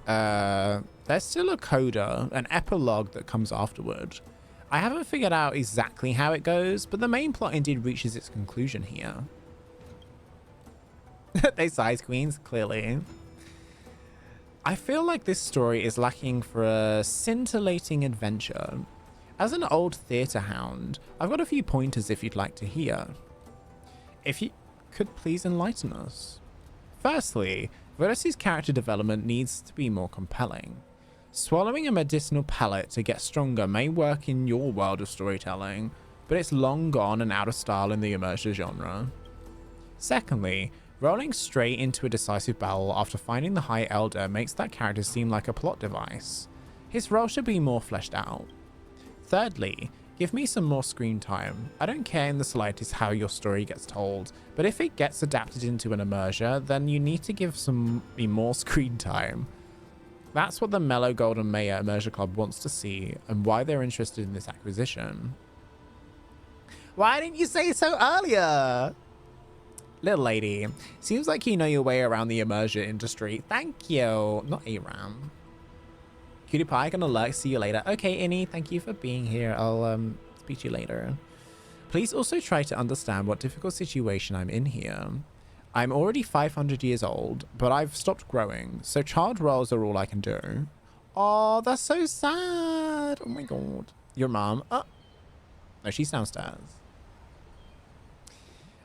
There's still a coda, an epilogue that comes afterward. I haven't figured out exactly how it goes, but the main plot indeed reaches its conclusion here. They size queens, clearly. I feel like this story is lacking for a scintillating adventure. As an old theatre hound, I've got a few pointers if you'd like to hear. If you could please enlighten us. Firstly, Voydec's character development needs to be more compelling. Swallowing a medicinal pellet to get stronger may work in your world of storytelling, but it's long gone and out of style in the immersive genre. Secondly, rolling straight into a decisive battle after finding the High Elder makes that character seem like a plot device. His role should be more fleshed out. Thirdly, give me some more screen time. I don't care in the slightest how your story gets told, but if it gets adapted into an immersion, then you need to give me more screen time. That's what the Mellow Golden Mayor Immersion Club wants to see, and why they're interested in this acquisition. Why didn't you say so earlier? Little lady, seems like you know your way around the immersion industry. Thank you. Not Aram. Cutie Pie, gonna lurk. See you later. Okay, Innie, thank you for being here. I'll speak to you later. Please also try to understand what difficult situation I'm in here. I'm already 500 years old, but I've stopped growing, so child roles are all I can do. Oh, that's so sad. Oh my god. Your mom? Oh. No, she's downstairs.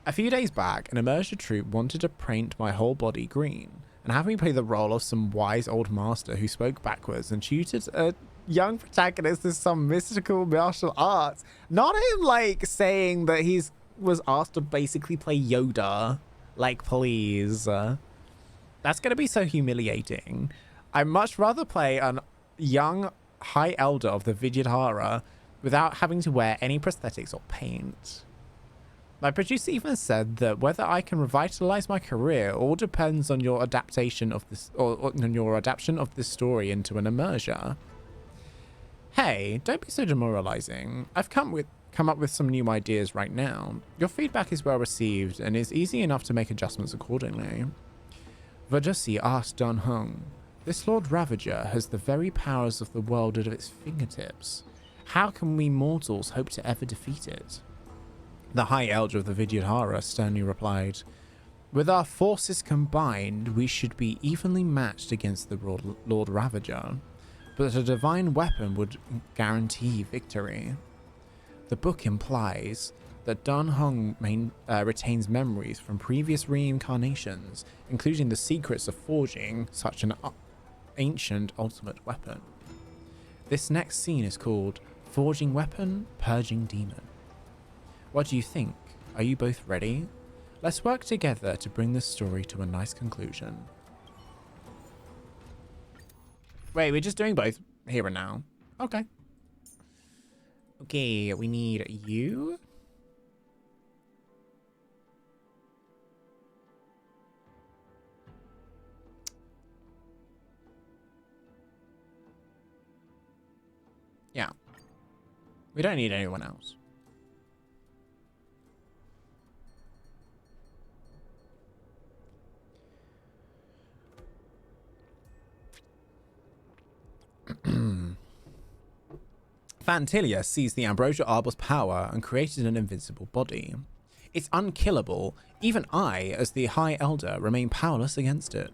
A few days back, an immersion troupe wanted to paint my whole body green and have me play the role of some wise old master who spoke backwards and tutored a young protagonist in some mystical martial arts. Not him like saying that was asked to basically play Yoda. Like, please. That's going to be so humiliating. I'd much rather play a young High Elder of the Vidyadhara without having to wear any prosthetics or paint. My producer even said that whether I can revitalize my career all depends on your adaptation of this, or on your adaptation of this story into an immersion. Hey, don't be so demoralizing. I've come up with some new ideas right now. Your feedback is well received and is easy enough to make adjustments accordingly. Voydec asked Dan Heng, this Lord Ravager has the very powers of the world at its fingertips. How can we mortals hope to ever defeat it? The High Elder of the Vidyadhara sternly replied, with our forces combined, we should be evenly matched against the Lord Ravager, but a divine weapon would guarantee victory. The book implies that Dan Heng retains memories from previous reincarnations, including the secrets of forging such an ancient ultimate weapon. This next scene is called Forging Weapon, Purging Demon. What do you think? Are you both ready? Let's work together to bring this story to a nice conclusion. Wait, we're just doing both here and now. Okay. Okay, we need you. Yeah. We don't need anyone else. Fantilia seized the Ambrosia Arbor's power and created an invincible body. It's unkillable. Even I, as the High Elder, remain powerless against it.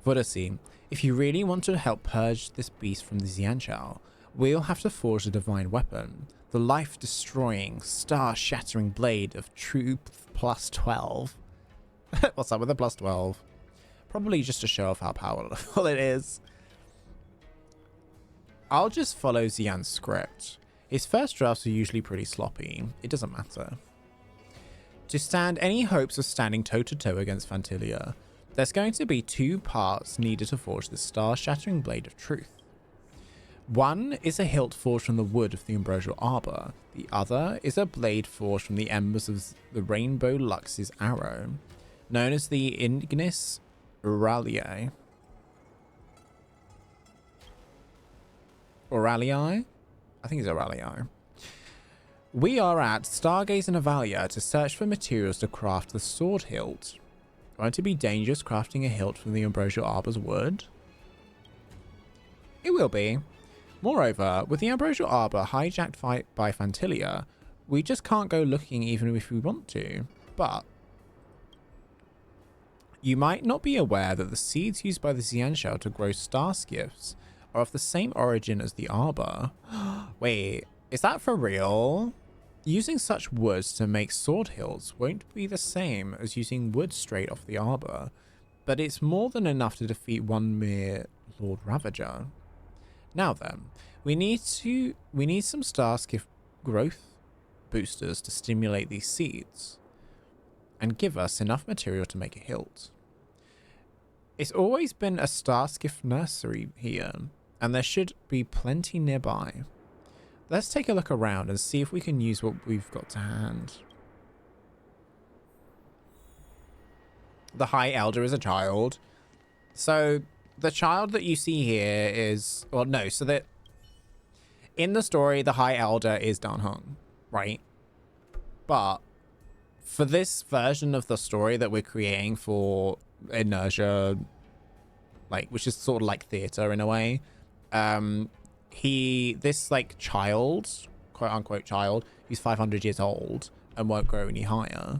Voydec, if you really want to help purge this beast from the Xianchao, we'll have to forge a divine weapon. The life-destroying, star-shattering blade of truth plus 12. What's up with the plus 12? Probably just to show off how powerful it is. I'll just follow Xian's script. His first drafts are usually pretty sloppy. It doesn't matter. To stand any hopes of standing toe-to-toe against Fantilia, there's going to be two parts needed to forge the star-shattering blade of truth. One is a hilt forged from the wood of the Ambrosial Arbor. The other is a blade forged from the embers of the Rainbow Lux's arrow, known as the Ignis Auraliae. Auraliae? I think it's Auraliae. We are at Stargaze and Avalia to search for materials to craft the sword hilt. Won't it be dangerous crafting a hilt from the Ambrosial Arbor's wood? It will be. Moreover, with the Ambrosial Arbor hijacked by Fantilia, we just can't go looking even if we want to. But you might not be aware that the seeds used by the Xianshao to grow star skiffs are of the same origin as the Arbor. Wait, is that for real? Using such woods to make sword hilts won't be the same as using wood straight off the Arbor, but it's more than enough to defeat one mere Lord Ravager. Now then, we need some star skiff growth boosters to stimulate these seeds. and give us enough material to make a hilt. It's always been a Starskiff nursery here, and there should be plenty nearby. Let's take a look around and see if we can use what we've got to hand. The High Elder is a child. So the child that you see here is, well, no, so that in the story, the High Elder is Dan Heng, right? But for this version of the story that we're creating for Inertia, like, which is sort of like theater in a way, this like child, quote unquote child, he's 500 years old and won't grow any higher.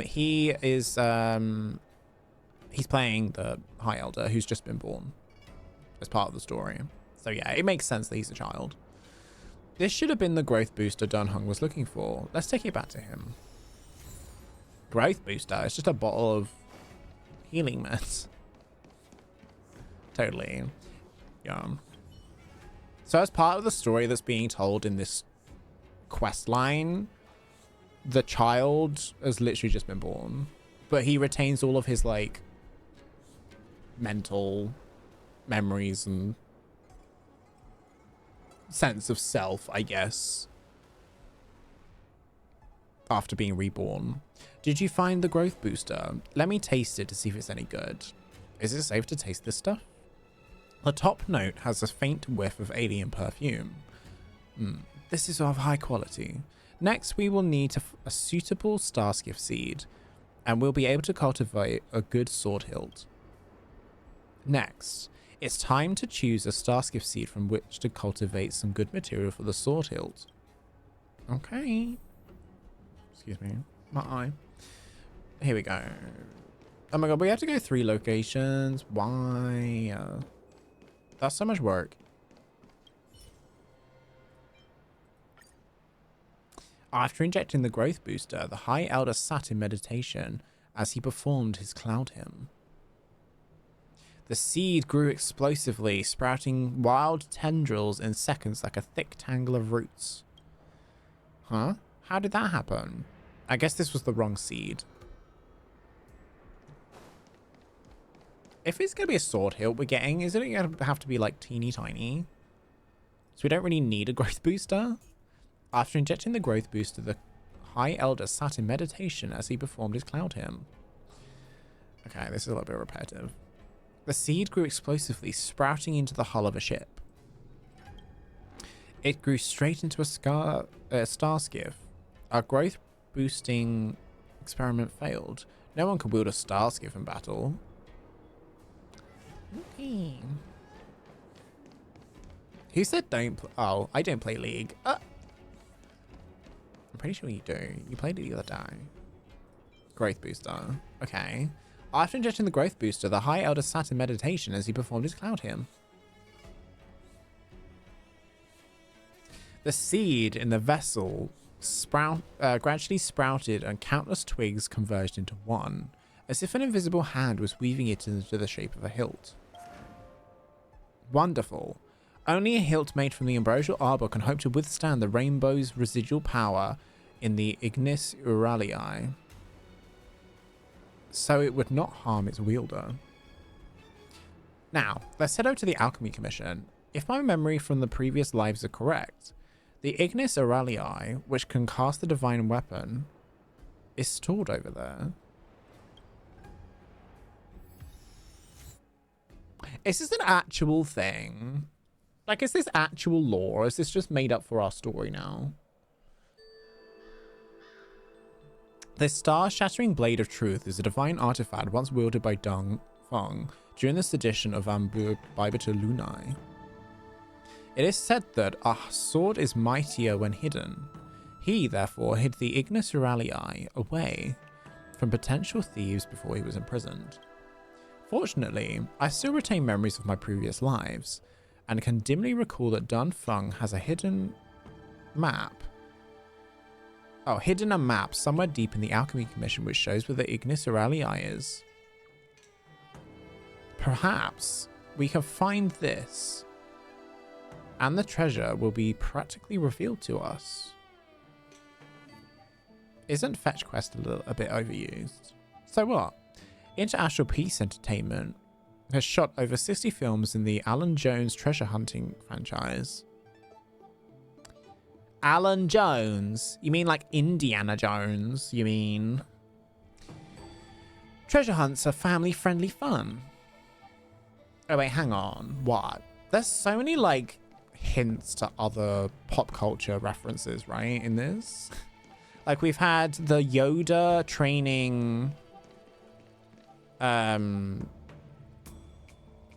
He is he's playing the High Elder who's just been born as part of the story. So yeah, it makes sense that he's a child. This should have been the growth booster Dan Heng was looking for. Let's take it back to him. Growth booster? It's just a bottle of healing meds. Totally. Yeah. So as part of the story that's being told in this quest line, the child has literally just been born, but he retains all of his like mental memories and sense of self, I guess, after being reborn. Did you find the growth booster? Let me taste it to see if it's any good. Is it safe to taste this stuff? The top note has a faint whiff of alien perfume. This is of high quality. Next, we will need a suitable Starskiff seed, and we'll be able to cultivate a good sword hilt. Next, it's time to choose a Starskiff seed from which to cultivate some good material for the sword hilt. Okay. Excuse me. My eye. Here we go. Oh my god, we have to go 3 locations. Why? That's so much work. After injecting the growth booster, the High Elder sat in meditation as he performed his cloud hymn. The seed grew explosively, sprouting wild tendrils in seconds like a thick tangle of roots. Huh? How did that happen? I guess this was the wrong seed. If it's going to be a sword hilt we're getting, is it going to have to be like teeny tiny? So we don't really need a growth booster? After injecting the growth booster, the High Elder sat in meditation as he performed his cloud hymn. Okay, this is a little bit repetitive. The seed grew explosively, sprouting into the hull of a ship. It grew straight into a Starskiff. Our growth boosting experiment failed. No one could wield a Starskiff in battle. Okay. Who said don't oh, I don't play League. I'm pretty sure you do. You played it the other day. Growth booster. Okay. After injecting the growth booster, the High Elder sat in meditation as he performed his cloud hymn. The seed in the vessel gradually sprouted and countless twigs converged into one, as if an invisible hand was weaving it into the shape of a hilt. Wonderful. Only a hilt made from the ambrosial arbor can hope to withstand the rainbow's residual power in the Ignis Auralii, so it would not harm its wielder. Now, let's head over to the Alchemy Commission. If my memory from the previous lives are correct, the Ignis Auralii, which can cast the divine weapon, is stored over there. Is this an actual thing? Like, is this actual lore, or is this just made up for our story now? This star-shattering blade of truth is a divine artifact once wielded by Dong Feng during the sedition of Amburg Bibeter Lunai. It is said that a sword is mightier when hidden. He, therefore, hid the Ignis Auralii away from potential thieves before he was imprisoned. Fortunately, I still retain memories of my previous lives, and can dimly recall that Dan Feng has a hidden map somewhere deep in the Alchemy Commission which shows where the Ignis Auralii is. Perhaps we can find this, and the treasure will be practically revealed to us. Isn't Fetch Quest a bit overused? So what? International Peace Entertainment has shot over 60 films in the Alan Jones treasure hunting franchise. Alan Jones? You mean like Indiana Jones? You mean? Treasure hunts are family-friendly fun. Oh wait, hang on. What? There's so many like hints to other pop culture references, right, in this? Like we've had the Yoda training and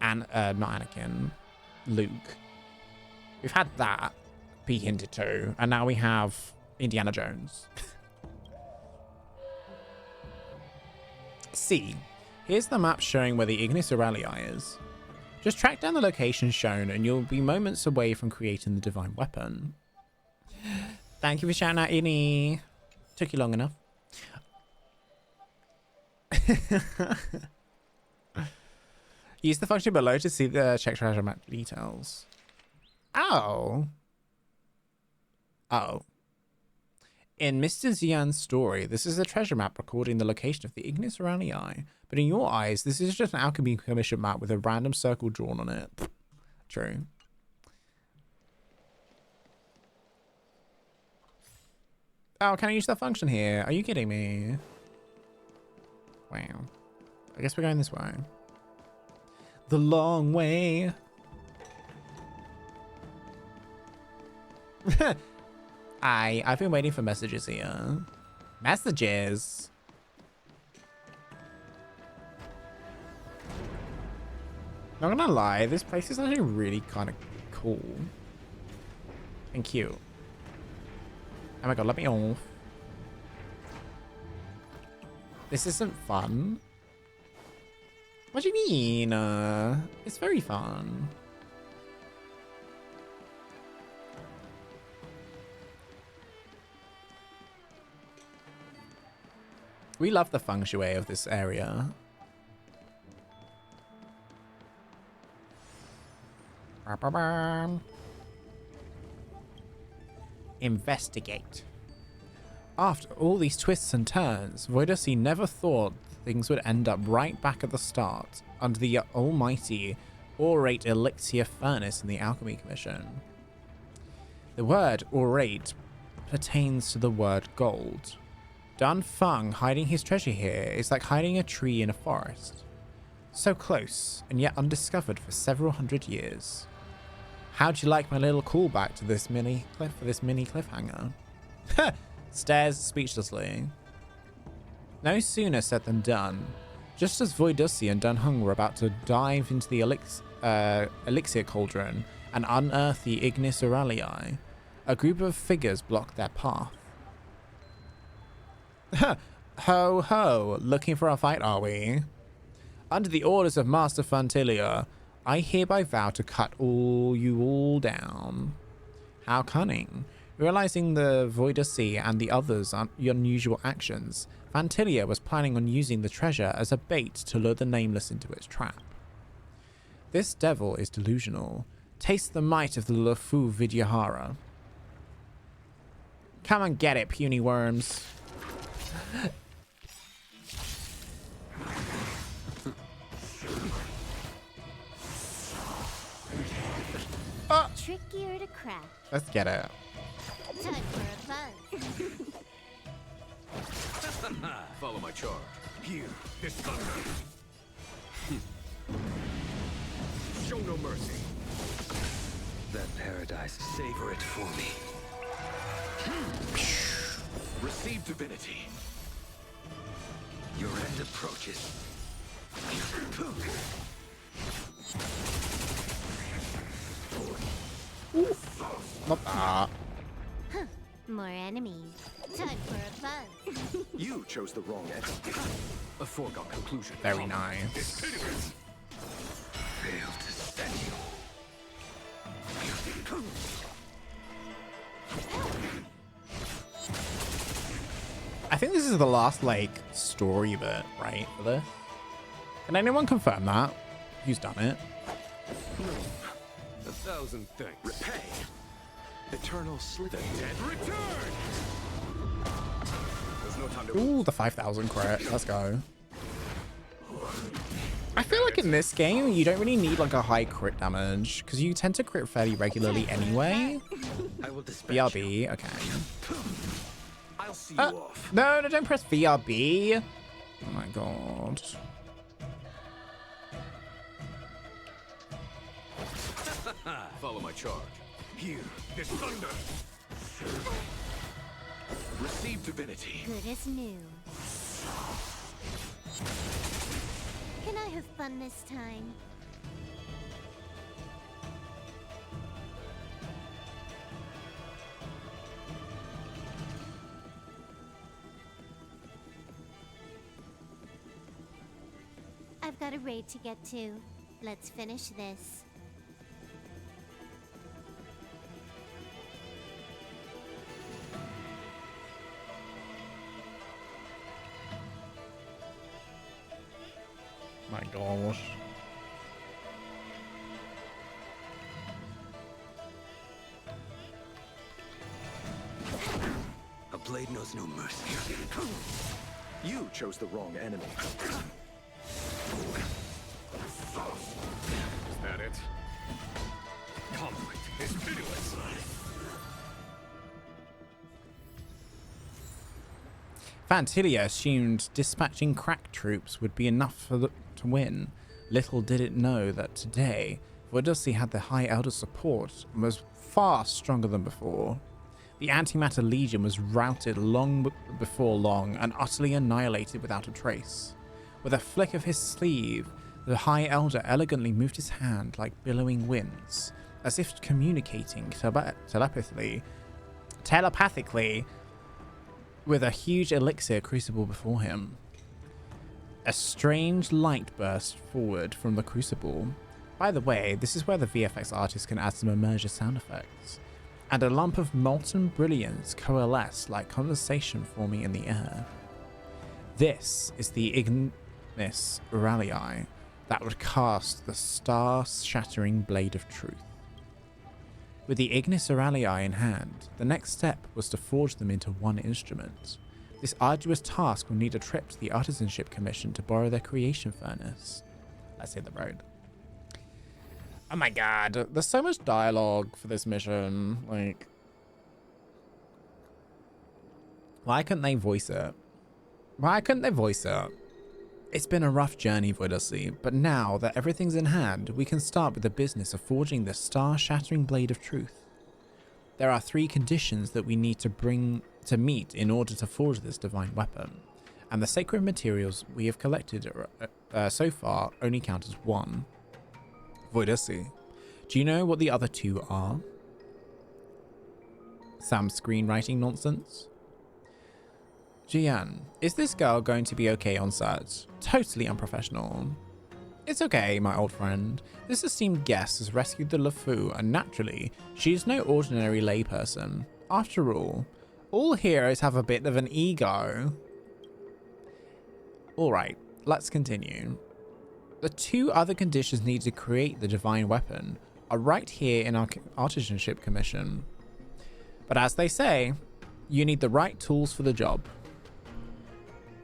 not Anakin, Luke. We've had that be hinted to, and now we have Indiana Jones. C. Here's the map showing where the Ignis Aurelii is. Just track down the location shown and you'll be moments away from creating the divine weapon. Thank you for shouting out, Innie. Took you long enough. Use the function below to see the check treasure map details. Oh. Oh. In Mr. Xian's story, this is a treasure map recording the location of the Ignis Aurelii. But in your eyes, this is just an alchemy commission map with a random circle drawn on it. True. Oh, can I use that function here? Are you kidding me? Wow. I guess we're going this way. The long way. I've been waiting for messages here. Messages? Not gonna lie, this place is actually really kind of cool. And cute. Oh my god, let me off. This isn't fun. What do you mean? It's very fun. We love the feng shui of this area. Investigate. After all these twists and turns, Voydec never thought things would end up right back at the start, under the almighty, orate elixir furnace in the Alchemy Commission. The word orate pertains to the word gold. Dan Feng hiding his treasure here is like hiding a tree in a forest. So close, and yet undiscovered for several hundred years. How'd you like my little callback to this mini cliffhanger? Stares speechlessly. No sooner said than done. Just as Voydec and Dunhung were about to dive into the elixir cauldron and unearth the Ignis Aurelii, a group of figures blocked their path. Ho ho, looking for a fight, are we? Under the orders of Master Fantilia, I hereby vow to cut you all down. How cunning. Realizing the Voydec and the others' unusual actions, Fantilia was planning on using the treasure as a bait to lure the Nameless into its trap. This devil is delusional. Taste the might of the Lufu Vidyahara. Come and get it, puny worms. Trickier to crack. Let's get it. Time for a buzz. Follow my charge. Here, this thunder. Show no mercy. That paradise, savor it for me. Receive divinity. Your end approaches. Not that. More enemies. Time for a buzz. You chose the wrong end. A foregone conclusion. Very nice. Pitiless. Failed to stand you. I think this is the last, like, story bit, right, for this? Can anyone confirm that? Who's done it? 1,000 thanks. Repay. Eternal slip. The dead return. No time to Ooh, the 5,000 crit. Let's go. I feel like in this game, you don't really need like a high crit damage because you tend to crit fairly regularly anyway. I will dispatch you. VRB, okay. I'll see you off. No, don't press VRB. Oh my god. Follow my charge. Here, this thunder. Receive divinity. Good as new. Can I have fun this time? I've got a raid to get to. Let's finish this. My gosh. A blade knows no mercy. You chose the wrong enemy. Is that it? Conflict is pitiless. Fantilia assumed dispatching crack troops would be enough to win. Little did it know that today, Voydec had the High Elder's support and was far stronger than before. The Antimatter Legion was routed before long and utterly annihilated without a trace. With a flick of his sleeve, the High Elder elegantly moved his hand like billowing winds, as if communicating telepathically with a huge elixir crucible before him. A strange light burst forward from the crucible. By the way, this is where the VFX artist can add some immersive sound effects. And a lump of molten brilliance coalesced like condensation forming in the air. This is the Ignis Auralii that would cast the star-shattering blade of truth. With the Ignis Auralii in hand, the next step was to forge them into one instrument. This arduous task will need a trip to the Artisanship Commission to borrow their creation furnace. Let's hit the road. Oh my god, there's so much dialogue for this mission. Like, why couldn't they voice it? Why couldn't they voice it? It's been a rough journey, Voydec, but now that everything's in hand, we can start with the business of forging the star-shattering blade of truth. There are 3 conditions that we need to meet in order to forge this divine weapon, and the sacred materials we have collected so far only count as 1. Voydec, do you know what the other 2 are? Some screenwriting nonsense? Jian, is this girl going to be okay on set? Totally unprofessional. It's okay, my old friend. This esteemed guest has rescued the LeFou, and naturally, she is no ordinary layperson. After all heroes have a bit of an ego. Alright, let's continue. The 2 other conditions needed to create the divine weapon are right here in our Artisanship Commission. But as they say, you need the right tools for the job.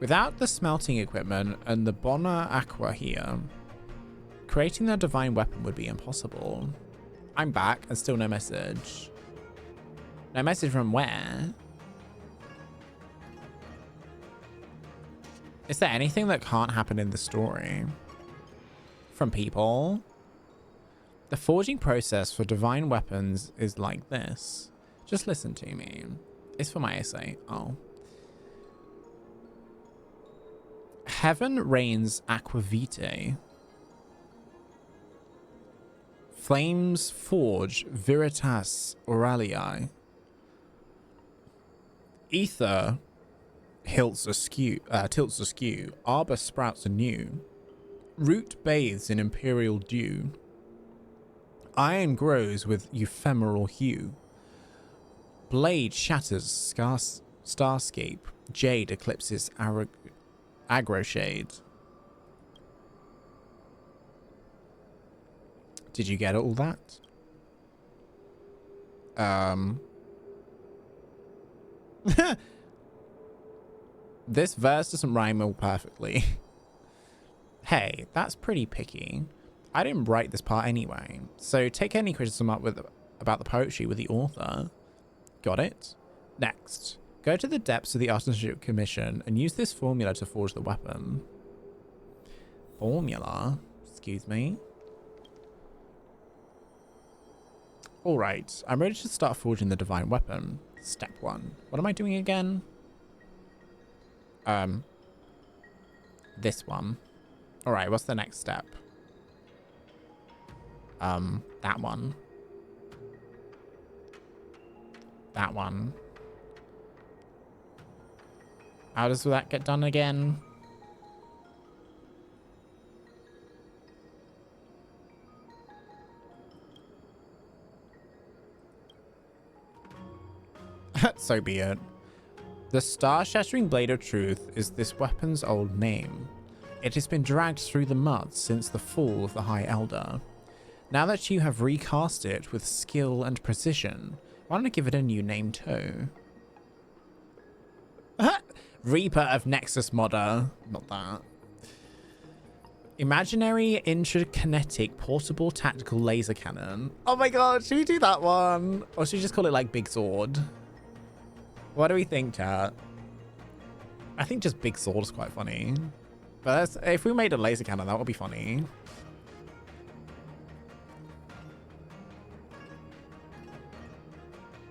Without the smelting equipment and the Bona Aqua here, creating the divine weapon would be impossible. I'm back and still no message. No message from where? Is there anything that can't happen in the story? From people? The forging process for divine weapons is like this. Just listen to me. It's for my essay. Oh. Heaven reigns aqua vitae. Flames forge veritas auralii. Ether tilts askew. Arbor sprouts anew. Root bathes in imperial dew. Iron grows with ephemeral hue. Blade shatters starscape. Jade eclipses aggro shade. Did you get all that? This verse doesn't rhyme all perfectly. Hey, that's pretty picky. I didn't write this part anyway, so take any criticism up with about the poetry with the author. Got it? Next, go to the depths of the Artisanship Commission and use this formula to forge the weapon. Formula? Excuse me? Alright, I'm ready to start forging the divine weapon. Step 1. What am I doing again? This one. Alright, what's the next step? That one. That one. How does that get done again? So be it. The star-shattering blade of truth is this weapon's old name. It has been dragged through the mud since the fall of the High Elder. Now that you have recast it with skill and precision, why don't I give it a new name too? Reaper of Nexus Modder. Not that. Imaginary interkinetic portable tactical laser cannon. Oh my god, should we do that one? Or should we just call it like Big Sword? What do we think, chat? I think just Big Sword is quite funny. But if we made a laser cannon, that would be funny.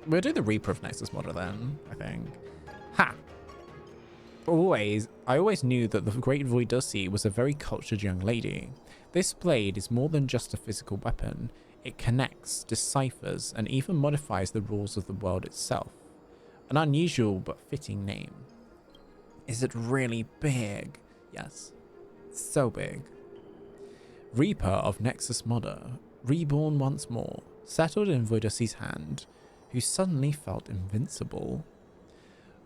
We'll do the Reaper of Nexus Modder then, I think. Ha! I always knew that the great Voydec was a very cultured young lady. This blade is more than just a physical weapon. It connects, deciphers, and even modifies the rules of the world itself. An unusual but fitting name. Is it really big? Yes. So big. Reaper of Nexus Modder, reborn once more, settled in Voydec's hand, who suddenly felt invincible.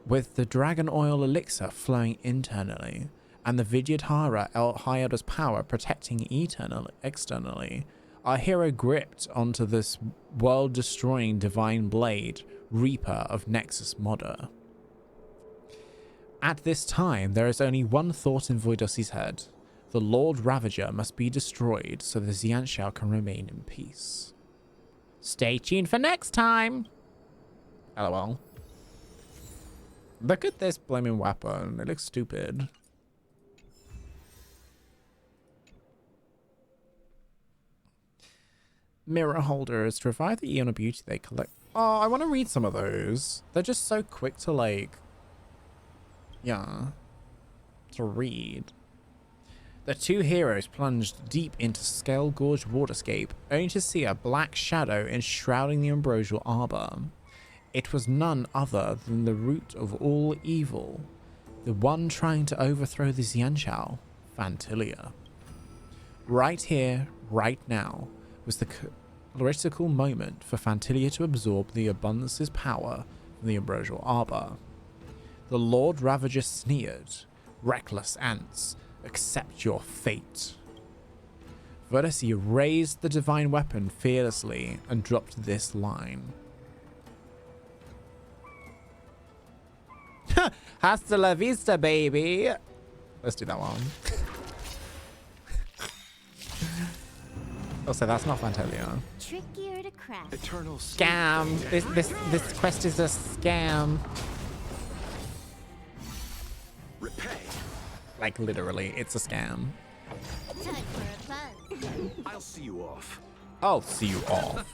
With the dragon oil elixir flowing internally, and the Vidyadhara High Elder's power protecting externally, our hero gripped onto this world-destroying divine blade, Reaper of Nexus Modder. At this time, there is only one thought in Voydec's head. The Lord Ravager must be destroyed so the Xianxiao can remain in peace. Stay tuned for next time! LOL. Look at this blaming weapon. It looks stupid. Mirror holders to revive the Eon of Beauty they collect. Oh, I want to read some of those. They're just so quick to like... Yeah. To read. The two heroes plunged deep into Scale Gorge waterscape, only to see a black shadow enshrouding the ambrosial arbor. It was none other than the root of all evil, the one trying to overthrow the Xianxiao, Fantilia. Right here, right now, was the critical moment for Fantilia to absorb the abundance's power from the ambrosial arbor. The Lord Ravager sneered, "Reckless ants, accept your fate." Voydec raised the divine weapon fearlessly and dropped this line. Hasta la vista, baby. Let's do that one. Also, that's not Fantilia. Trickier to crack. Eternal Scam. This quest is a scam. repay. Like literally, it's a scam. Time for a fun. I'll see you off. I'll see you off.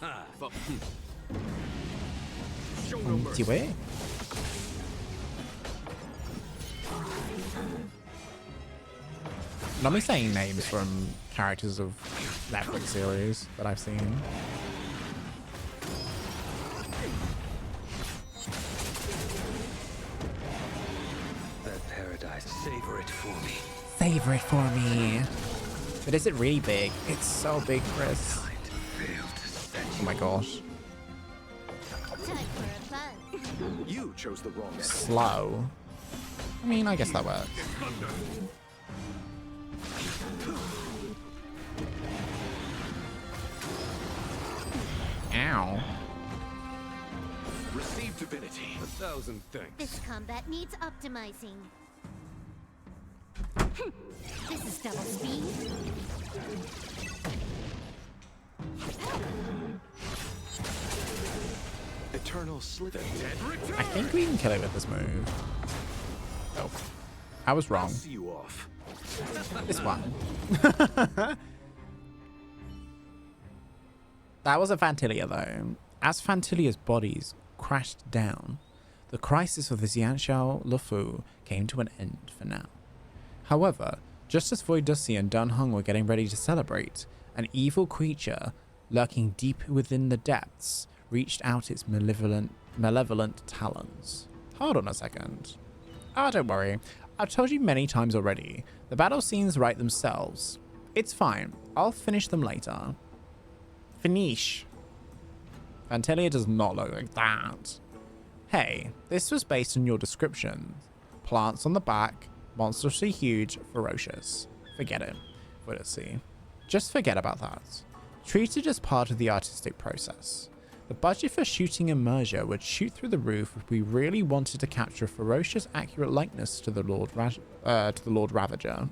Show no mercy. Do it. Not me saying names from characters of Netflix series that I've seen. That paradise, savor it for me. Savor it for me. But is it really big? It's so big, Chris. Oh my gosh. Time for a fun. You chose the wrong end. Slow. I mean, I guess that works. Ow. Receive divinity. 1,000 thanks. This combat needs optimizing. This is double speed. Eternal slither. I think we can kill it with this move. Oh, I was wrong. See you off. This one. That was a Fantilia though. As Fantilia's bodies crashed down, the crisis of the Xianxiao Lufu came to an end for now. However, just as Voydec and Dunhung were getting ready to celebrate, an evil creature lurking deep within the depths reached out its malevolent talons. Hold on a second. Ah, don't worry. I've told you many times already. The battle scenes write themselves. It's fine. I'll finish them later. Finish. Fantilia does not look like that. Hey, this was based on your description. Plants on the back, monstrously huge, ferocious. Forget it. Voydec. Just forget about that. Treat it as part of the artistic process. The budget for shooting a merger would shoot through the roof if we really wanted to capture a ferocious, accurate likeness to the Lord Ravager.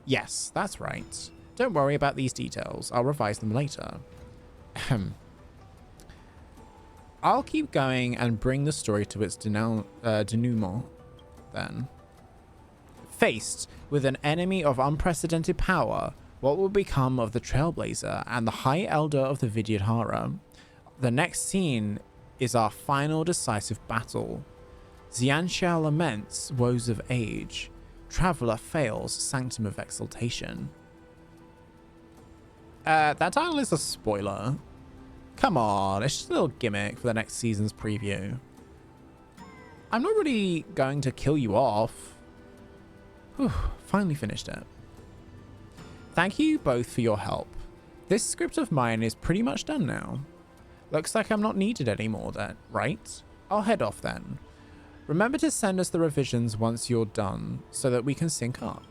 Yes, that's right. Don't worry about these details. I'll revise them later. I'll keep going and bring the story to its denouement then. Faced with an enemy of unprecedented power, what will become of the Trailblazer and the High Elder of the Vidyadhara? The next scene is our final decisive battle. Xianxiao laments woes of age. Traveler fails sanctum of exaltation. That title is a spoiler. Come on, it's just a little gimmick for the next season's preview. I'm not really going to kill you off. Whew, finally finished it. Thank you both for your help. This script of mine is pretty much done now. Looks like I'm not needed anymore then, right? I'll head off then. Remember to send us the revisions once you're done so that we can sync up.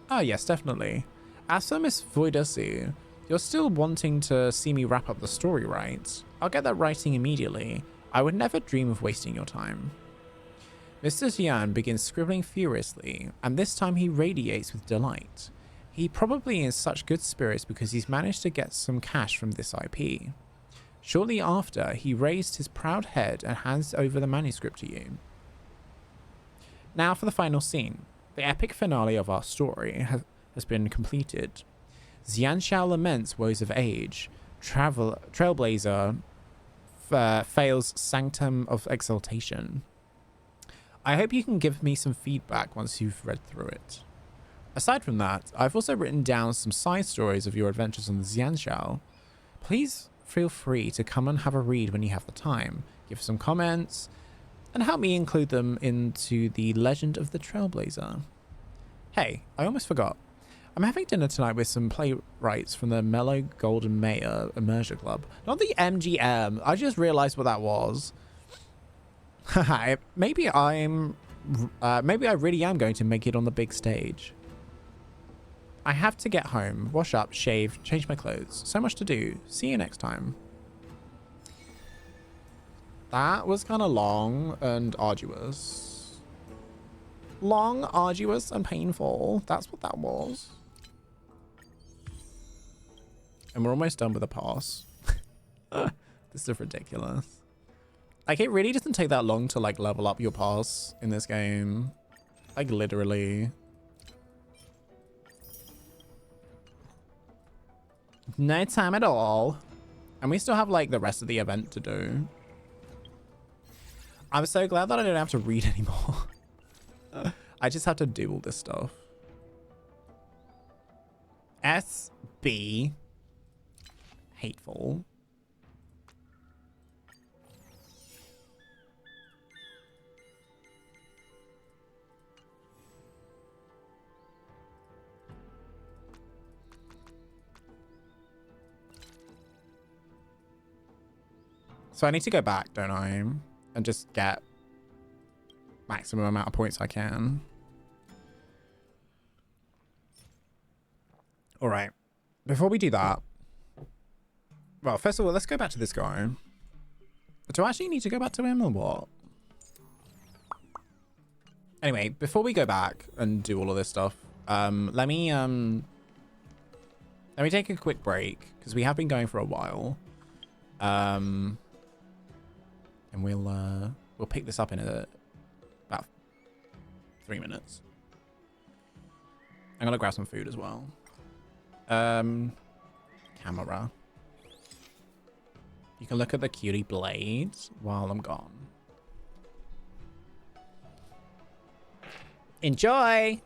Ah yes, definitely. As for Miss Voydec, you're still wanting to see me wrap up the story, right? I'll get that writing immediately. I would never dream of wasting your time. Mr. Tian begins scribbling furiously, and this time he radiates with delight. He probably is such good spirits because he's managed to get some cash from this IP. Shortly after, he raised his proud head and hands over the manuscript to you. Now for the final scene. The epic finale of our story has been completed. Xianxiao laments woes of age. Trailblazer fails sanctum of exaltation. I hope you can give me some feedback once you've read through it. Aside from that, I've also written down some side stories of your adventures on the Xianxiao. Please feel free to come and have a read when you have the time, give some comments, and help me include them into the Legend of the Trailblazer. Hey, I almost forgot. I'm having dinner tonight with some playwrights from the Mellow Golden Mayor Immersion Club. Not the MGM. I just realized what that was. Maybe I really am going to make it on the big stage. I have to get home, wash up, shave, change my clothes. So much to do. See you next time. That was kind of long and arduous. Long, arduous, and painful. That's what that was. And we're almost done with the pass. This is ridiculous. Like, it really doesn't take that long to, like, level up your pass in this game. Like, literally. No time at all. And we still have, like, the rest of the event to do. I'm so glad that I don't have to read anymore. I just have to do all this stuff. SB. Hateful. So I need to go back, don't I? And just get maximum amount of points I can. All right. Before we do that, well, first of all, let's go back to this guy. Do I actually need to go back to him or what? Anyway, before we go back and do all of this stuff, let me take a quick break because we have been going for a while. And we'll pick this up in about 3 minutes. I'm gonna grab some food as well. Camera. You can look at the cutie blades while I'm gone. Enjoy!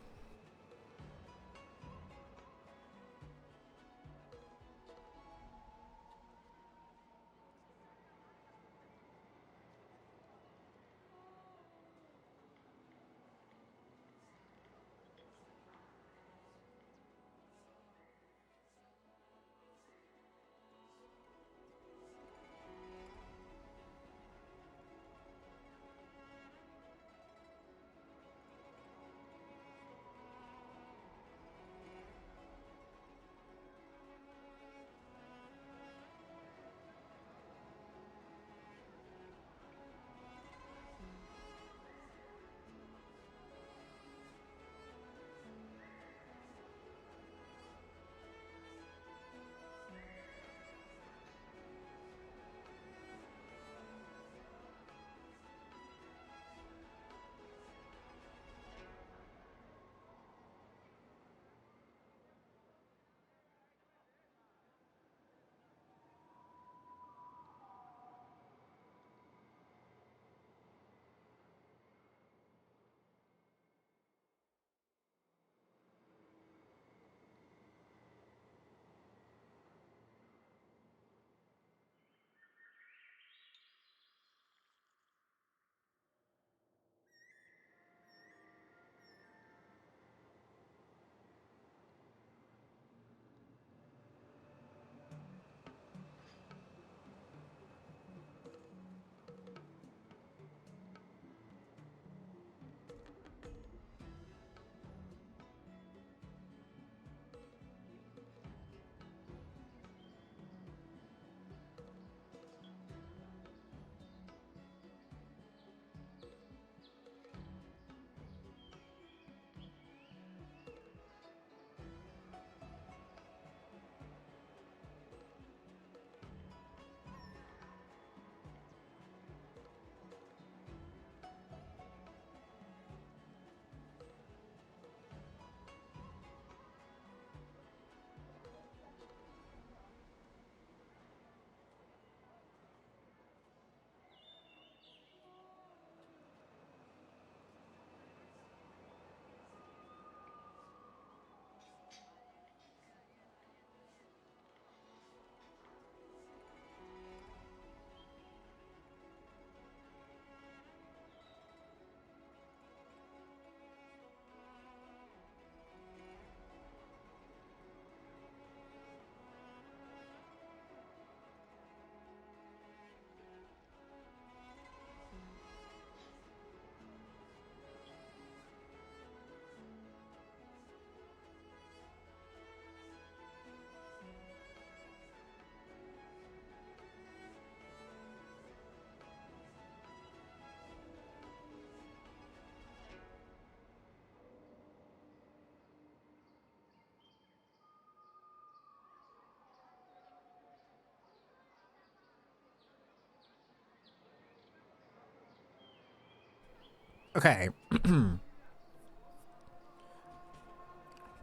Okay. I'm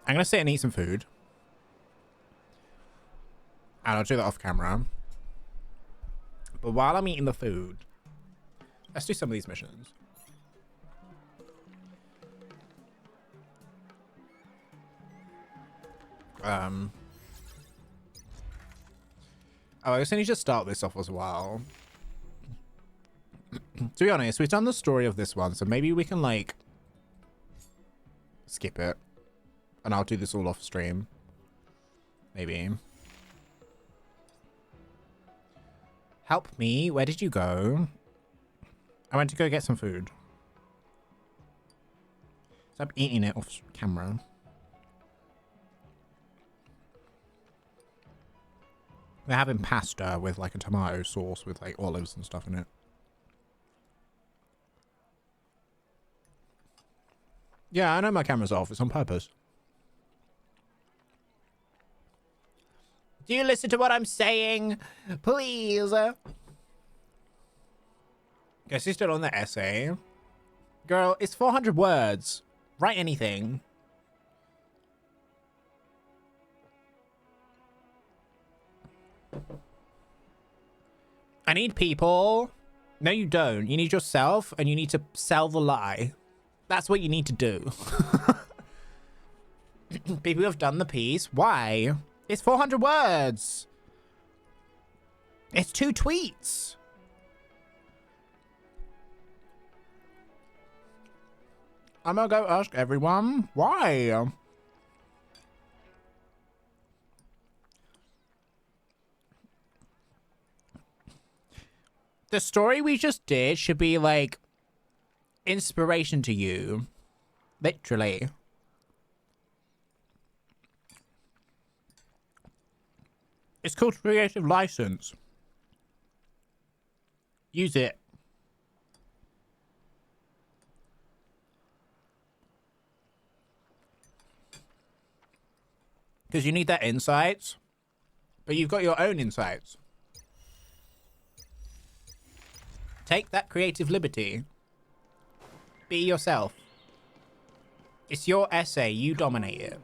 gonna sit and eat some food. And I'll do that off camera. But while I'm eating the food, let's do some of these missions. Oh, I guess I need to start this off as well. To be honest, we've done the story of this one, so maybe we can, like, skip it. And I'll do this all off stream. Maybe. Help me. Where did you go? I went to go get some food. So I'm eating it off camera. They're having pasta with, like, a tomato sauce with, like, olives and stuff in it. Yeah, I know my camera's off. It's on purpose. Do you listen to what I'm saying? Please. Guess you're still on the essay. Girl, it's 400 words. Write anything. I need people. No, you don't. You need yourself, and you need to sell the lie. That's what you need to do. People have done the piece. Why? It's 400 words. It's 2 tweets. I'm gonna go ask everyone why. The story we just did should be like inspiration to you. Literally. It's called creative license. Use it. Because you need that insights, but you've got your own insights. Take that creative liberty. Be yourself. It's your essay. You dominate it.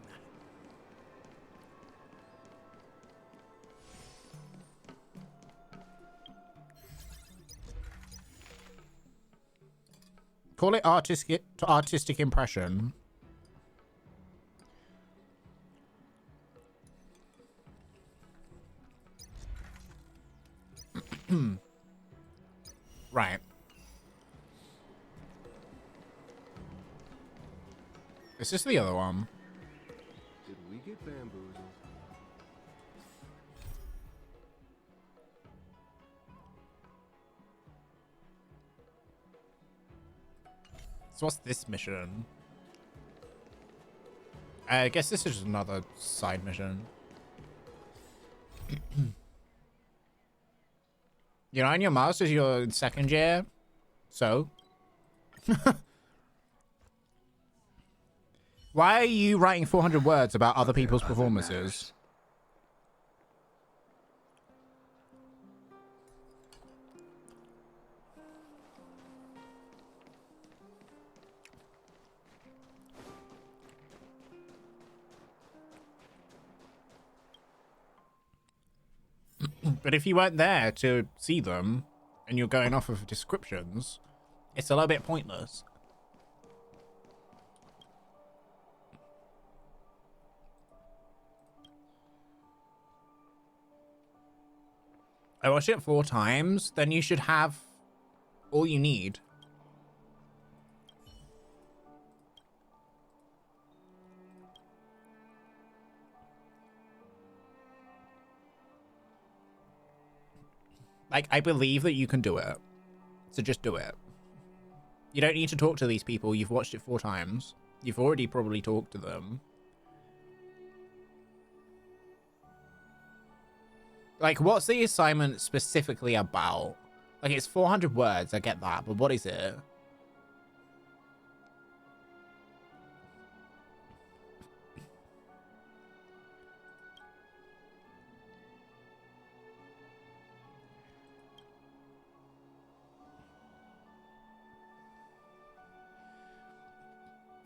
Call it artistic impression. Right. Is this the other one? Did we get bamboozled? So what's this mission? I guess this is just another side mission. You're on your master's, you're in 2nd year. So? Why are you writing 400 words about other people's performances? But if you weren't there to see them, and you're going off of descriptions, it's a little bit pointless. I watched it 4 times, then you should have all you need. Like, I believe that you can do it. So just do it. You don't need to talk to these people. You've watched it 4 times. You've already probably talked to them. Like, what's the assignment specifically about? Like, it's 400 words, I get that, but what is it?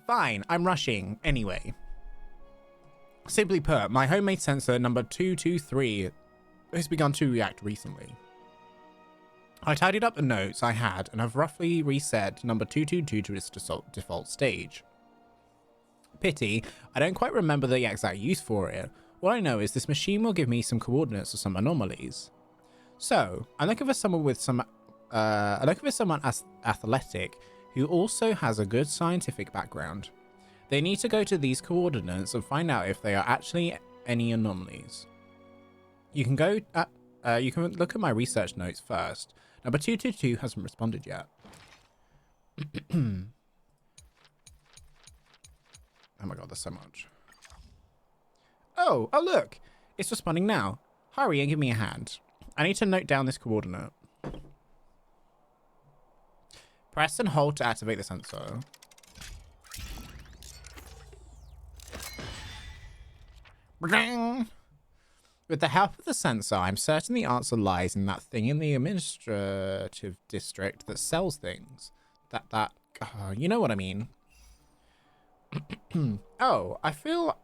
Fine, I'm rushing. Anyway. Simply put, my homemade sensor number 223 has begun to react recently. I tidied up the notes I had and have roughly reset number 222 to its default stage. Pity, I don't quite remember the exact use for it. All I know is this machine will give me some coordinates or some anomalies. So, I'm looking for someone with some athletic who also has a good scientific background. They need to go to these coordinates and find out if there are actually any anomalies. You can look at my research notes first. Number 222 hasn't responded yet. Oh my god, there's so much. Oh look! It's responding now. Hurry and give me a hand. I need to note down this coordinate. Press and hold to activate the sensor. Ba-ding! With the help of the sensor, I'm certain the answer lies in that thing in the administrative district that sells things. You know what I mean. Oh, I feel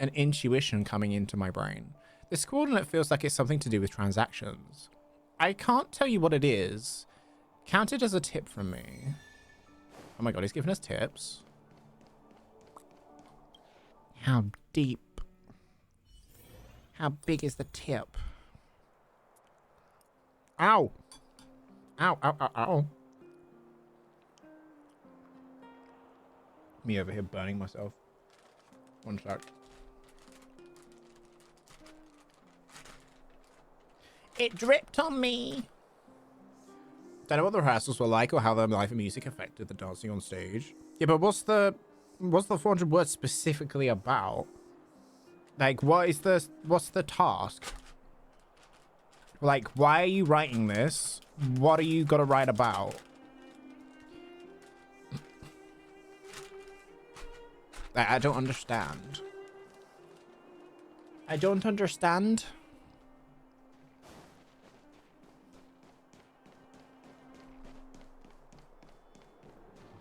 an intuition coming into my brain. This coordinate feels like it's something to do with transactions. I can't tell you what it is. Count it as a tip from me. Oh my god, he's giving us tips. How deep? How big is the tip? Ow! Ow, ow, ow, ow. Me over here burning myself. One sec. It dripped on me. Don't know what the rehearsals were like or how the live music affected the dancing on stage. Yeah, but what's the 400 words specifically about? Like, what's the task? Like, why are you writing this? What are you gonna write about? I don't understand. I don't understand.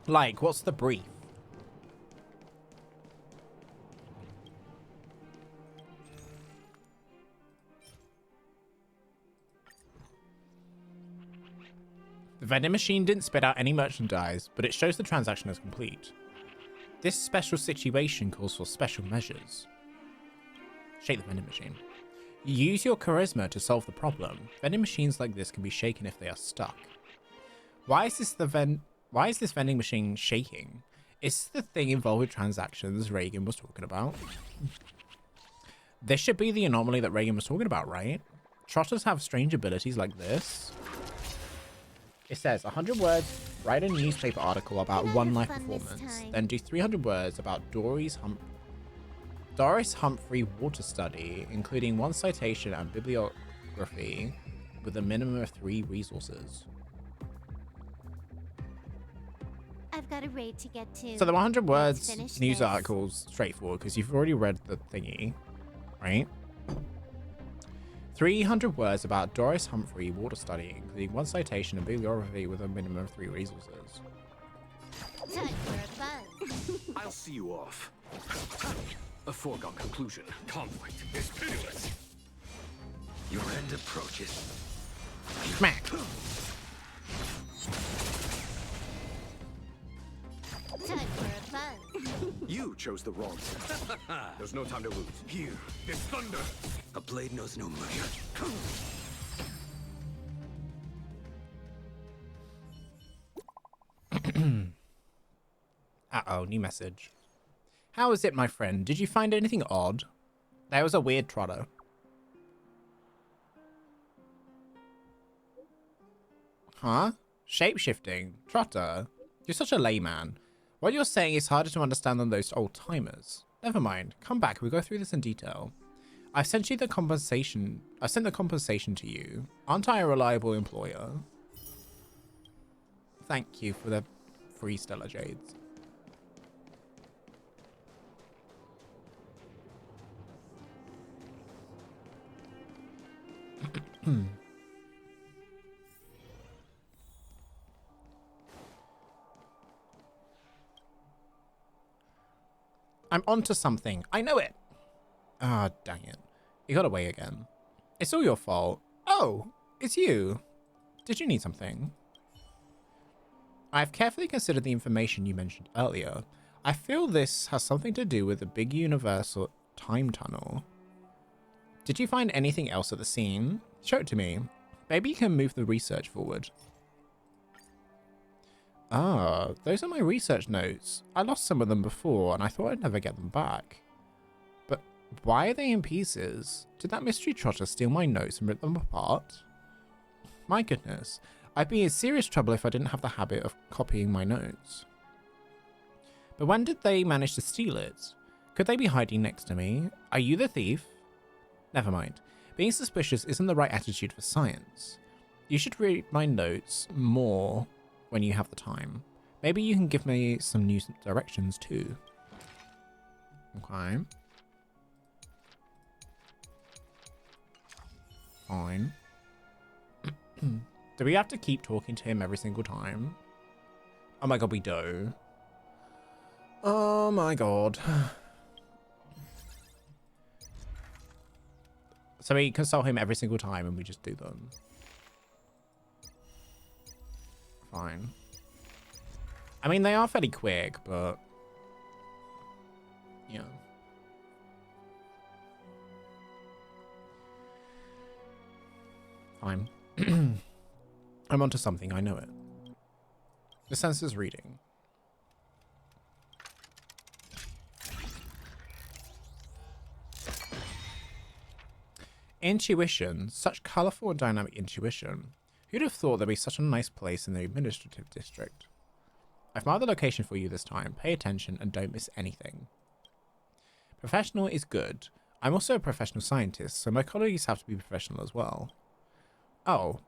Like, what's the brief? The vending machine didn't spit out any merchandise, but it shows the transaction as complete. This special situation calls for special measures. Shake the vending machine. Use your charisma to solve the problem. Vending machines like this can be shaken if they are stuck. Why is this vending machine shaking? Is this the thing involved with transactions Reagan was talking about? This should be the anomaly that Reagan was talking about, right? Trotters have strange abilities like this. It says 100 words, write a newspaper article about one live performance, then do 300 words about Doris Humphrey water study, including one citation and bibliography with a minimum of 3 resources. I've got a raid to get to. So the 100 words finish news this. article's straightforward because you've already read the thingy, right? 300 words about Doris Humphrey water study, including one citation and bibliography with a minimum of 3 resources. Time for a buzz. I'll see you off. A foregone conclusion. Conflict is pitiless. Your end approaches. Smack! Time for a buzz. You chose the wrong side. There's no time to lose. Here, this thunder. A blade knows no mercy. Uh-oh, new message. How is it, my friend? Did you find anything odd? That was a weird trotter. Huh? Shape-shifting? Trotter? You're such a layman. What you're saying is harder to understand than those old-timers. Never mind. Come back. We'll go through this in detail. I've sent the compensation to you. Aren't I a reliable employer? Thank you for the free Stellar Jades. I'm onto something. I know it. Ah, dang it. You got away again. It's all your fault. Oh, it's you. Did you need something? I've carefully considered the information you mentioned earlier. I feel this has something to do with the big universal time tunnel. Did you find anything else at the scene? Show it to me. Maybe you can move the research forward. Ah, those are my research notes. I lost some of them before and I thought I'd never get them back. But why are they in pieces? Did that mystery trotter steal my notes and rip them apart? My goodness, I'd be in serious trouble if I didn't have the habit of copying my notes. But when did they manage to steal it? Could they be hiding next to me? Are you the thief? Never mind. Being suspicious isn't the right attitude for science. You should read my notes more when you have the time. Maybe you can give me some new directions too. Okay. Fine. Do we have to keep talking to him every single time? Oh my god, we do. Oh my god. So we consult him every single time and we just do them. Fine. I mean, they are fairly quick, but... yeah. Fine. I'm onto something, I know it. The sensor's reading. Intuition. Such colourful and dynamic intuition. Who'd have thought there'd be such a nice place in the administrative district? I've marked the location for you this time. Pay attention and don't miss anything. Professional is good. I'm also a professional scientist, so my colleagues have to be professional as well. Oh,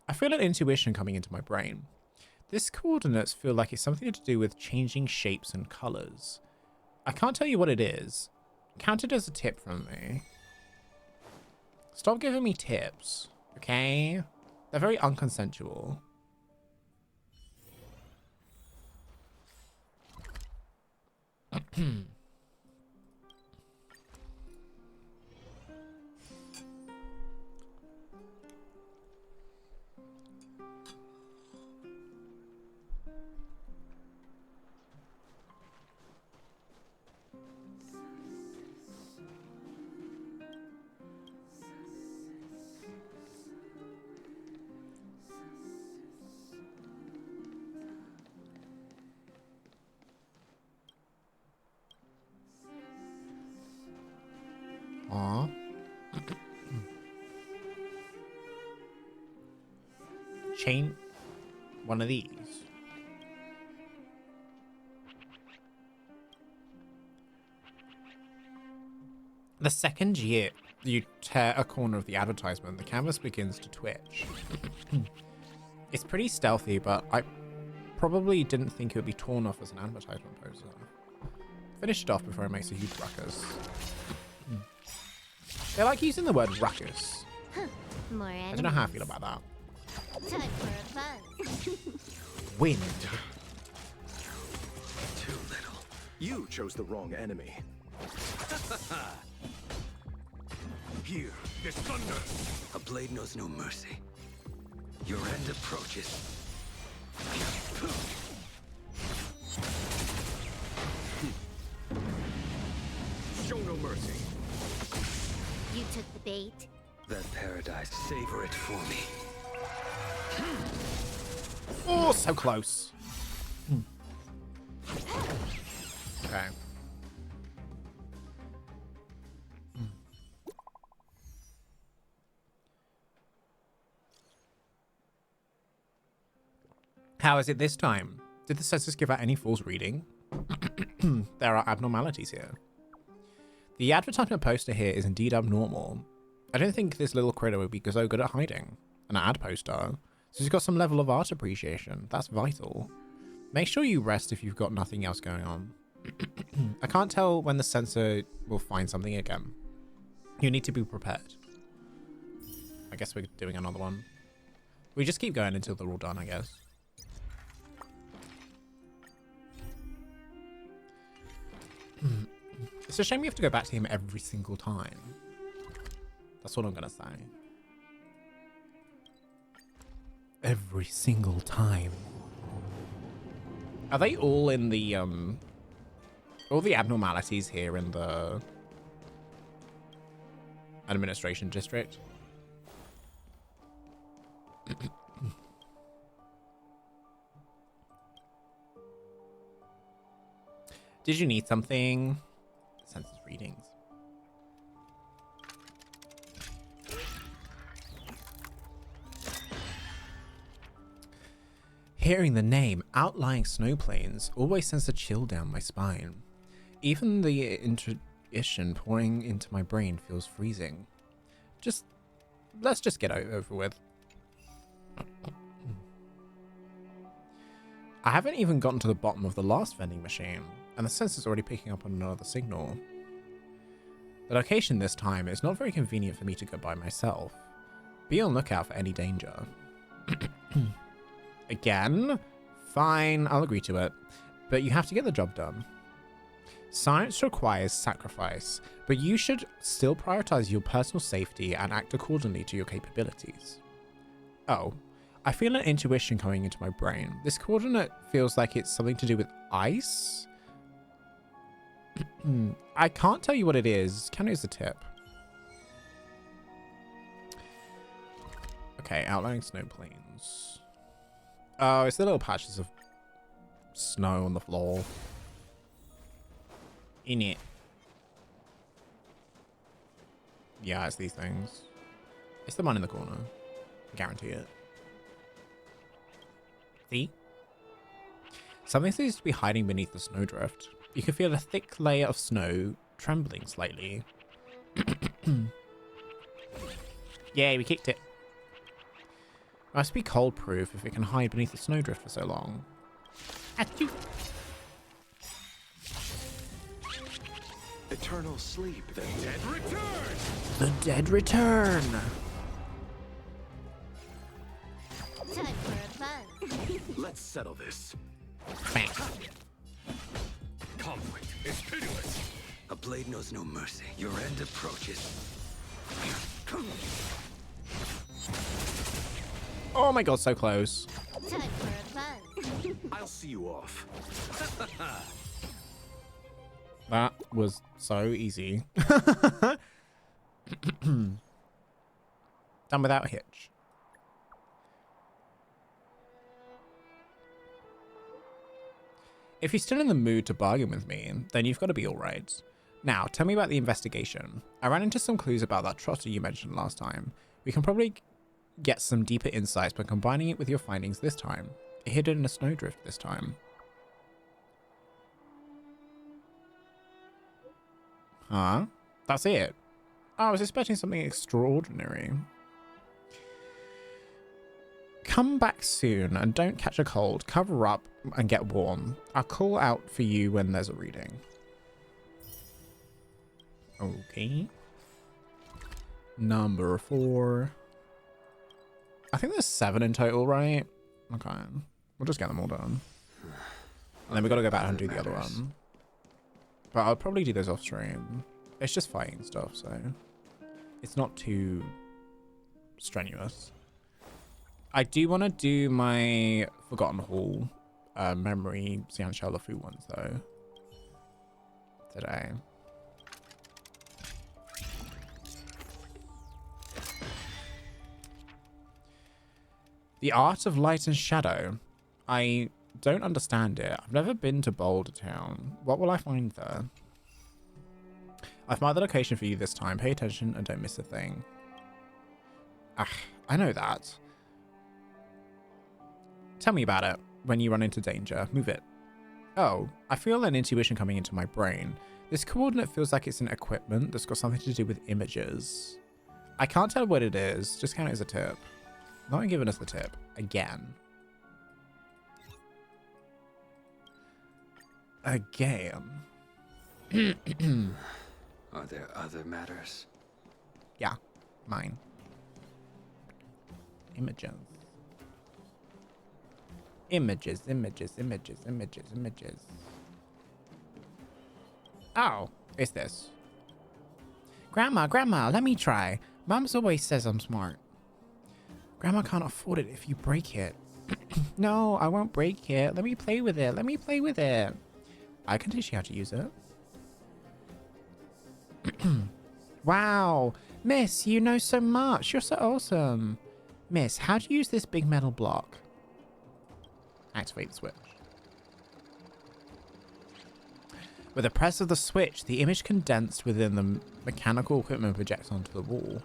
I feel an intuition coming into my brain. This coordinates feel like it's something to do with changing shapes and colours. I can't tell you what it is. Count it as a tip from me. Stop giving me tips, okay? They're very unconsensual. Aww. Chain one of these. The second you tear a corner of the advertisement, the canvas begins to twitch. It's pretty stealthy, but I probably didn't think it would be torn off as an advertisement poster. Finish it off before it makes a huge ruckus. They like using the word ruckus. More I don't know how I feel about that. Time for a buzz. Wind. Too little. You chose the wrong enemy. Here, this thunder. A blade knows no mercy. Your end approaches. Show no mercy. You took the bait. That paradise, savor it for me. Oh, so close. Okay. How is it this time? Did the census give out any false reading? There are abnormalities here. The advertisement poster here is indeed abnormal. I don't think this little critter would be so good at hiding. An ad poster. So he's got some level of art appreciation. That's vital. Make sure you rest if you've got nothing else going on. I can't tell when the censor will find something again. You need to be prepared. I guess we're doing another one. We just keep going until they're all done, I guess. It's a shame we have to go back to him every single time. That's what I'm gonna say. Every single time. Are they all in the, all the abnormalities here in the administration district? Did you need something? Census readings. Hearing the name Outlying Snow Plains always sends a chill down my spine. Even the intuition pouring into my brain feels freezing. Let's just get it over with. I haven't even gotten to the bottom of the last vending machine, and the sensor's already picking up on another signal. The location this time is not very convenient for me to go by myself. Be on lookout for any danger. Again? Fine, I'll agree to it. But you have to get the job done. Science requires sacrifice, but you should still prioritize your personal safety and act accordingly to your capabilities. Oh, I feel an intuition coming into my brain. This coordinate feels like it's something to do with ice? I can't tell you what it is. Can use the tip. Okay, outlining snow plains. Oh, it's the little patches of snow on the floor. In it. Yeah, it's these things. It's the one in the corner. I guarantee it. See? Something seems to be hiding beneath the snowdrift. You can feel a thick layer of snow trembling slightly. Yay, we kicked it. It must be cold proof if it can hide beneath the snowdrift for so long. Achoo. Eternal sleep. The dead return. The dead return. Time for a buzz. Let's settle this. Bang. Conflict is pitiless. A blade knows no mercy. Your end approaches. Oh my god, so close. Time for a buzz. I'll see you off. That was so easy. Done without a hitch. If you're still in the mood to bargain with me, then you've got to be alright. Now, tell me about the investigation. I ran into some clues about that trotter you mentioned last time. We can probably get some deeper insights by combining it with your findings this time. Hidden in a snowdrift this time. Huh? That's it? Oh, I was expecting something extraordinary. Come back soon and don't catch a cold. Cover up and get warm. I'll call out for you when there's a reading. Okay. Number 4. I think there's 7 in total, right? Okay. We'll just get them all done. And then we got to go back and do the other one. But I'll probably do those off stream. It's just fighting stuff, so it's not too strenuous. I do want to do my Forgotten Hall memory Xian Shao Fu ones though today. The Art of Light and Shadow. I don't understand it. I've never been to Boulder Town. What will I find there? I've marked the location for you this time. Pay attention and don't miss a thing. Ah, I know that. Tell me about it. When you run into danger, move it. Oh, I feel an intuition coming into my brain. This coordinate feels like it's an equipment that's got something to do with images. I can't tell what it is. Just count it as a tip. Not giving us the tip. Again. Again. Are there other matters? Yeah, mine. Images. Images, images, images, images, images. Oh, it's this. Grandma, let me try. Mom's always says I'm smart. Grandma can't afford it if you break it. No, I won't break it. Let me play with it. Let me play with it. I can teach you how to use it. Wow. Miss, you know so much. You're so awesome. Miss, how do you use this big metal block? Activate the switch. With a press of the switch, the image condensed within the mechanical equipment projects onto the wall.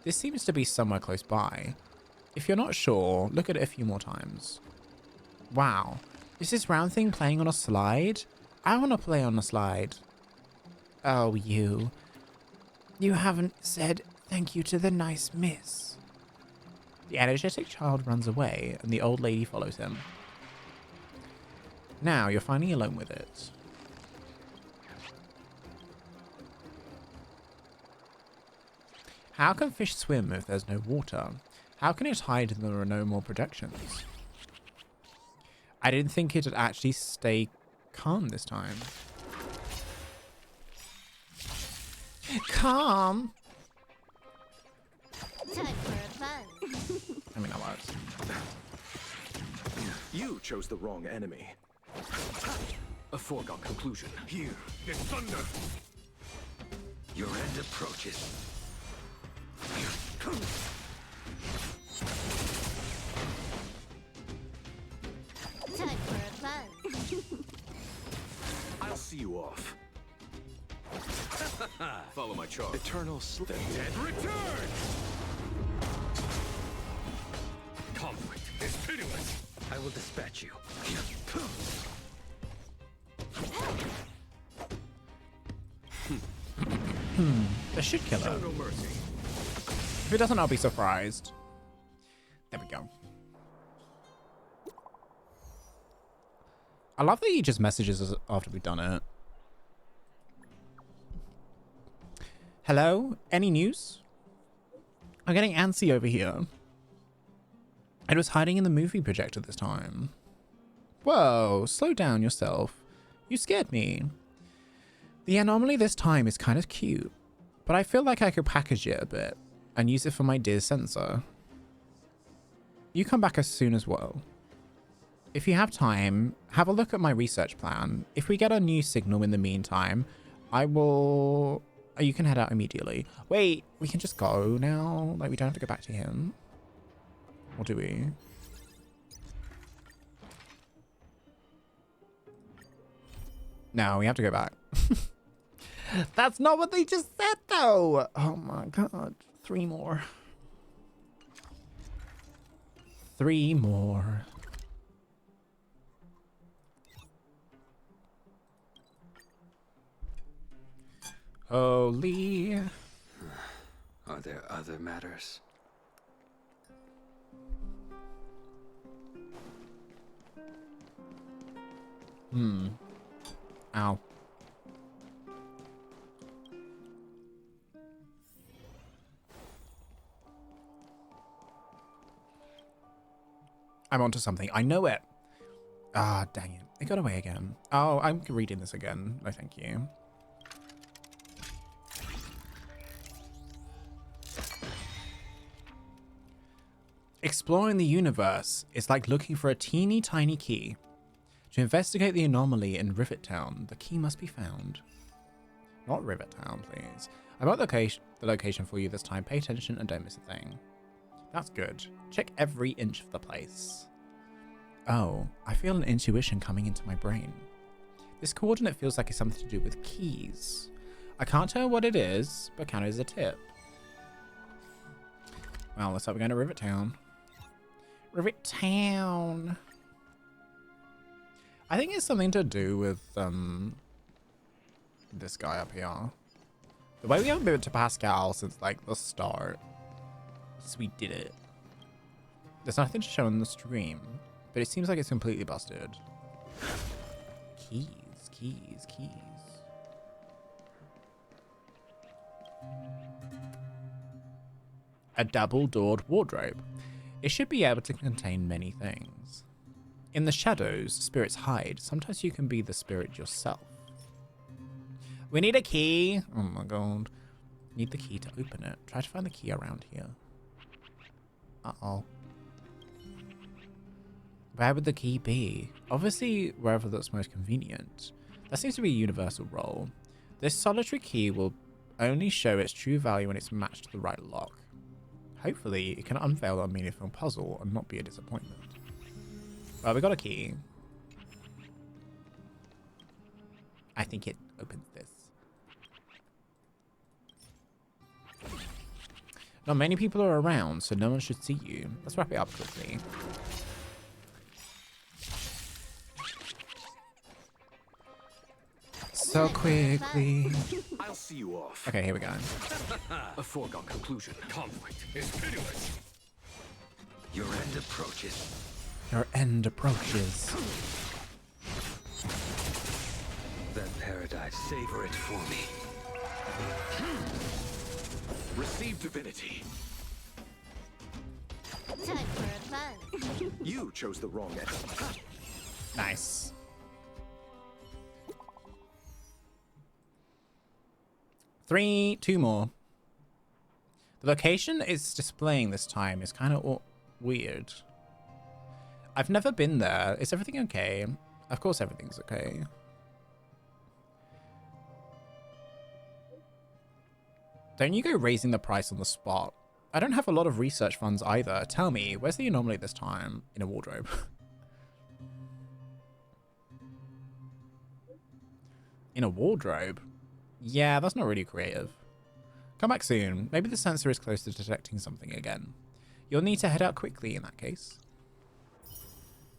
This seems to be somewhere close by. If you're not sure, look at it a few more times. Wow. Is this round thing playing on a slide? I want to play on a slide. Oh, you. You haven't said thank you to the nice miss. The energetic child runs away, and the old lady follows him. Now you're finally alone with it. How can fish swim if there's no water? How can it hide if there are no more projections? I didn't think it'd actually stay calm this time. Calm? Time for a fun. I mean, that works. You chose the wrong enemy. A foregone conclusion. Here, the thunder. Your end approaches. Time for a fun. I'll see you off. Follow my charge. Eternal The dead return! Conflict is pitiless. I will dispatch you. This should kill her. Show no mercy. If it doesn't, I'll be surprised. There we go. I love that he just messages us after we've done it. Hello? Any news? I'm getting antsy over here. It was hiding in the movie projector this time. Whoa, slow down yourself. You scared me. The anomaly this time is kind of cute, but I feel like I could package it a bit and use it for my dear sensor. You come back as soon as well. If you have time, have a look at my research plan. If we get a new signal in the meantime, I will... You can head out immediately. Wait, we can just go now? Like, we don't have to go back to him? Or do we? No, we have to go back. That's not what they just said, though. Oh my god. 3 more. 3 more. Holy. Are there other matters? Ow. I'm onto something. I know it. Ah, dang it. It got away again. Oh, I'm reading this again. No, thank you. Exploring the universe is like looking for a teeny tiny key. To investigate the anomaly in Rivet Town, the key must be found. Not Rivet Town, please. I got the location for you this time. Pay attention and don't miss a thing. That's good. Check every inch of the place. Oh, I feel an intuition coming into my brain. This coordinate feels like it's something to do with keys. I can't tell what it is, but count it as a tip. Well, looks like we're going to Rivet Town. Rivet Town. I think it's something to do with this guy up here. The way we haven't been to Pascal since like the start. Since we did it. There's nothing to show on the stream, but it seems like it's completely busted. Keys, keys, keys. A double-doored wardrobe. It should be able to contain many things. In the shadows, spirits hide. Sometimes you can be the spirit yourself. We need a key. Oh my god. Need the key to open it. Try to find the key around here. Uh-oh. Where would the key be? Obviously, wherever that's most convenient. That seems to be a universal role. This solitary key will only show its true value when it's matched to the right lock. Hopefully, it can unveil a meaningful puzzle and not be a disappointment. Well, we got a key. I think it opens this. Not many people are around, so no one should see you. Let's wrap it up quickly. So quickly. I'll see you off. Okay, here we go. A foregone conclusion. Conflict is pitiless. Your end approaches. Your end approaches. That paradise, savor it for me. Receive divinity. Time for a buzz. You chose the wrong end. Nice. Two more. The location it's displaying this time is kind of weird. I've never been there. Is everything okay? Of course everything's okay. Don't you go raising the price on the spot? I don't have a lot of research funds either. Tell me, where's the anomaly this time? In a wardrobe. In a wardrobe? Yeah, that's not really creative. Come back soon. Maybe the sensor is close to detecting something again. You'll need to head out quickly in that case.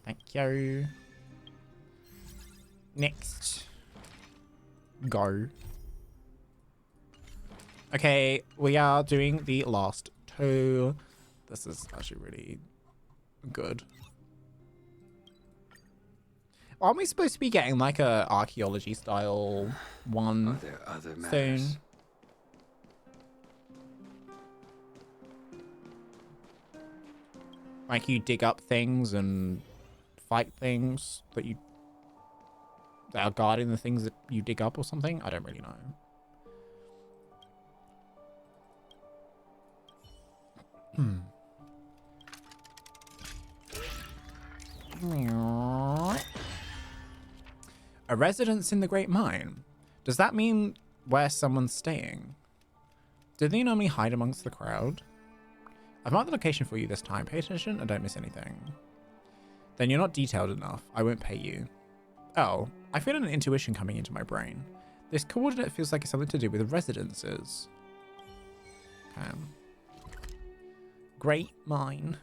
Thank you. Next. Go. Okay, we are doing the last two. This is actually really good. Aren't we supposed to be getting like a archaeology style one Are there other soon? matters? Like you dig up things and fight things that are guarding the things that you dig up or something? I don't really know. A residence in the Great Mine. Does that mean where someone's staying? Do they normally hide amongst the crowd? I've marked the location for you this time. Pay attention and don't miss anything. Then you're not detailed enough. I won't pay you. Oh, I feel an intuition coming into my brain. This coordinate feels like it's something to do with residences. Okay. Great Mine.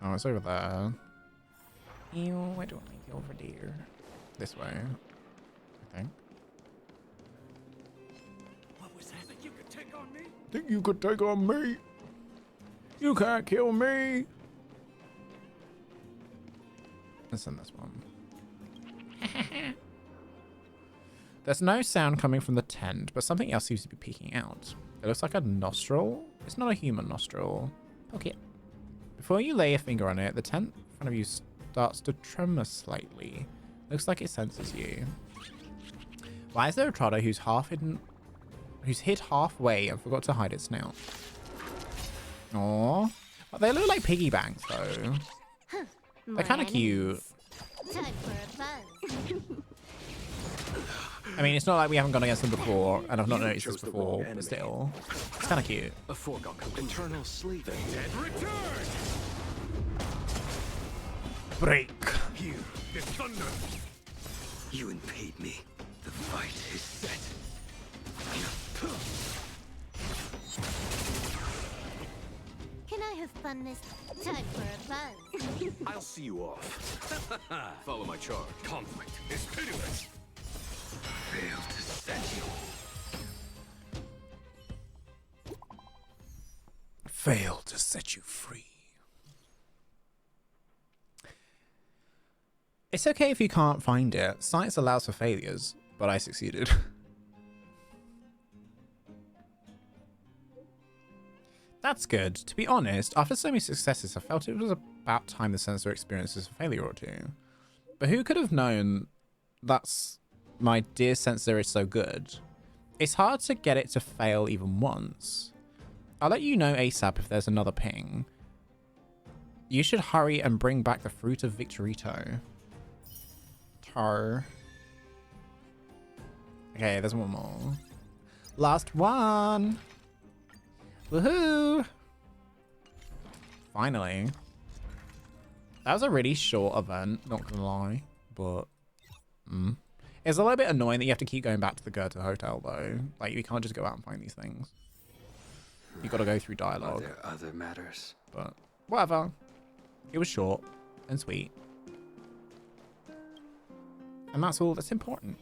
Oh, it's over there. Ew, I don't like it over there. This way, I think. What was that? Think you could take on me? Think you could take on me? You can't kill me. Let's send this one. There's no sound coming from the tent, but something else seems to be peeking out. It looks like a nostril. It's not a human nostril. Poke it. Before you lay a finger on it, the tent in front of you starts to tremor slightly. Looks like it senses you. Why is there a trotter who's hid halfway and forgot to hide its snout? Aww. Well, they look like piggy banks though. They're kind of cute. Time for a buzz. I mean, it's not like we haven't gone against them before, and I've not You noticed this chose the before, wrong but enemy. still. It's kind of cute. A foregone conclusion. Eternal sleep. The dead return! Break. Here is thunder. You impede me. The fight is set. Can I have fun this time for a buzz? I'll see you off. Follow my charge. Conflict is pitiless. Fail to set you. Fail to set you free. It's okay if you can't find it. Science allows for failures, but I succeeded. That's good. To be honest, after so many successes, I felt it was about time the sensor experiences a failure or two. But who could have known that's my dear sensor is so good? It's hard to get it to fail even once. I'll let you know ASAP if there's another ping. You should hurry and bring back the fruit of Victorito. Tar. Okay, there's one more. Last one. Woohoo! Finally. That was a really short event, not gonna lie, but it's a little bit annoying that you have to keep going back to the Goethe Hotel though. Like you can't just go out and find these things. You gotta go through Are dialogue. there other matters? But whatever. It was short and sweet. And that's all that's important.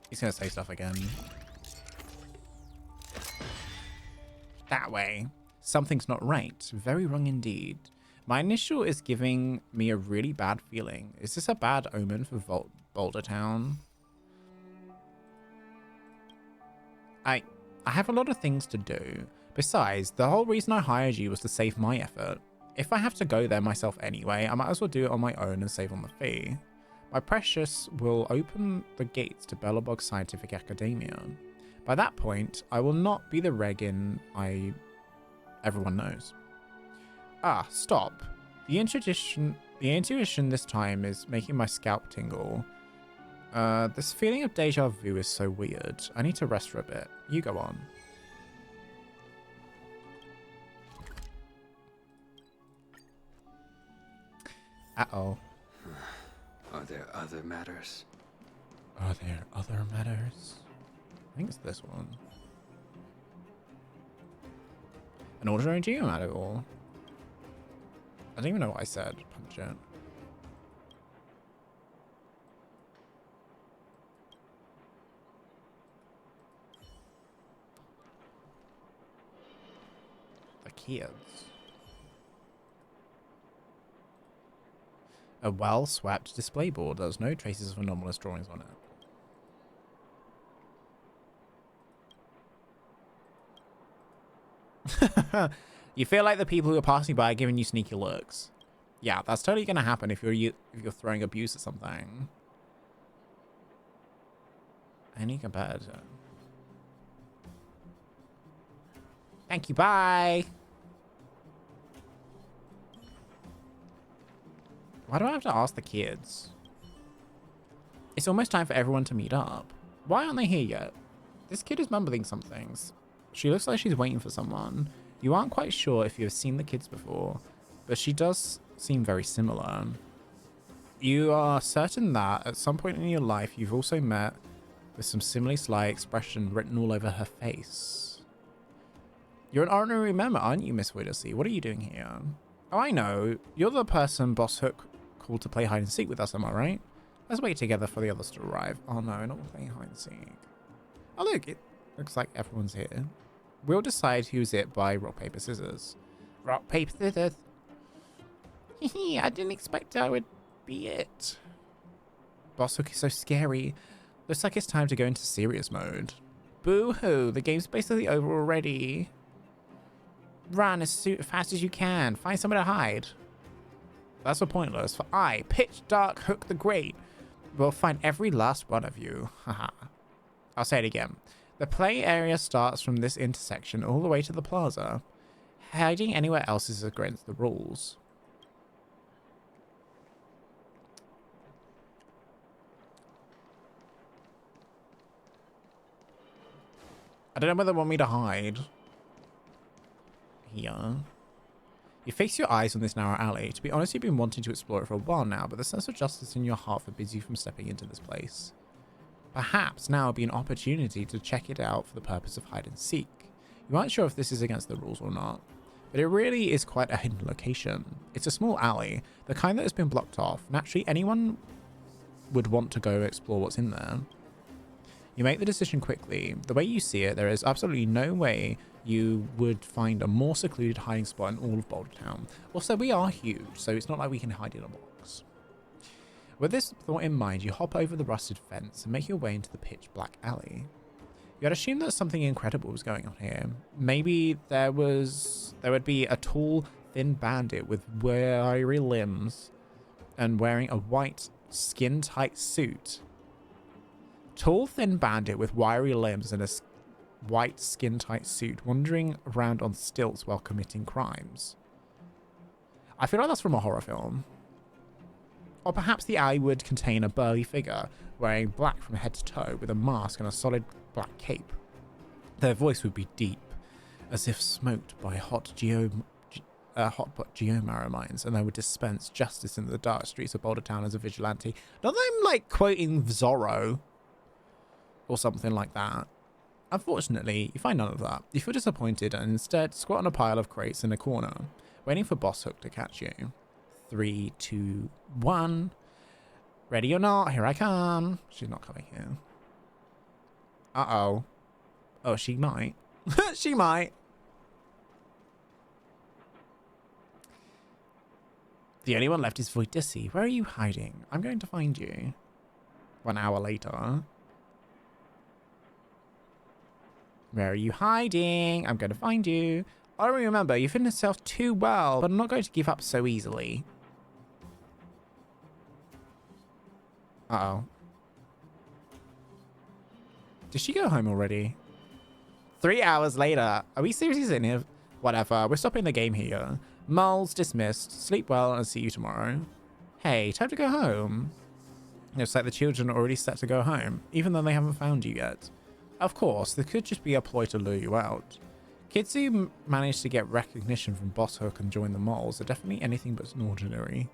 He's gonna say stuff again. That way. Something's not right. Very wrong indeed. My initial is giving me a really bad feeling. Is this a bad omen for Boulder Town? I have a lot of things to do. Besides, the whole reason I hired you was to save my effort. If I have to go there myself anyway, I might as well do it on my own and save on the fee. My precious will open the gates to Belobog Scientific Academia. By that point, I will not be the Regan everyone knows. Ah, stop. The intuition this time is making my scalp tingle. This feeling of deja vu is so weird. I need to rest for a bit. You go on. Uh-oh. Are there other matters? Are there other matters? I think it's this one. An ordinary geomatter. I don't even know what I said. Punch it. The kids. A well-swept display board. There's no traces of anomalous drawings on it. You feel like the people who are passing by are giving you sneaky looks. Yeah, that's totally gonna happen if you're throwing abuse at something. Any competitor. Thank you. Bye. Why do I have to ask the kids? It's almost time for everyone to meet up. Why aren't they here yet? This kid is mumbling some things. She looks like she's waiting for someone. You aren't quite sure if you have seen the kids before, but she does seem very similar. You are certain that at some point in your life you've also met with some similarly sly expression written all over her face. You're an ordinary member, aren't you, Miss Voydec? What are you doing here? Oh, I know. You're the person Boss Hook called to play hide and seek with us, am I right? Let's wait together for the others to arrive. Oh no, not playing hide and seek. Oh look, it looks like everyone's here. We'll decide who's it by rock, paper, scissors. Rock, paper, scissors. I didn't expect I would be it. Boss Hook is so scary. Looks like it's time to go into serious mode. Boo-hoo, the game's basically over already. Run as fast as you can. Find somewhere to hide. That's so pointless, for I, Pitch Dark Hook the Great, will find every last one of you. Haha. I'll say it again. The play area starts from this intersection all the way to the plaza. Hiding anywhere else is against the rules. I don't know whether they want me to hide. Here. You fix your eyes on this narrow alley. To be honest, you've been wanting to explore it for a while now, but the sense of justice in your heart forbids you from stepping into this place. Perhaps now would be an opportunity to check it out for the purpose of hide and seek. You aren't sure if this is against the rules or not, but it really is quite a hidden location. It's a small alley, the kind that has been blocked off. Naturally, anyone would want to go explore what's in there. You make the decision quickly. The way you see it, there is absolutely no way you would find a more secluded hiding spot in all of Boulder Town. Also, we are huge, so it's not like we can hide in a box. With this thought in mind, you hop over the rusted fence and make your way into the pitch black alley. You had assumed that something incredible was going on here. Maybe there would be a tall, thin bandit with wiry limbs and wearing a white, skin-tight suit. Tall, thin bandit with wiry limbs and a white, skin-tight suit wandering around on stilts while committing crimes. I feel like that's from a horror film. Or perhaps the alley would contain a burly figure wearing black from head to toe with a mask and a solid black cape. Their voice would be deep, as if smoked by hot pot geomara mines, and they would dispense justice in the dark streets of Boulder Town as a vigilante. Not that I'm like quoting Zorro or something like that. Unfortunately, you find none of that. You feel disappointed and instead squat on a pile of crates in a corner, waiting for Boss Hook to catch you. 3, 2, 1. Ready or not, here I come. She's not coming here. Uh-oh. Oh, she might. She might. The only one left is Voydec. Where are you hiding? I'm going to find you. 1 hour later. Where are you hiding? I'm going to find you. I remember, you fitted yourself too well, but I'm not going to give up so easily. Uh-oh. Did she go home already? 3 hours later. Are we seriously sitting here? Whatever, we're stopping the game here. Moles dismissed. Sleep well and see you tomorrow. Hey, time to go home. Looks like the children are already set to go home, even though they haven't found you yet. Of course, this could just be a ploy to lure you out. Kids who manage to get recognition from Boss Hook and join the moles are definitely anything but ordinary.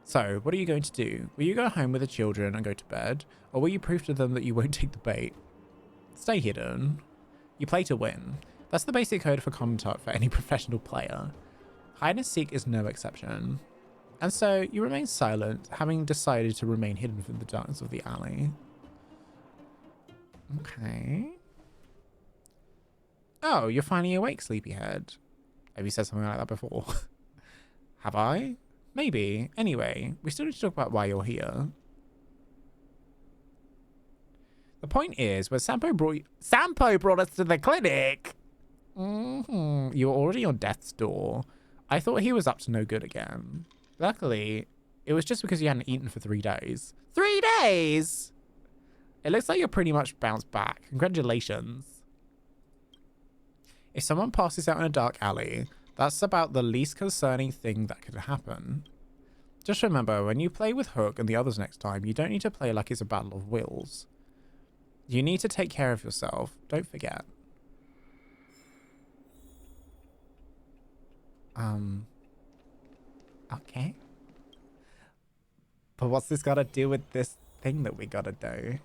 So, what are you going to do? Will you go home with the children and go to bed? Or will you prove to them that you won't take the bait? Stay hidden. You play to win. That's the basic code for conduct for any professional player. Hide and seek is no exception. And so, you remain silent, having decided to remain hidden from the darkness of the alley. Okay. Oh, you're finally awake, sleepyhead. Have you said something like that before? Have I? Maybe. Anyway, we still need to talk about why you're here. The point is, when Sampo brought us to the clinic. You were already on death's door. I thought he was up to no good again. Luckily, it was just because you hadn't eaten for 3 days. 3 days? It looks like you're pretty much bounced back. Congratulations. If someone passes out in a dark alley, that's about the least concerning thing that could happen. Just remember, when you play with Hook and the others next time, you don't need to play like it's a battle of wills. You need to take care of yourself. Don't forget. Okay. But what's this got to do with this thing that we got to do?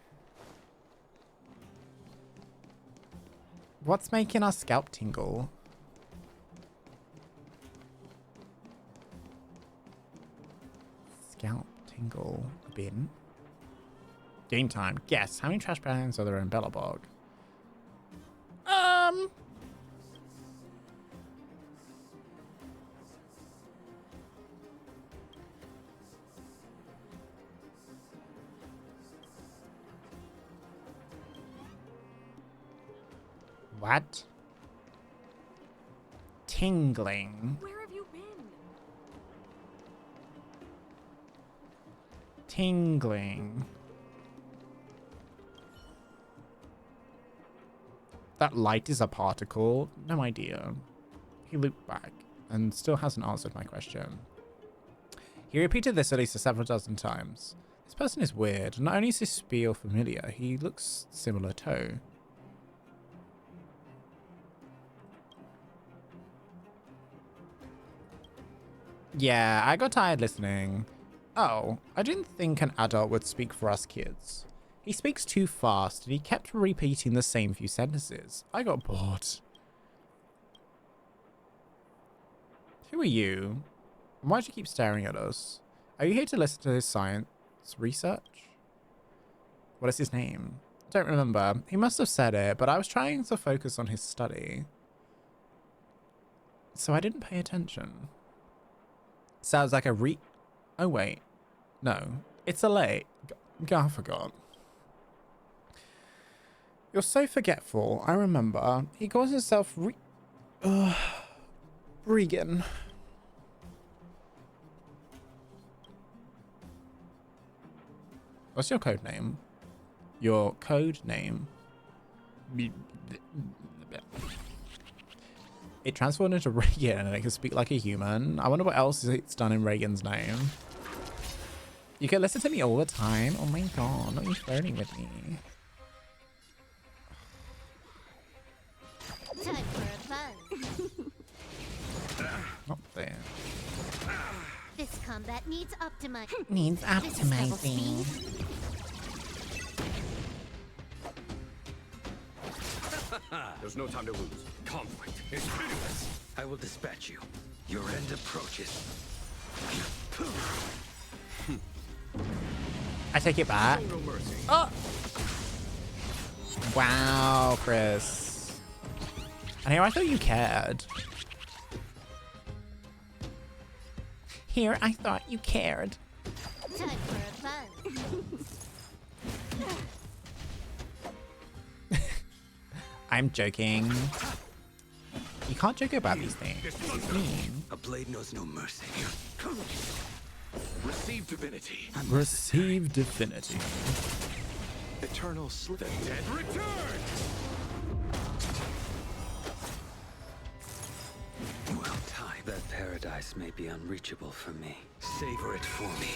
What's making our scalp tingle? Scalp tingle bin. Game time. Guess how many trash bags are there in Bellabog? What? Tingling. Where have you been? Tingling. That light is a particle? No idea. He looped back and still hasn't answered my question. He repeated this at least several dozen times. This person is weird. Not only is his spiel familiar, he looks similar too. Yeah, I got tired listening. Oh, I didn't think an adult would speak for us kids. He speaks too fast and he kept repeating the same few sentences. I got bored. Who are you? And why'd you keep staring at us? Are you here to listen to his science research? What is his name? Don't remember. He must have said it, but I was trying to focus on his study. So I didn't pay attention. Sounds like a Oh, wait. No. It's a late. I forgot. You're so forgetful. I remember. He calls himself Regan. What's your code name? Your code name? It transformed into Reagan and it can speak like a human. I wonder what else it's done in Reagan's name. You can listen to me all the time. Oh my god, are you flirting with me? Time for a buzz. Not there. This combat needs optimizing. Needs This is double optimizing. speed. There's no time to lose. Conflict is pitiless. I will dispatch you. Your end approaches. I take it back. No mercy. Oh! Wow, Chris. And here I thought you cared. Here, I thought you cared. Time for a fun. I'm joking. You can't joke about these things. It's mean. A blade knows no mercy. Receive divinity. Receive divinity. Eternal slip. The dead return. Well timed. That paradise may be unreachable for me. Savor it for me.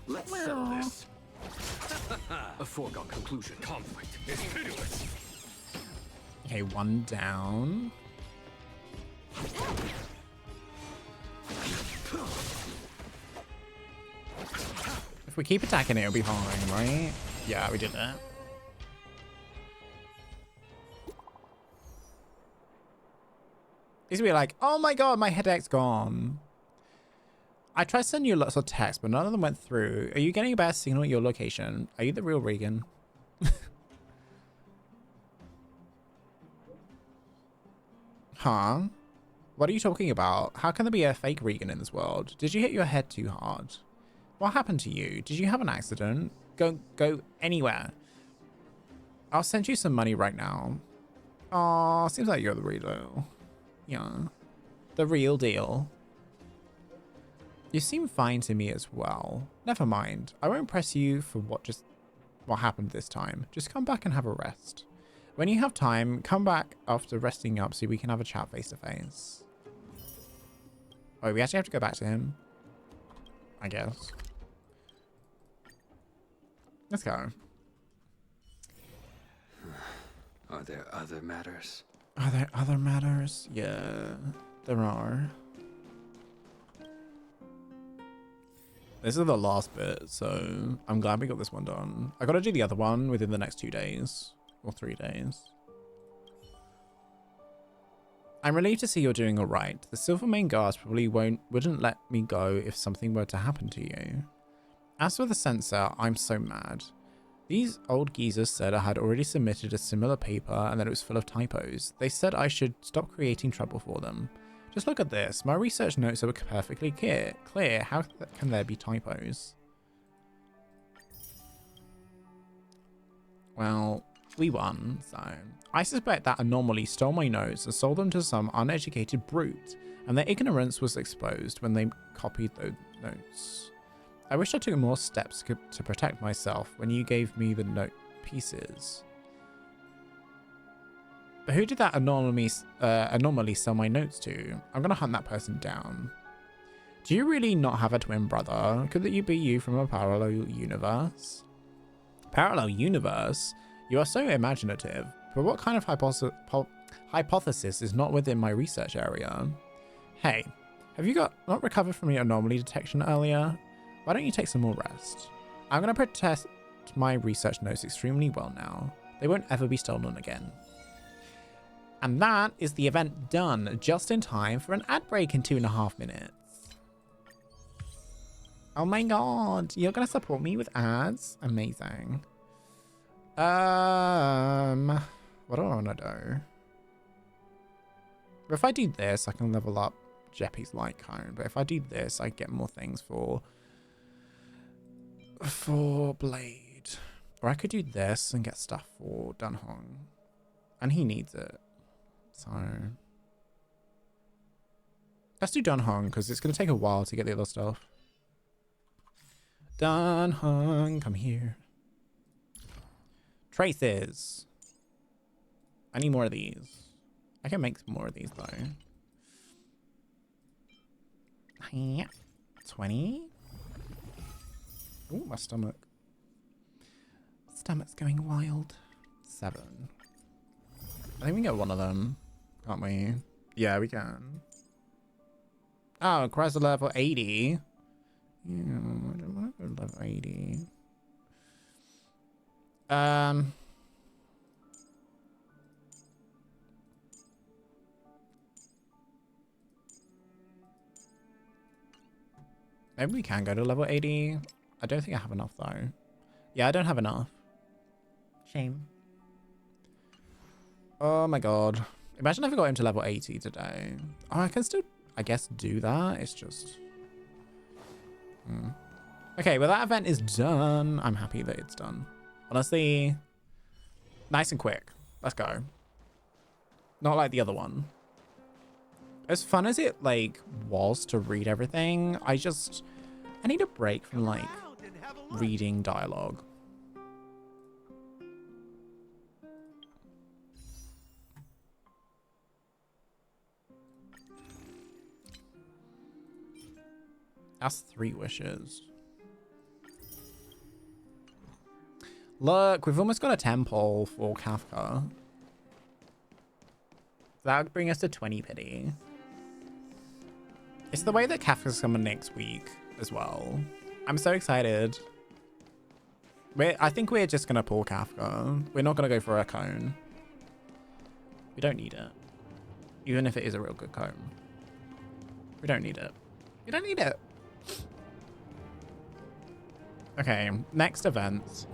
Let's settle this. A foregone conclusion. Conflict is pitiless. Okay, one down. If we keep attacking it, it'll be fine, right? Yeah, we did that. These will be like, oh my god, my headache's gone. I tried sending you lots of texts, but none of them went through. Are you getting a bad signal at your location? Are you the real Regan? Huh? What are you talking about? How can there be a fake Regan in this world? Did you hit your head too hard? What happened to you? Did you have an accident? Go anywhere. I'll send you some money right now. Aw, seems like you're the real deal. Yeah. The real deal. You seem fine to me as well. Never mind. I won't press you for what happened this time. Just come back and have a rest. When you have time, come back after resting up so we can have a chat face to face. Oh, we actually have to go back to him. I guess. Let's go. Are there other matters? Are there other matters? Yeah, there are. This is the last bit, so I'm glad we got this one done. I gotta do the other one within the next 2 days. Or 3 days. I'm relieved to see you're doing alright. The Silvermane guards probably wouldn't let me go if something were to happen to you. As for the censor, I'm so mad. These old geezers said I had already submitted a similar paper and that it was full of typos. They said I should stop creating trouble for them. Just look at this. My research notes are perfectly clear. How can there be typos? Well, we won, so... I suspect that anomaly stole my notes and sold them to some uneducated brute, and their ignorance was exposed when they copied those notes. I wish I took more steps to protect myself when you gave me the note pieces. But who did that anomaly sell my notes to? I'm gonna hunt that person down. Do you really not have a twin brother? Could you be you from a parallel universe? Parallel universe? You are so imaginative, but what kind of hypothesis is not within my research area? Hey, have you not recovered from your anomaly detection earlier? Why don't you take some more rest? I'm going to protect my research notes extremely well now. They won't ever be stolen again. And that is the event done, just in time for an ad break in 2.5 minutes. Oh my god, you're going to support me with ads? Amazing. What do I want to do? If I do this, I can level up Jeppy's light cone. But if I do this, I get more things for Blade. Or I could do this and get stuff for Dunhong. And he needs it. So let's do Dunhong, because it's going to take a while to get the other stuff. Dunhong, come here. Traces. I need more of these. I can make some more of these though. Yeah. 20. Ooh, my stomach. Stomach's going wild. 7. I think we can get one of them, can't we? Yeah, we can. Oh, Crest level 80. Yeah, I don't want to go level 80. Maybe we can go to level 80. I don't think I have enough though. Yeah, I don't have enough. Shame. Oh my god. Imagine if I got him to level 80 today. Oh, I can still, I guess, do that. It's just... Okay, well, that event is done. I'm happy that it's done. Honestly, nice and quick. Let's go. Not like the other one. As fun as it, like, was to read everything, I need a break from, like, reading dialogue. That's 3 wishes. Look, we've almost got a temple for Kafka. That would bring us to 20 pity. It's the way that Kafka's coming next week as well. I'm so excited. I think we're just going to pull Kafka. We're not going to go for a cone. We don't need it. Even if it is a real good cone. We don't need it. We don't need it. Okay, next event.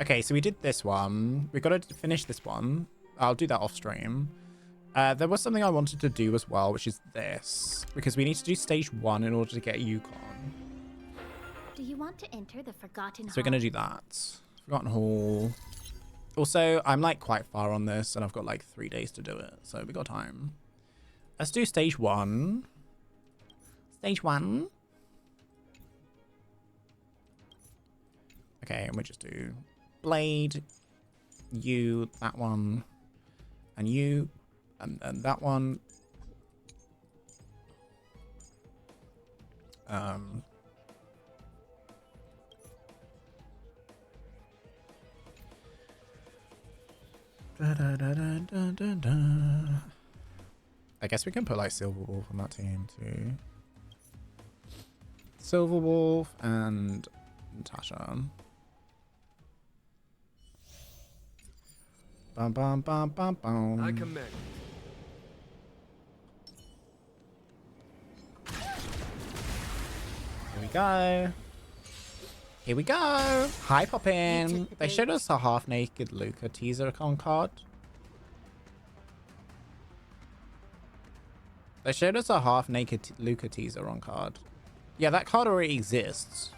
Okay, so we did this one. We've got to finish this one. I'll do that off stream. There was something I wanted to do as well, which is this. Because we need to do stage 1 in order to get Yukon. Do you want to enter the Forgotten Hall? So we're going to do that. Forgotten Hall. Also, I'm like quite far on this and I've got like 3 days to do it. So we got time. Let's do stage 1. Stage 1. Okay, and we just do Blade, you, that one, and you, and then that one. I guess we can put like Silver Wolf on that team too. Silver Wolf and Natasha. Bum, bum, bum, bum, bum. I commend. Here we go. Here we go. Hi, Poppin. They showed us a half-naked Luca teaser on card. They showed us a half-naked Luca teaser on card. Yeah, that card already exists.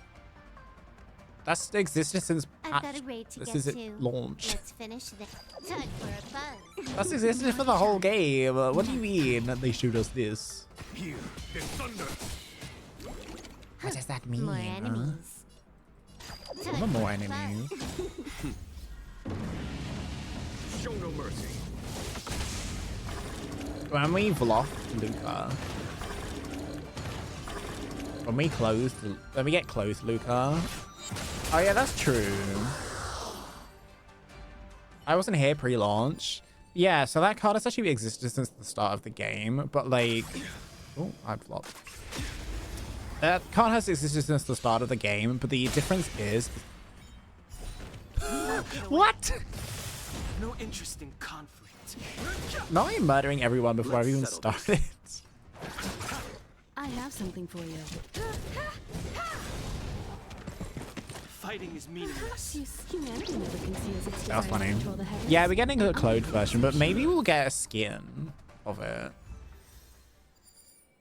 That's existed since I've got a raid to this get is to. it launch. Let's finish this. Time for a buzz. That's existed for the whole game. What do you mean that they showed us this? Here, there's thunder. What does that mean? More enemies. What are more enemies? Show no mercy. When we vlogged Luca. When we get close, Luca. Oh yeah, that's true. I wasn't here pre-launch. Yeah, so that card has actually existed since the start of the game, but like... Oh, I'd flop. That card has existed since the start of the game, but the difference is... What? No interest in conflict. Now I'm murdering everyone before I've even started. I have something for you. Fighting is meaningless. Humanity never conceals its That was desire to funny. control the heavens. Yeah, we're getting a cloned version, but maybe we'll get a skin of it.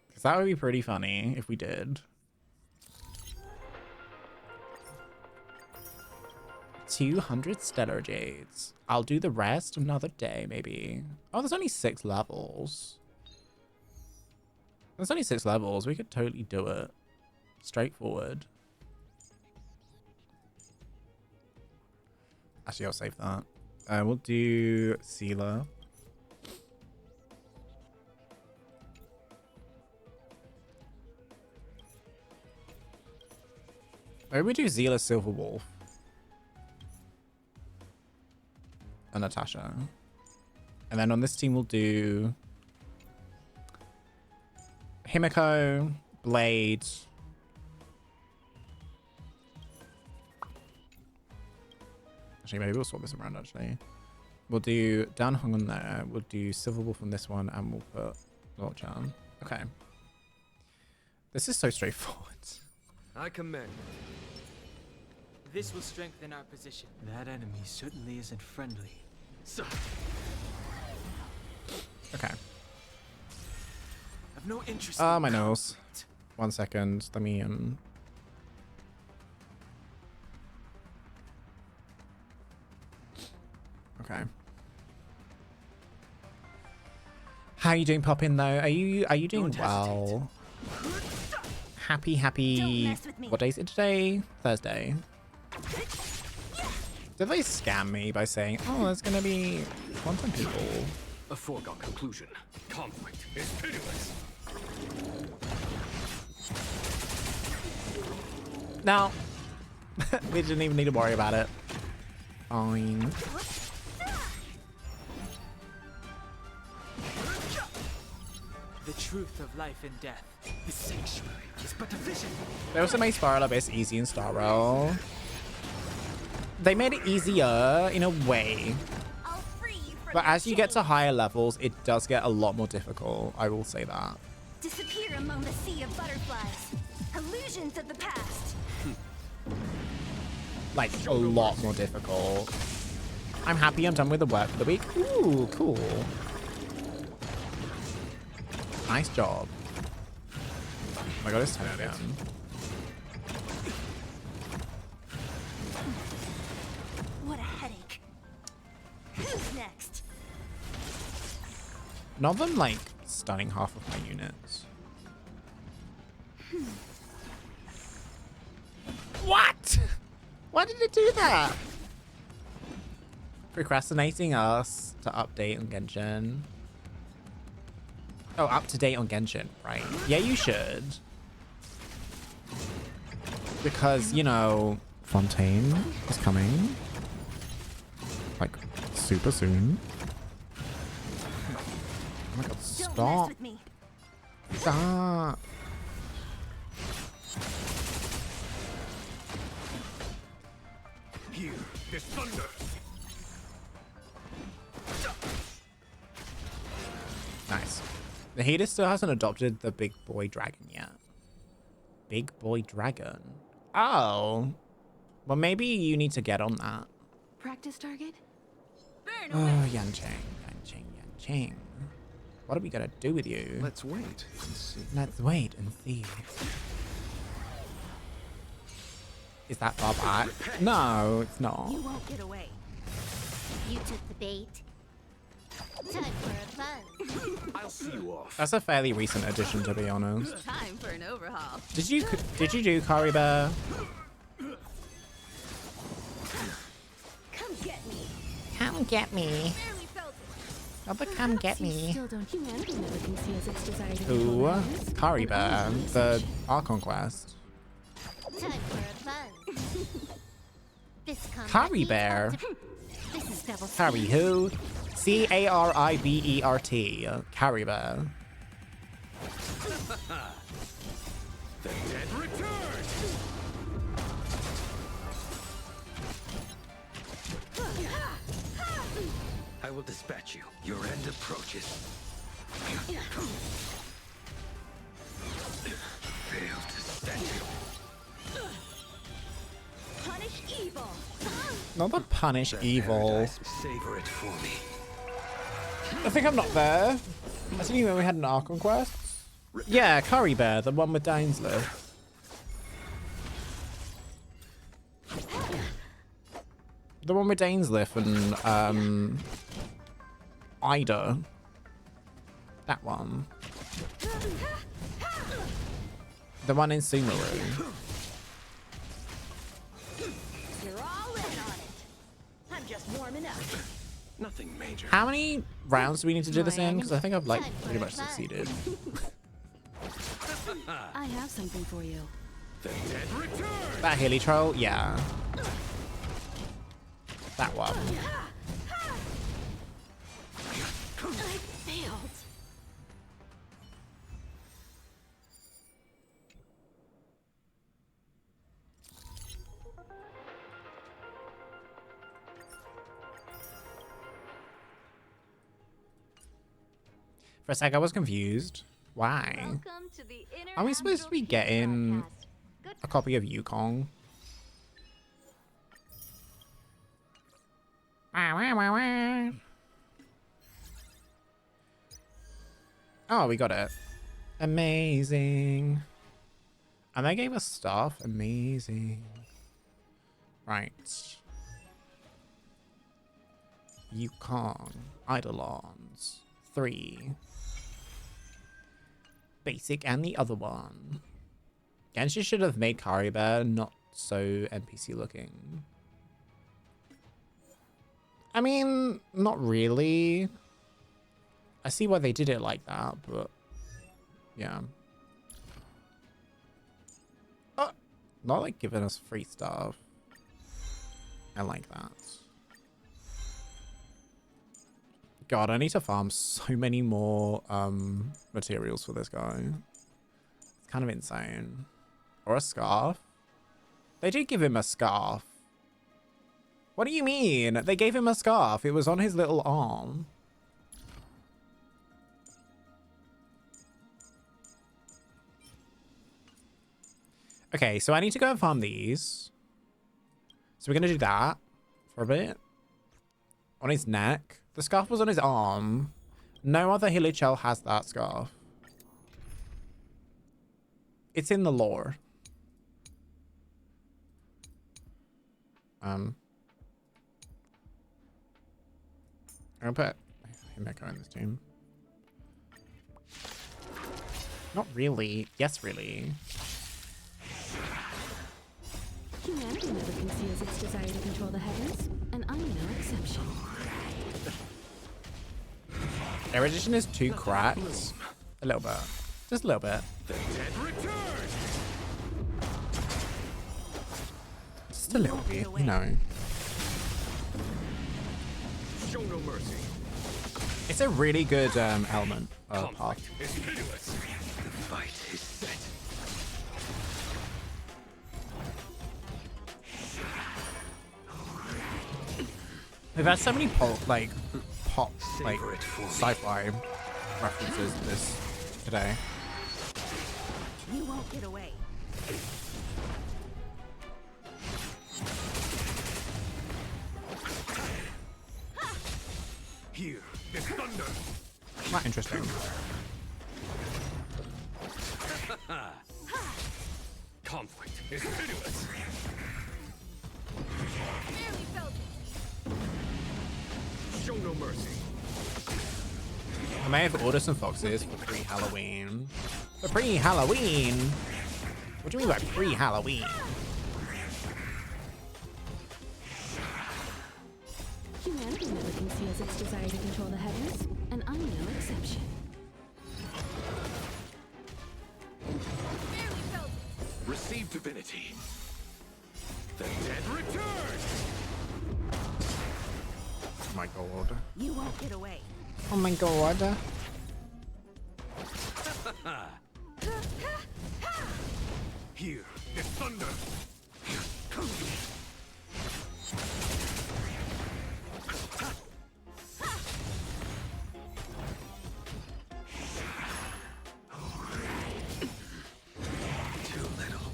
Because that would be pretty funny if we did. 200 stellar jades. I'll do the rest another day, maybe. Oh, there's only 6 levels. There's only 6 levels. We could totally do it. Straightforward. Actually, I'll save that. We'll do Sealer. Maybe we do Zeala, Silver Wolf. And Natasha. And then on this team, we'll do Himiko, Blade. Actually, maybe we'll swap this around, actually. We'll do Dan Hung on there. We'll do Silver Wolf on this one, and we'll put Lord Chan. Okay. This is so straightforward. I commend. This will strengthen our position. That enemy certainly isn't friendly. So, Okay. I've no interest My in nose. conflict. 1 second. Let me Okay. How are you doing, Poppin? Though, are you doing Don't well? Happy. Don't mess with me. What day is it today? Thursday. Did they scam me by saying, "Oh, there's gonna be quantum people"? A foregone conclusion. Conflict is pitiless. No, we didn't even need to worry about it. Fine. The truth of life and death. The sanctuary is but a vision. There was a nice Spiral Abyss easy in Star Rail. They made it easier in a way, I'll free you from but your as you get to chains. higher levels, it does get a lot more difficult. I will say that. Disappear among the sea of butterflies. Illusions of the past. Like, a lot more difficult. I'm happy I'm done with the work for the week. Ooh, cool. Nice job. Oh my god, it's 10 again. What a headache. Who's next? Not them, like, stunning half of my units. What? Why did it do that? Procrastinating us to update on Genshin. Oh, up to date on Genshin, right? Yeah, you should. Because, you know, Fontaine is coming. Like, super soon. Oh my god, Don't mess stop. with me. Stop. Here, this thunder. Nice. The Hater still hasn't adopted the big boy dragon yet. Big boy dragon. Oh. Well, maybe you need to get on that. Practice target? Burn Oh, away. Yancheng. What are we gonna do with you? Let's wait and see. Let's wait and see. Is that far back? No, it's not. You won't get away. You took the bait. Time for a buzz. I'll see you off. That's a fairly recent addition, to be honest. Time for an overhaul. Did you do Kari Bear? Come get me. Come get me. Barely felt it. Oh, but come get You me. still don't. Humanity never conceals its desire to control Who? the heavens. Kari And Bear, I am the Archon quest. Time for a buzz. This combat Kari needs Bear. This is double Carrie speed. who? C-A-R-I-B-E-R-T. Carrie Bear. The dead return. I will dispatch you. Your end approaches. Failed statue. Punish evil. Not the punish That evil. paradise, savor it for me. I think I'm not there. I didn't even know we had an Archon quest. Yeah, Curry Bear, the one with Dainsleif. The one with Dainsleif and Ida. That one. The one in Sumeru. You're all in on it. I'm just warming up. Nothing major. How many rounds do we need to do this in? Because I think I've like Time for pretty a much fun. succeeded. I have something for you. The dead return. That Hilly Troll? Yeah. That one. I failed. For a sec, I was confused. Why? Welcome to the Inner Are we supposed to be Astral Peace getting broadcast. Good a copy of Yukong? Oh, we got it. Amazing. And they gave us stuff. Amazing. Right. Yukon. Eidolons. 3. Basic and the other one. Genshin should have made Karibear not so NPC looking. I mean, not really. I see why they did it like that, but yeah. Not like giving us free stuff. I like that. God, I need to farm so many more materials for this guy. It's kind of insane. Or a scarf. They did give him a scarf. What do you mean? They gave him a scarf. It was on his little arm. Okay, so I need to go and farm these. So we're going to do that for a bit. On his neck. The scarf was on his arm. No other Hilichurl has that scarf. It's in the lore. I'm gonna put Himeko in this team. Not really. Yes, really. Humanity never conceals its desire to control the heavens, and I'm no exception. Erudition is too cracked. A little bit. Just a little bit. The dead return. Just a little bit, you know. Show no mercy. It's a really good element path. It's pitiless. The fight is set. We've had so many pop sci-fi references to this today. You won't get away. Here is thunder. Not interesting. Conflict is pitiless. Barely felt it. Show no mercy. I may have ordered some foxes for pre-Halloween. For pre-Halloween? What do you mean by pre-Halloween? Humanity never conceals its desire to control the heavens, and I'm no exception. Barely felt it. Receive divinity. The dead return. Oh my god. You won't get away. Oh my god. Here is thunder. Too little.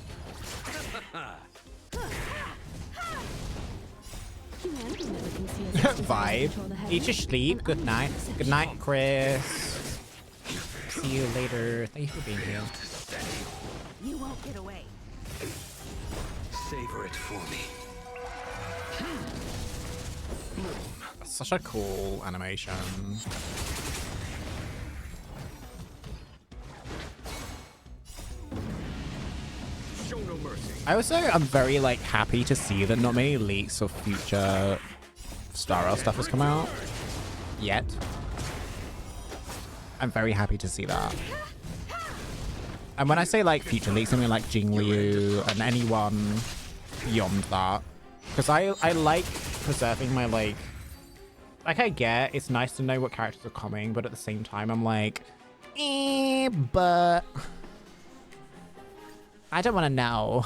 Humanity never conceals its desire to Vibe. control the heavens, Eat your sleep. and Good I'm no night. exception. Good night, Chris. See you later. Thank you for being here. You won't get away. Savor it for me. Such a cool animation. Show no mercy. I'm very like happy to see that not many leaks of future Star Rail stuff has come out yet. I'm very happy to see that. And when I say like future leaks, I mean like Jingliu and anyone beyond that. Because I like preserving my like I get it's nice to know what characters are coming, but at the same time I'm like, but I don't want to know.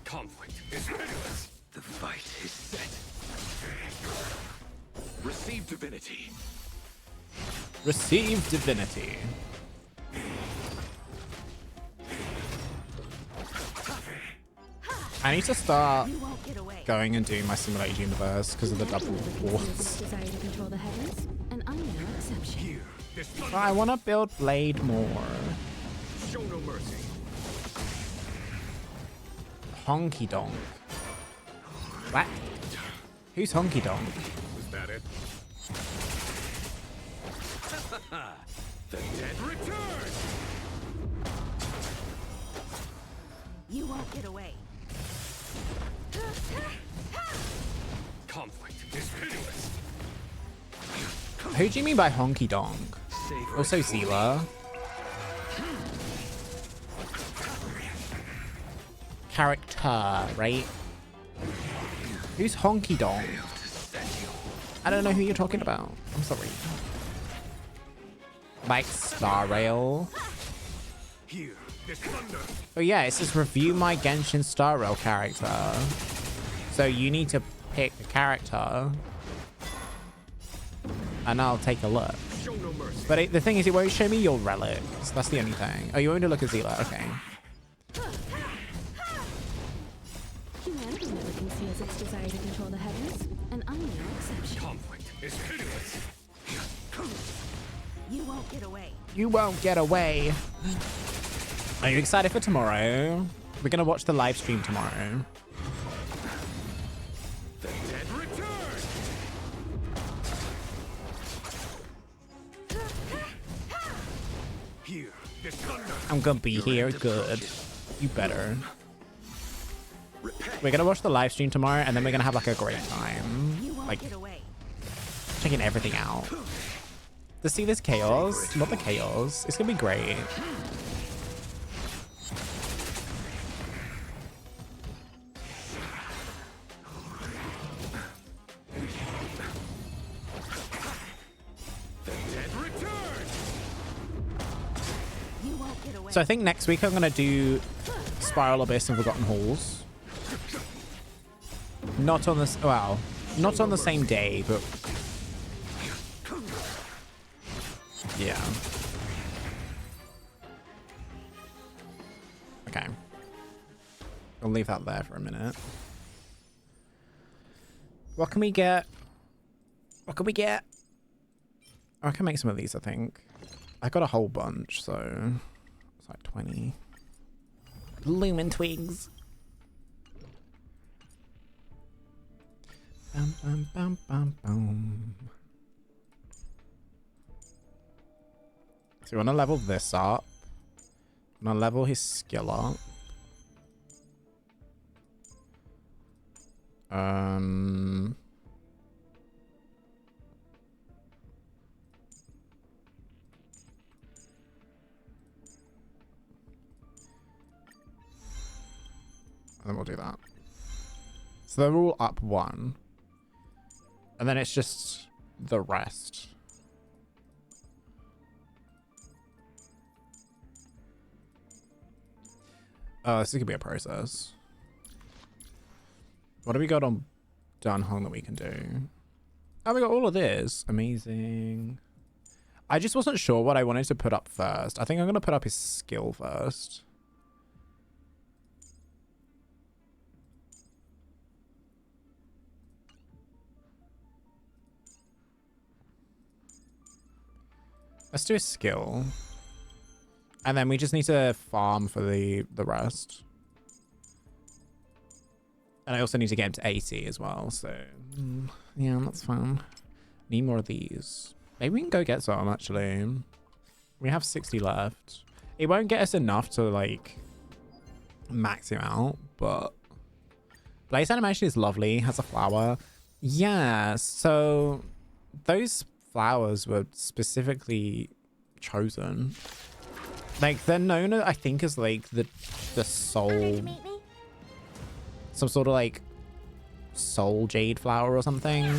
Conflict is pitiless. The fight is set. Receive divinity. Receive divinity. I need to start You won't get away. going and doing my simulated universe because of the double wards. Desire to control the heavens, and I'm no exception. Here, this thunder. I want to build Blade more. Show no mercy. Honky Donk. What? Who's Honky Donk? Was that it? The dead return. You won't get away. Conflict is pitiless. Who do you mean by Honky Donk? Savor Also it for me. Zila. Character, right? Who's Honky Donk? I don't know who you're talking about. I'm sorry. Like Star Rail. Here, this thunder. Oh yeah, it says review my Genshin Star Rail character. So you need to pick a character. And I'll take a look. Show no mercy. But the thing is, it won't show me your relics. That's the only thing. Oh, you want me to look at Zila? Okay. Humanity never conceals its desire to control the heavens, and I'm no exception. Conflict is pitiless. You won't get away. You won't get away. Are you excited for tomorrow? We're gonna watch the live stream tomorrow. The dead return. Here, this thunder. I'm gonna be here. Good. You better. We're gonna watch the live stream tomorrow, and then we're gonna have like a great time. Like Get away. checking everything out. To see this chaos, not the chaos. It's gonna be great. The dead return. You won't get away. So I think next week I'm gonna do Spiral Abyss and Forgotten Halls. Not on this. Well, not on the same day, but yeah. Okay. I'll leave that there for a minute. What can we get? What can we get? Oh, I can make some of these, I think. I got a whole bunch, so it's like 20. Lumen twigs. Bum, bum, bum, bum, bum. So we want to level this up. I'm going to level his skill up. And then we'll do that. So they're all up one. And then it's just the rest. Oh, this is gonna be a process. What do we got on Dunhong that we can do? Oh, we got all of this. Amazing. I just wasn't sure what I wanted to put up first. I think I'm gonna put up his skill first. Let's do a skill. And then we just need to farm for the rest. And I also need to get him to 80 as well, so yeah, that's fine. Need more of these. Maybe we can go get some, actually. We have 60 left. It won't get us enough to, like, max him out, but Blaze animation is lovely, has a flower. Yeah, so those flowers were specifically chosen. Like, they're known, I think, as like the soul, some sort of like soul jade flower or something.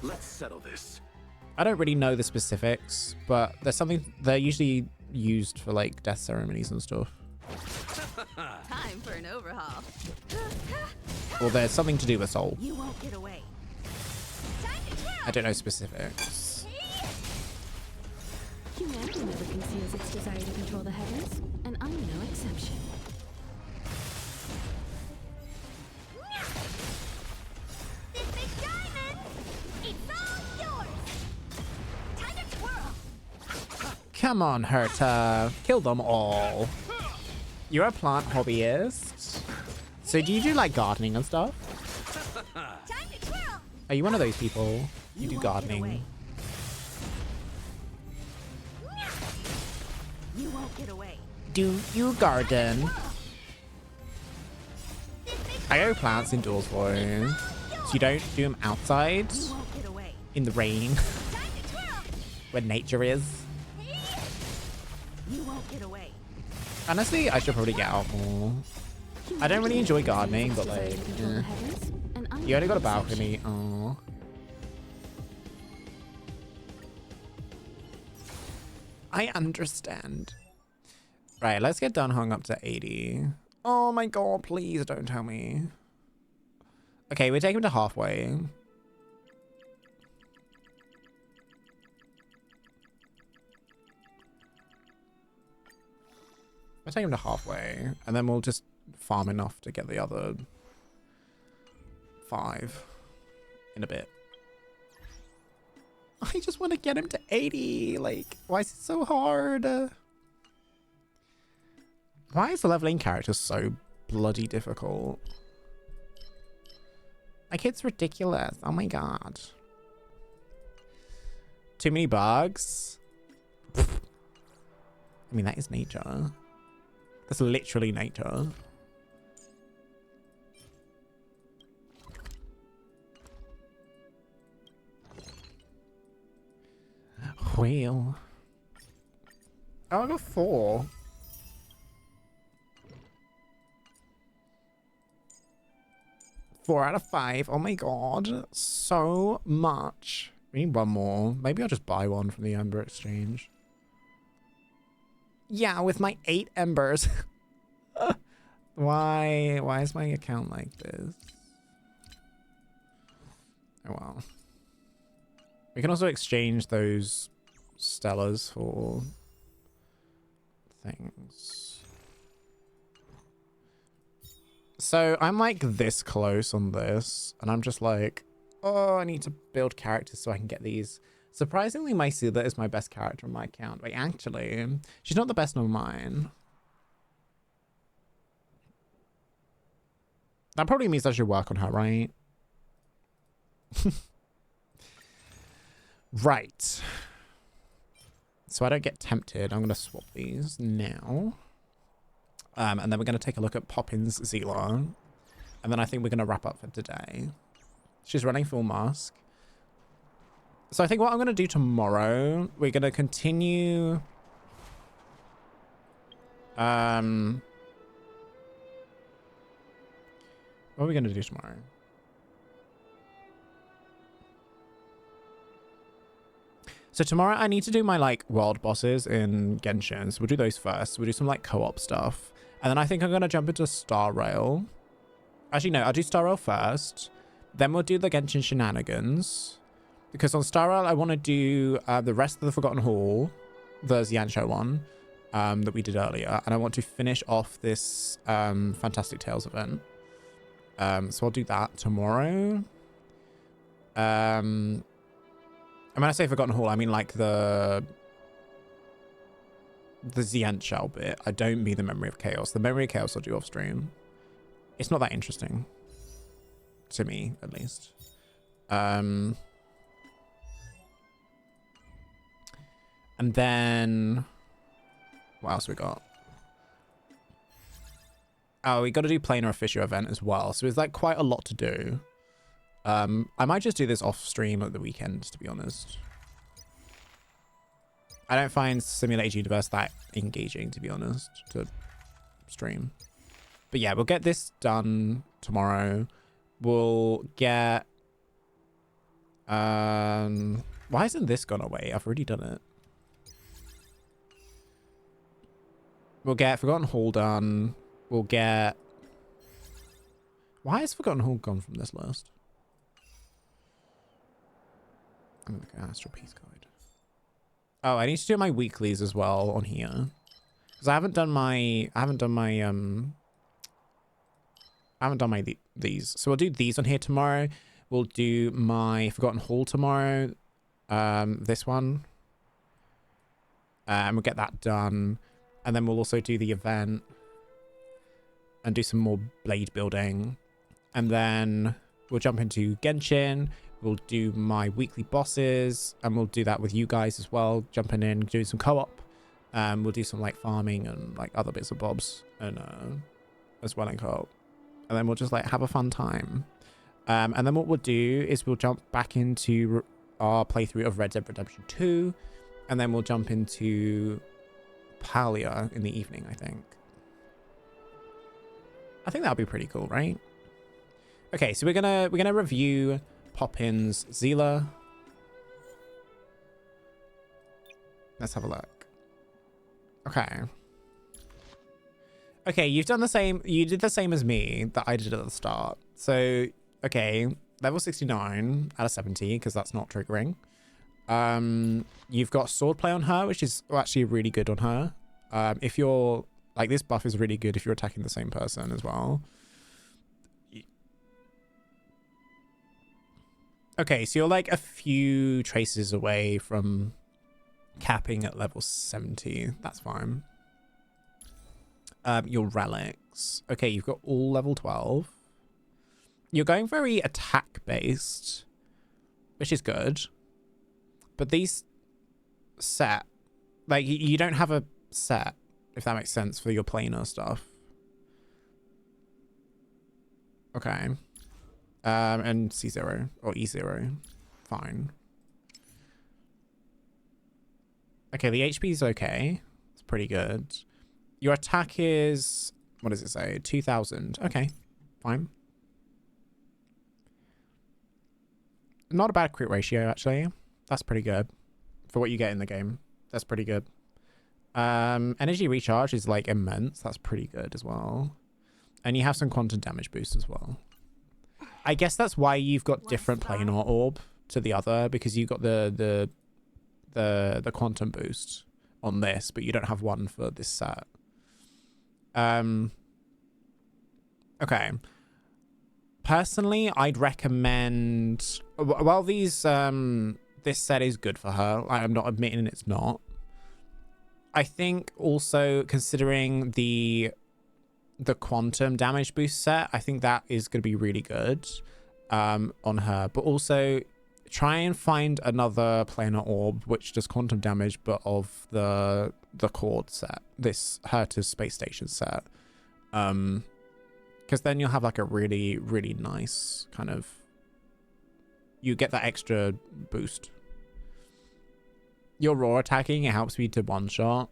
Let's settle this. I don't really know the specifics, but there's something, they're usually used for like death ceremonies and stuff. Time for an overhaul. Or there's something to do with soul. You won't get away. I don't know specifics. Humanity never conceals its desire to control the heavens, and I'm no exception. Come on, Herta. Kill them all. You're a plant hobbyist. So do you do like gardening and stuff? Are you one of those people? You do gardening. You won't get away. Do you garden? I grow plants indoors for you. So you don't do them outside in the rain where nature is. You won't get away. Honestly, I should probably get out more. I don't really enjoy gardening, but like, you only got a balcony. Oh. I understand. Right, let's get done hung up to 80. Oh my god, please don't tell me. Okay, we're taking him to halfway. We'll take him to halfway, and then we'll just farm enough to get the other 5 in a bit. I just want to get him to 80. Like, why is it so hard? Why is leveling characters so bloody difficult? Like, it's ridiculous. Oh my god. Too many bugs? I mean, that is nature. That's literally nature. Wheel. Oh, I got 4. Four out of 5. Oh my god. So much. We need one more. Maybe I'll just buy one from the Ember Exchange. Yeah, with my 8 embers. Why is my account like this? Oh well. We can also exchange those Stellas for things. So I'm like this close on this, and I'm just like, oh, I need to build characters so I can get these. Surprisingly, my Sula is my best character on my account. Wait, actually, she's not the best on mine. That probably means I should work on her, right? Right. So I don't get tempted, I'm going to swap these now. And then we're going to take a look at Poppins Zila. And then I think we're going to wrap up for today. She's running full mask. So I think what I'm going to do tomorrow, we're going to continue... What are we going to do tomorrow? So tomorrow I need to do my like world bosses in Genshin. So we'll do those first. We'll do some like co-op stuff. And then I think I'm going to jump into Star Rail. Actually, no, I'll do Star Rail first. Then we'll do the Genshin shenanigans. Because on Star Rail, I want to do the rest of the Forgotten Hall. The Xianzhou one that we did earlier. And I want to finish off this Fantastic Tales event. So I'll do that tomorrow. And when I say Forgotten Hall, I mean like the Xianzhou bit. I don't mean the Memory of Chaos. The Memory of Chaos I'll do off stream. It's not that interesting. To me, at least. And then... What else we got? Oh, we got to do Planar Official event as well. So it's like quite a lot to do. I might just do this off stream at the weekends, to be honest. I don't find Simulated Universe that engaging, to be honest, to stream. But yeah, we'll get this done tomorrow. We'll get... why hasn't this gone away? I've already done it. We'll get Forgotten Hall done. We'll get... Why has Forgotten Hall gone from this list? I'm gonna go Astral Peace Guide. Oh, I need to do my weeklies as well on here. Because I haven't done my these. So we'll do these on here tomorrow. We'll do my Forgotten Hall tomorrow. This one. And we'll get that done. And then we'll also do the event and do some more blade building. And then we'll jump into Genshin. We'll do my weekly bosses, and we'll do that with you guys as well, jumping in, doing some co-op. We'll do some like farming and like other bits and bobs, and as well in co-op. And then we'll just like have a fun time. And then what we'll do is we'll jump back into our playthrough of Red Dead Redemption 2, and then we'll jump into Palia in the evening, I think. I think that'll be pretty cool, right? Okay, so we're gonna review Poppin's Zila. Let's have a look. Okay, you've done the same. You did the same as me that I did at the start. So, okay, level 69 out of 70, because that's not triggering. You've got swordplay on her, which is actually really good on her. If you're like, this buff is really good if you're attacking the same person as well. Okay, so you're like a few traces away from capping at level 70. That's fine. Your relics. Okay, you've got all level 12. You're going very attack based, which is good. But these set, like, you don't have a set, if that makes sense, for your planar stuff. Okay. And C0 or E0. Fine. Okay, the HP is okay. It's pretty good. Your attack is, what does it say? 2000. Okay, fine. Not a bad crit ratio, actually. That's pretty good for what you get in the game. That's pretty good. Energy recharge is like immense. That's pretty good as well. And you have some quantum damage boost as well. I guess that's why you've got different planar orb to the other, because you got the quantum boost on this, but you don't have one for this set. Okay. Personally, I'd recommend, while these this set is good for her, I'm not admitting it's not. I think also considering the quantum damage boost set, I think that is going to be really good on her. But also try and find another planar orb which does quantum damage, but of the Cord set, this Herta's space station set. Because then you'll have like a really, really nice kind of, you get that extra boost. Your raw attacking, it helps me to one shot.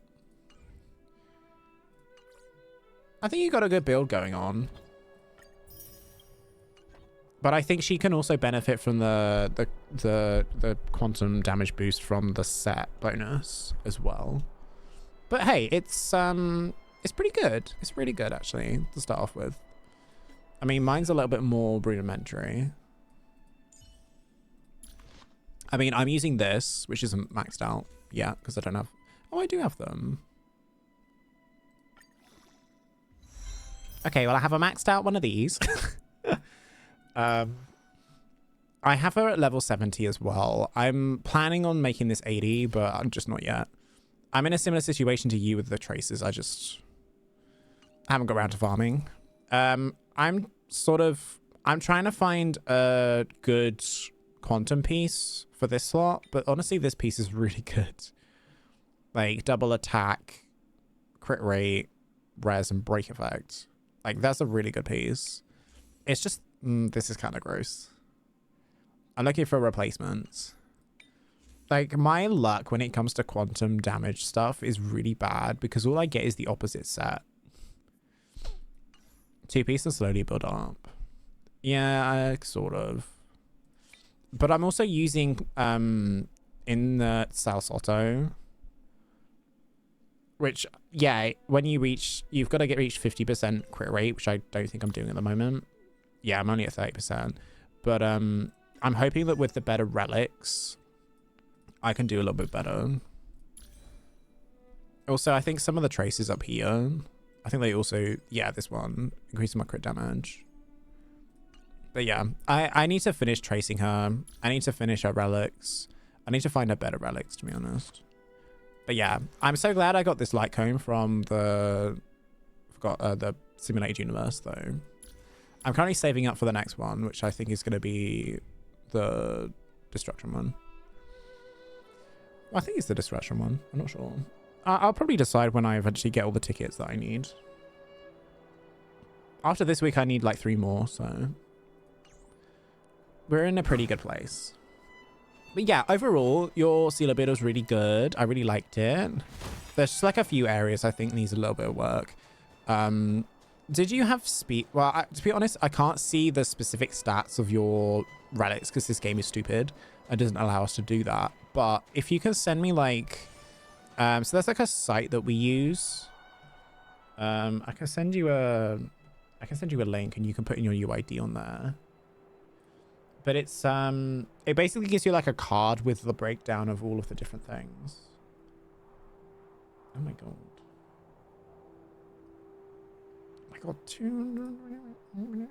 I think you got a good build going on. But I think she can also benefit from the quantum damage boost from the set bonus as well. But hey, it's pretty good. It's really good actually to start off with. I mean, mine's a little bit more rudimentary. I mean, I'm using this, which isn't maxed out yet because I don't have. Oh, I do have them. Okay, well, I have a maxed out one of these. I have her at level 70 as well. I'm planning on making this 80, but I'm just not yet. I'm in a similar situation to you with the traces. I haven't got around to farming. I'm trying to find a good quantum piece for this slot, but honestly, this piece is really good. Like, double attack, crit rate, res, and break effect. Like, that's a really good piece. It's just, this is kind of gross. I'm looking for replacements. Like, my luck when it comes to quantum damage stuff is really bad because all I get is the opposite set. 2 pieces slowly build up. Yeah, sort of. But I'm also using, in the Salsotto, which, yeah, when you reach, you've got to reach 50% crit rate, which I don't think I'm doing at the moment. Yeah, I'm only at 30%. But I'm hoping that with the better relics, I can do a little bit better. Also, I think some of the traces up here, I think they also, yeah, this one, increases my crit damage. But yeah, I need to finish tracing her. I need to finish her relics. I need to find her better relics, to be honest. But yeah, I'm so glad I got this light cone from the simulated universe though. I'm currently saving up for the next one, which I think is going to be the destruction one. I think it's the destruction one. I'm not sure. I'll probably decide when I eventually get all the tickets that I need. After this week, I need like 3 more, so we're in a pretty good place. But yeah, overall, your seal bid was really good. I really liked it. There's just like a few areas I think needs a little bit of work. Did you have speed? Well, to be honest, I can't see the specific stats of your relics because this game is stupid. It doesn't allow us to do that. But if you can send me like, so there's like a site that we use. I can send you a link and you can put in your UID on there. But it's it basically gives you like a card with the breakdown of all of the different things. Oh my god. Oh my god, 200.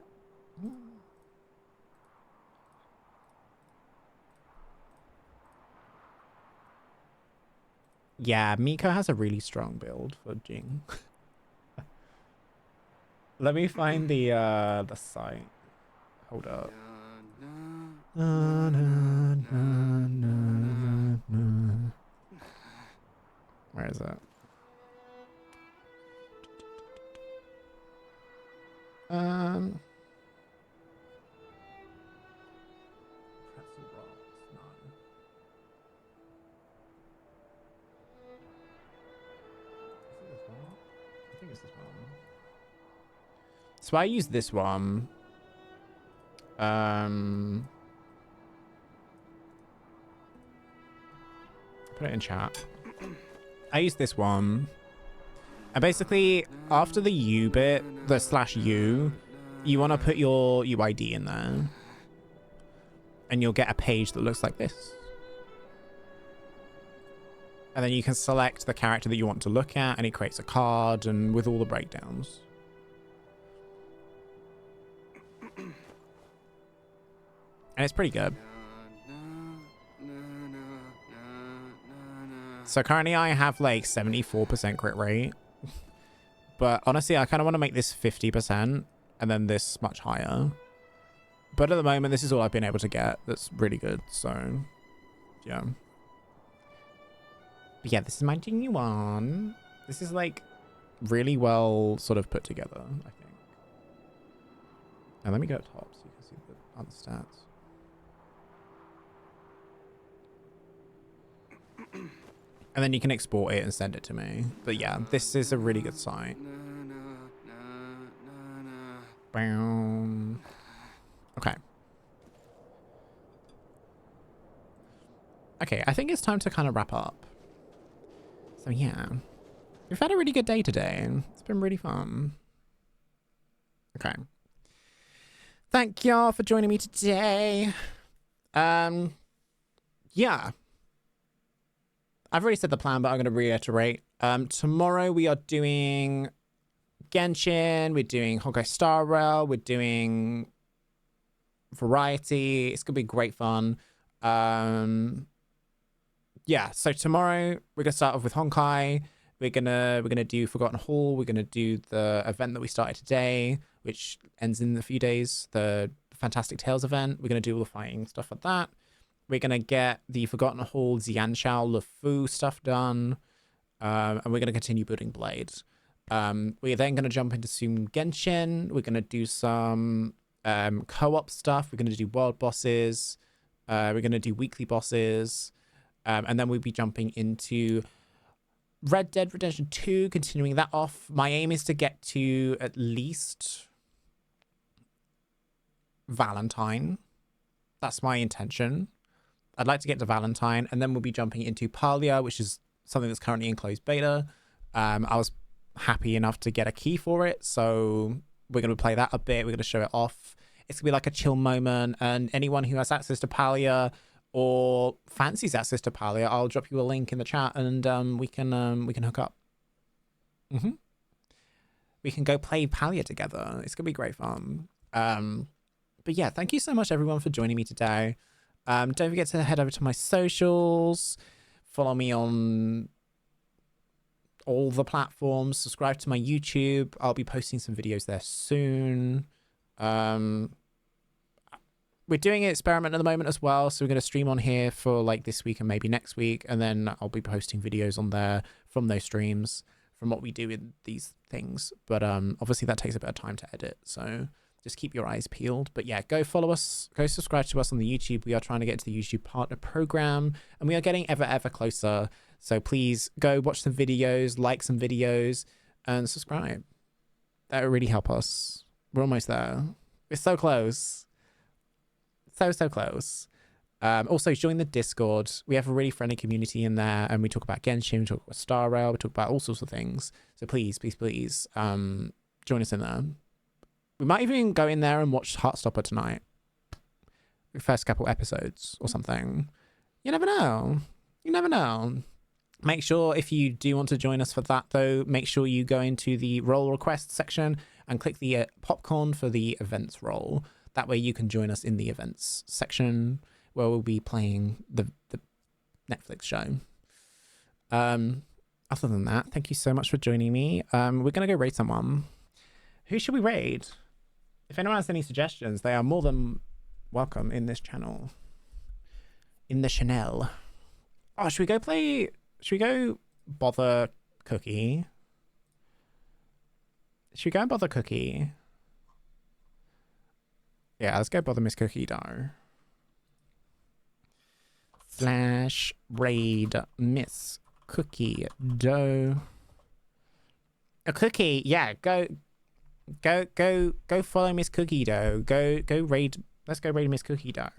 Yeah, Miko has a really strong build for Jing. Let me find the site. Hold up. Where is it? So I use this one. Put it in chat. I use this one. And basically, after the U bit, the /U, you want to put your UID in there. And you'll get a page that looks like this. And then you can select the character that you want to look at, and it creates a card and with all the breakdowns. And it's pretty good. So currently I have like 74% crit rate. But honestly, I kind of want to make this 50% and then this much higher. But at the moment, this is all I've been able to get. That's really good. So, yeah. But yeah, this is my genuine. This is like really well sort of put together, I think. And let me go to top so you can see the other stats. And then you can export it and send it to me. But yeah, this is a really good site. Boom. Okay. Okay, I think it's time to kind of wrap up. So yeah, we've had a really good day today. It's been really fun. Okay. Thank y'all for joining me today. Yeah. I've already said the plan, but I'm going to reiterate. Tomorrow we are doing Genshin, we're doing Honkai Star Rail, we're doing Variety. It's going to be great fun. Yeah, so tomorrow we're going to start off with Honkai. We're gonna do Forgotten Hall. We're gonna do the event that we started today, which ends in a few days, the Fantastic Tales event. We're gonna do all the fighting stuff like that. We're going to get the Forgotten Hall Xianshao LeFou stuff done. And we're going to continue building Blades. We're then going to jump into some Genshin. We're going to do some co-op stuff. We're going to do world bosses. We're going to do weekly bosses. And then we'll be jumping into Red Dead Redemption 2, continuing that off. My aim is to get to at least Valentine. That's my intention. I'd like to get to Valentine, and then we'll be jumping into Palia, which is something that's currently in closed beta. I was happy enough to get a key for it, so we're going to play that a bit. We're going to show it off. It's going to be like a chill moment, and anyone who has access to Palia or fancies access to Palia, I'll drop you a link in the chat, and we can hook up. We can go play Palia together. It's going to be great fun. But yeah, thank you so much, everyone, for joining me today. Don't forget to head over to my socials. Follow me on all the platforms. Subscribe to my YouTube. I'll be posting some videos there soon. We're doing an experiment at the moment as well, so we're going to stream on here for like this week and maybe next week, and then I'll be posting videos on there from those streams, from what we do in these things. But obviously that takes a bit of time to edit, so just keep your eyes peeled. But yeah, go follow us, go subscribe to us on the YouTube. We are trying to get to the YouTube Partner Program, and we are getting ever closer. So please go watch some videos, like some videos, and subscribe. That would really help us. We're almost there. We're so close. So close. Also join the Discord. We have a really friendly community in there, and we talk about Genshin, we talk about Star Rail, we talk about all sorts of things. So please join us in there. We might even go in there and watch Heartstopper tonight, the first couple episodes or something. You never know. Make sure, if you do want to join us for that though, make sure you go into the role request section and click the popcorn for the events role. That way you can join us in the events section where we'll be playing the Netflix show. Other than that, thank you so much for joining me. We're going to go raid someone. Who should we raid? If anyone has any suggestions, they are more than welcome in this channel. In the Chanel. Oh, should we go bother Cookie? Should we go and bother Cookie? Yeah, let's go bother Miss Cookie Dough. Slash raid Miss Cookie Dough. A Cookie, yeah, go follow Miss Cookie Dough. Go raid, let's go raid Miss Cookie Dough.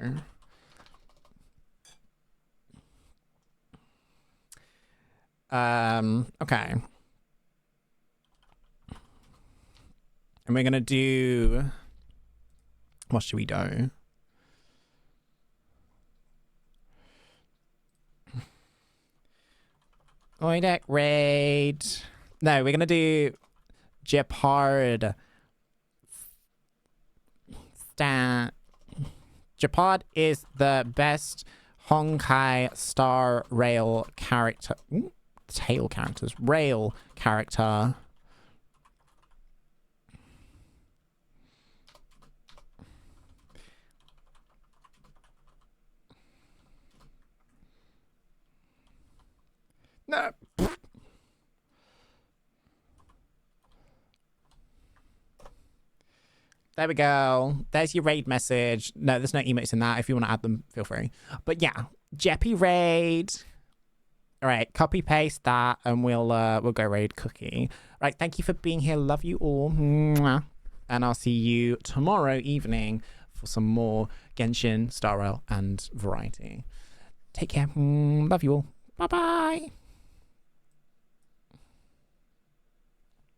Okay. And we're gonna do, what should we do? Voydec raid. No, we're gonna do Jeopard. Jeopard is the best Honkai Star Rail character. Rail character. No. There we go. There's your raid message. No, there's no emotes in that. If you want to add them, feel free. But yeah, Jeppy raid. All right, copy paste that, and we'll go raid Cookie. All right, thank you for being here. Love you all. Mwah. And I'll see you tomorrow evening for some more Genshin, Star Rail, and variety. Take care. Love you all. Bye bye.